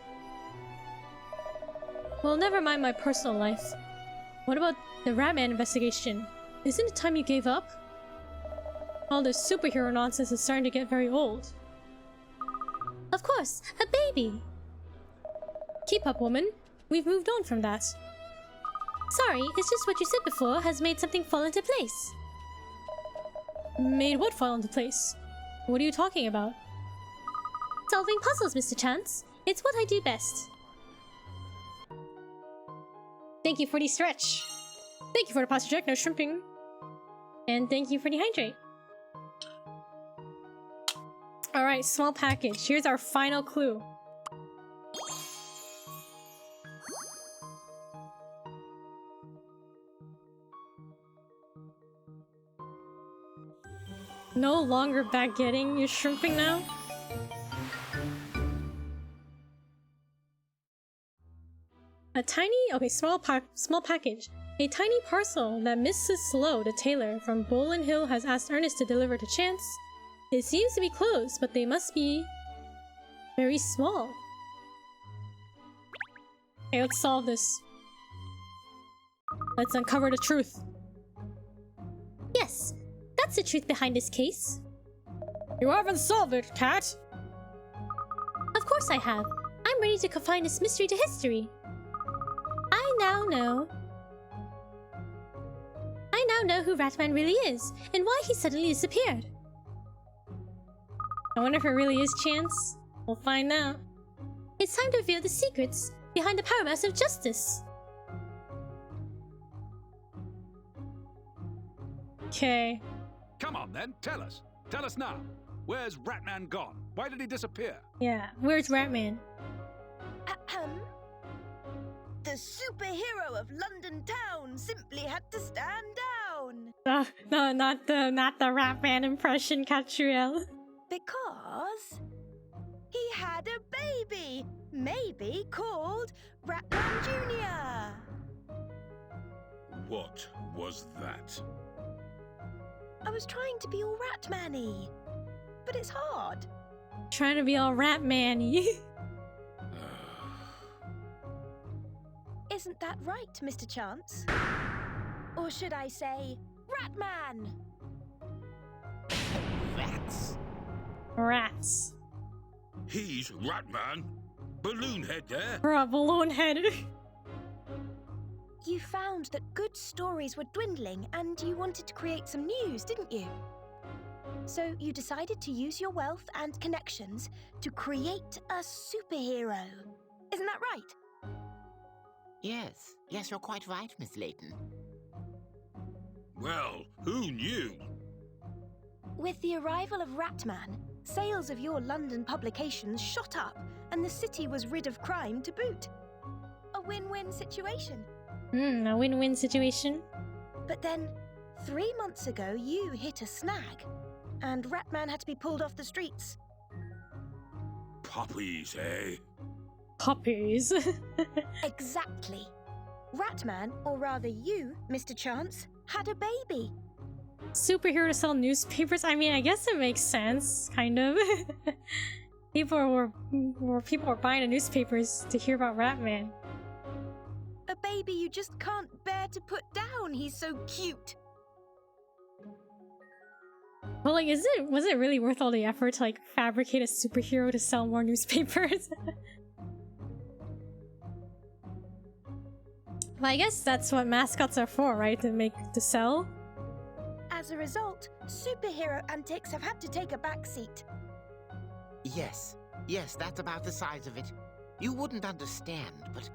Well, never mind my personal life. What about the Ratman investigation? Isn't it time you gave up? All this superhero nonsense is starting to get very old. Of course, a baby! Keep up, woman. We've moved on from that. Sorry, it's just what you said before has made something fall into place. Made what fall into place? What are you talking about? Solving puzzles, Mr. Chance. It's what I do best. Thank you for the stretch. Thank you for the posture check, no shrimping. And thank you for the hydrate. Alright, small package. Here's our final clue. No longer baguetting, you're shrimping now? A tiny, small package. A tiny parcel that Mrs. Slow, the tailor from Bolin Hill, has asked Ernest to deliver to Chance. It seems to be closed, but they must be very small. Okay, let's solve this. Let's uncover the truth. Yes, that's the truth behind this case. You haven't solved it, Cat! Of course I have. I'm ready to confine this mystery to history. I now know who Ratman really is, and why he suddenly disappeared. I wonder if it really is Chance. We'll find out. It's time to reveal the secrets behind the Power Mouse of Justice. Okay. Come on then, tell us. Tell us now. Where's Ratman gone? Why did he disappear? Yeah, where's Ratman? Ahem. The superhero of London town simply had to stand down. No, not the Ratman impression, Katrielle. Because he had a baby, maybe called Ratman Jr. What was that? I was trying to be all Ratman-y, but it's hard. Trying to be all Ratman-y. Isn't that right, Mr. Chance? Or should I say, Ratman? Rats. Rats. He's Ratman. Balloon head there. Bruh, balloon head. You found that good stories were dwindling and you wanted to create some news, didn't you? So you decided to use your wealth and connections to create a superhero. Isn't that right? Yes, you're quite right, Miss Layton. Well, who knew? With the arrival of Ratman, sales of your London publications shot up and the city was rid of crime to boot. A win-win situation. A win-win situation. But then, 3 months ago, you hit a snag, and Ratman had to be pulled off the streets. Puppies, eh? Puppies. Exactly. Ratman, or rather you, Mr. Chance, had a baby. Superhero to sell newspapers? I mean, I guess it makes sense, kind of. People were buying the newspapers to hear about Ratman. A baby you just can't bear to put down. He's so cute. Well, like, was it really worth all the effort to, like, fabricate a superhero to sell more newspapers? Well, I guess that's what mascots are for, right? To sell? As a result, superhero antics have had to take a backseat. Yes, that's about the size of it. You wouldn't understand, but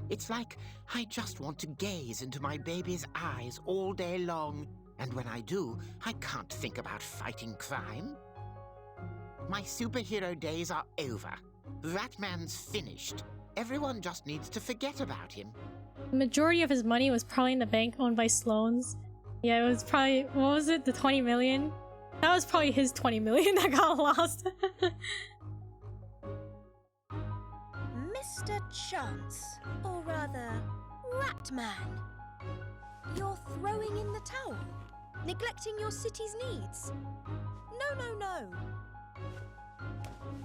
it's like I just want to gaze into my baby's eyes all day long, and when I do, I can't think about fighting crime. My superhero days are over. Ratman's finished. Everyone just needs to forget about him. The majority of his money was probably in the bank owned by Sloane's. Yeah, it was probably, what was it, the 20 million? That was probably his 20 million that got lost. Mr. Chance, or rather, Ratman. You're throwing in the towel, neglecting your city's needs. No.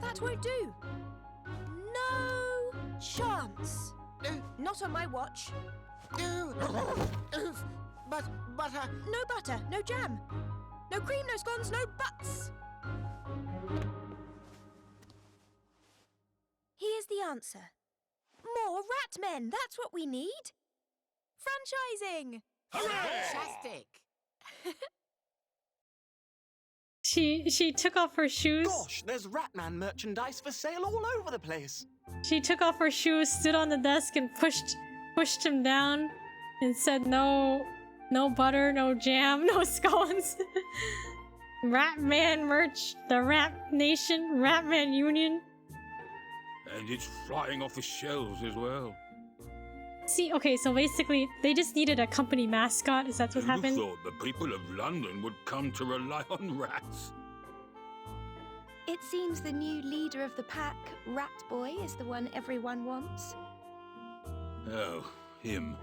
That won't do. No chance. Not on my watch. but, No butter, no jam. No cream, no scones, no buts. Here's the answer. More Ratmen, that's what we need. Franchising. fantastic. She took off her shoes. Gosh, there's Ratman merchandise for sale all over the place. She took off her shoes, stood on the desk, and pushed him down, and said, "No butter, no jam, no scones." Ratman merch, the Rat Nation, Ratman Union. And it's flying off the shelves as well. See, okay, so basically, they just needed a company mascot. Is that what Who'd have happened? thought the people of London would come to rely on rats? It seems the new leader of the pack, Rat Boy, is the one everyone wants. Oh, him.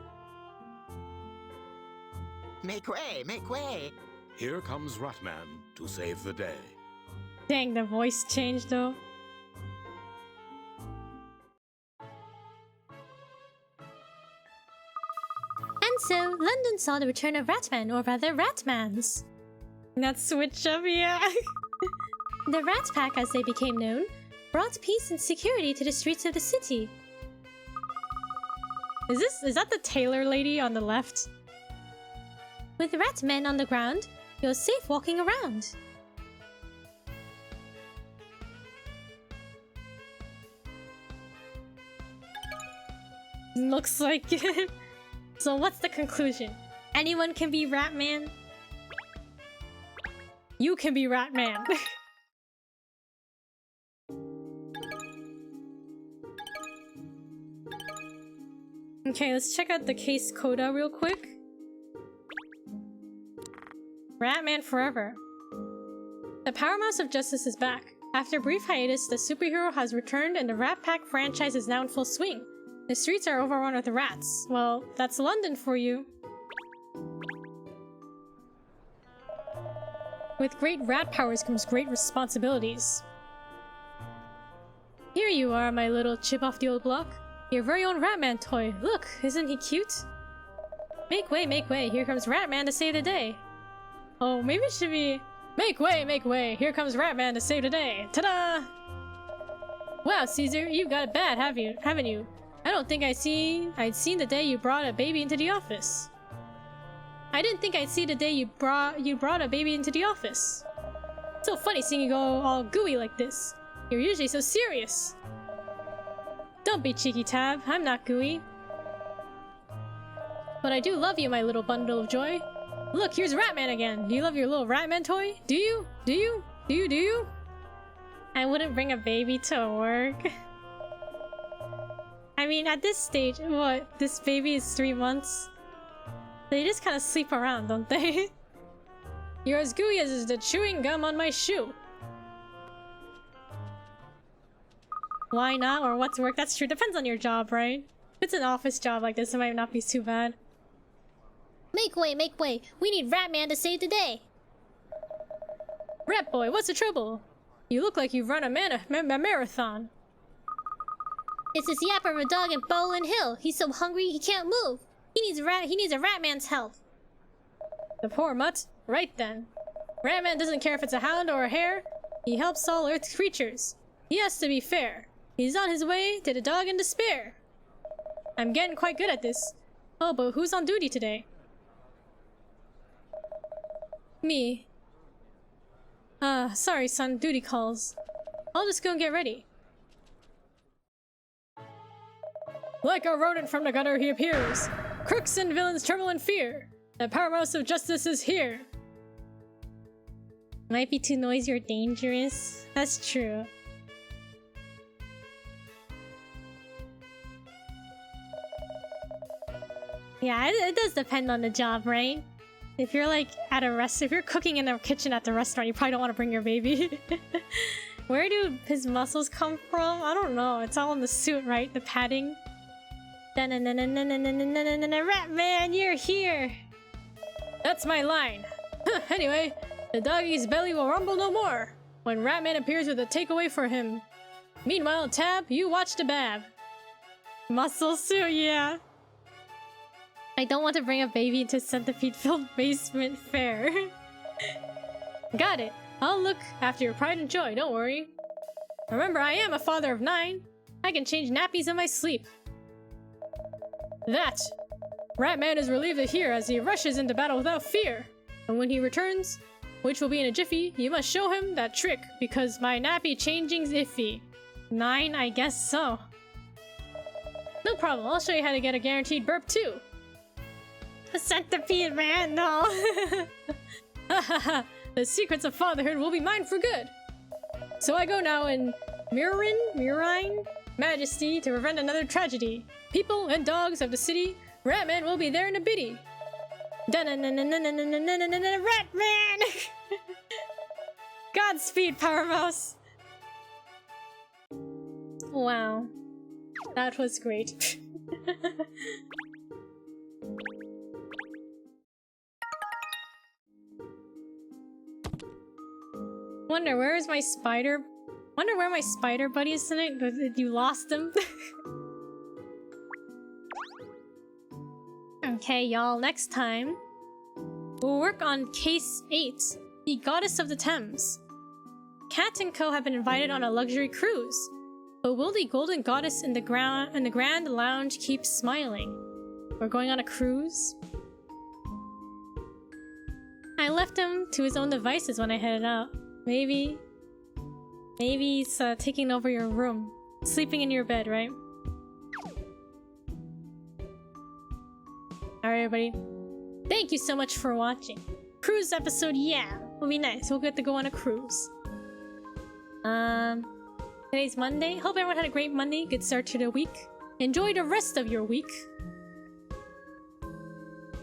Make way, make way. Here comes Ratman to save the day. Dang, the voice changed though. And so, London saw the return of Ratman, or rather Ratmans. That switch up, yeah. The Rat Pack, as they became known, brought peace and security to the streets of the city. Is that the tailor lady on the left? With Ratmen on the ground, you're safe walking around. Looks like it. So what's the conclusion? Anyone can be Ratman? You can be Ratman. Okay, let's check out the case coda real quick. Ratman Forever. The Power Mouse of Justice is back. After a brief hiatus, the superhero has returned and the Rat Pack franchise is now in full swing. The streets are overrun with rats. Well, that's London for you. With great rat powers comes great responsibilities. Here you are, my little chip off the old block. Your very own Ratman toy. Look, isn't he cute? Make way, here comes Ratman to save the day. Oh, maybe it should be... Make way, here comes Ratman to save the day. Ta-da! Wow, Caesar, you've got it bad, haven't you? I don't think I'd seen the day you brought a baby into the office. I didn't think I'd see the day you brought a baby into the office. So funny seeing you go all gooey like this. You're usually so serious. Don't be cheeky, Tab. I'm not gooey. But I do love you, my little bundle of joy. Look, here's Ratman again. Do you love your little Ratman toy? Do you? Do you? I wouldn't bring a baby to work. I mean, at this stage, what? This baby is 3 months? They just kind of sleep around, don't they? You're as gooey as the chewing gum on my shoe. Why not? Or what's work? That's true. Depends on your job, right? If it's an office job like this, it might not be too bad. Make way. We need Ratman to save the day. Rat boy, what's the trouble? You look like you've run a marathon. It's this yapper of a dog in Bowling Hill. He's so hungry he can't move. He needs a Ratman's help. The poor mutt. Right then. Ratman doesn't care if it's a hound or a hare. He helps all Earth's creatures. He has to be fair. He's on his way to the dog in despair. I'm getting quite good at this. Oh, but who's on duty today? Me. Sorry son, duty calls. I'll just go and get ready. Like a rodent from the gutter he appears. Crooks and villains tremble in fear. The Power Mouse of Justice is here. Might be too noisy or dangerous. That's true. Yeah, it does depend on the job, right? If you're like at a if you're cooking in a kitchen at the restaurant, you probably don't want to bring your baby. Where do his muscles come from? I don't know. It's all in the suit, right? The padding. Ratman, you're here! That's my line. Anyway, the doggy's belly will rumble no more when Ratman appears with a takeaway for him. Meanwhile, Tab, you watch the Bab. Muscle suit, yeah. I don't want to bring a baby into centipede-filled basement fair. Got it. I'll look after your pride and joy, don't worry. Remember, I am a father of 9. I can change nappies in my sleep. That! Ratman is relieved to hear as he rushes into battle without fear. And when he returns, which will be in a jiffy, you must show him that trick, because my nappy changing's iffy. 9, I guess so. No problem, I'll show you how to get a guaranteed burp too. A centipede, man, no! The secrets of fatherhood will be mine for good. So I go now in Murine Majesty to prevent another tragedy. People and dogs of the city, Ratman will be there in a biddy. Ratman! Godspeed, Power Mouse! Wow. That was great. Wonder where is my spider? Wonder where my spider buddy is tonight? You lost him? Okay, y'all, next time we'll work on Case 8, the Goddess of the Thames. Cat and Co have been invited on a luxury cruise, but will the Golden Goddess in the Grand Lounge keep smiling? We're going on a cruise? I left him to his own devices when I headed out. Maybe he's taking over your room, sleeping in your bed, right? Alright, everybody. Thank you so much for watching. Cruise episode, yeah. Will be nice. We'll get to go on a cruise. Today's Monday. Hope everyone had a great Monday. Good start to the week. Enjoy the rest of your week.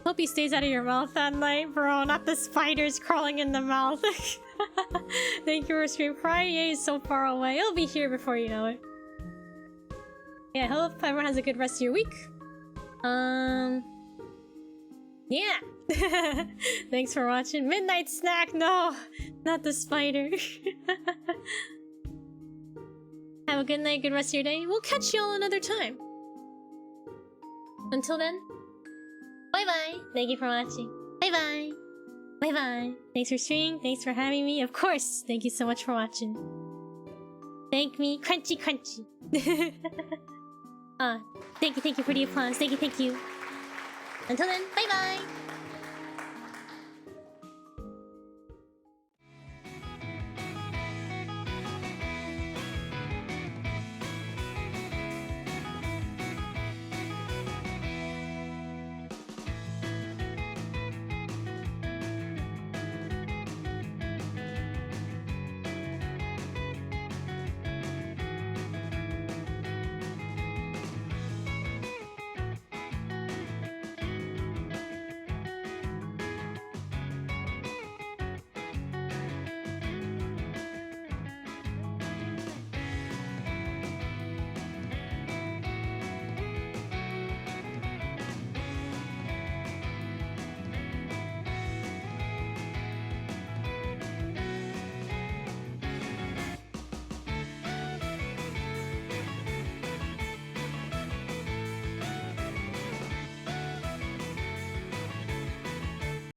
Hope he stays out of your mouth that night, bro. Not the spiders crawling in the mouth. Thank you for stream. Friday is so far away. It'll be here before you know it. Yeah, hope everyone has a good rest of your week. Yeah. Thanks for watching. Midnight snack. No, not the spider. Have a good night, good rest of your day. We'll catch you all another time. Until then, bye-bye. Thank you for watching. Bye-bye. Bye-bye. Thanks for streaming. Thanks for having me. Of course. Thank you so much for watching. Thank me. Crunchy, crunchy. Thank you for the applause. Thank you. Until then, bye-bye.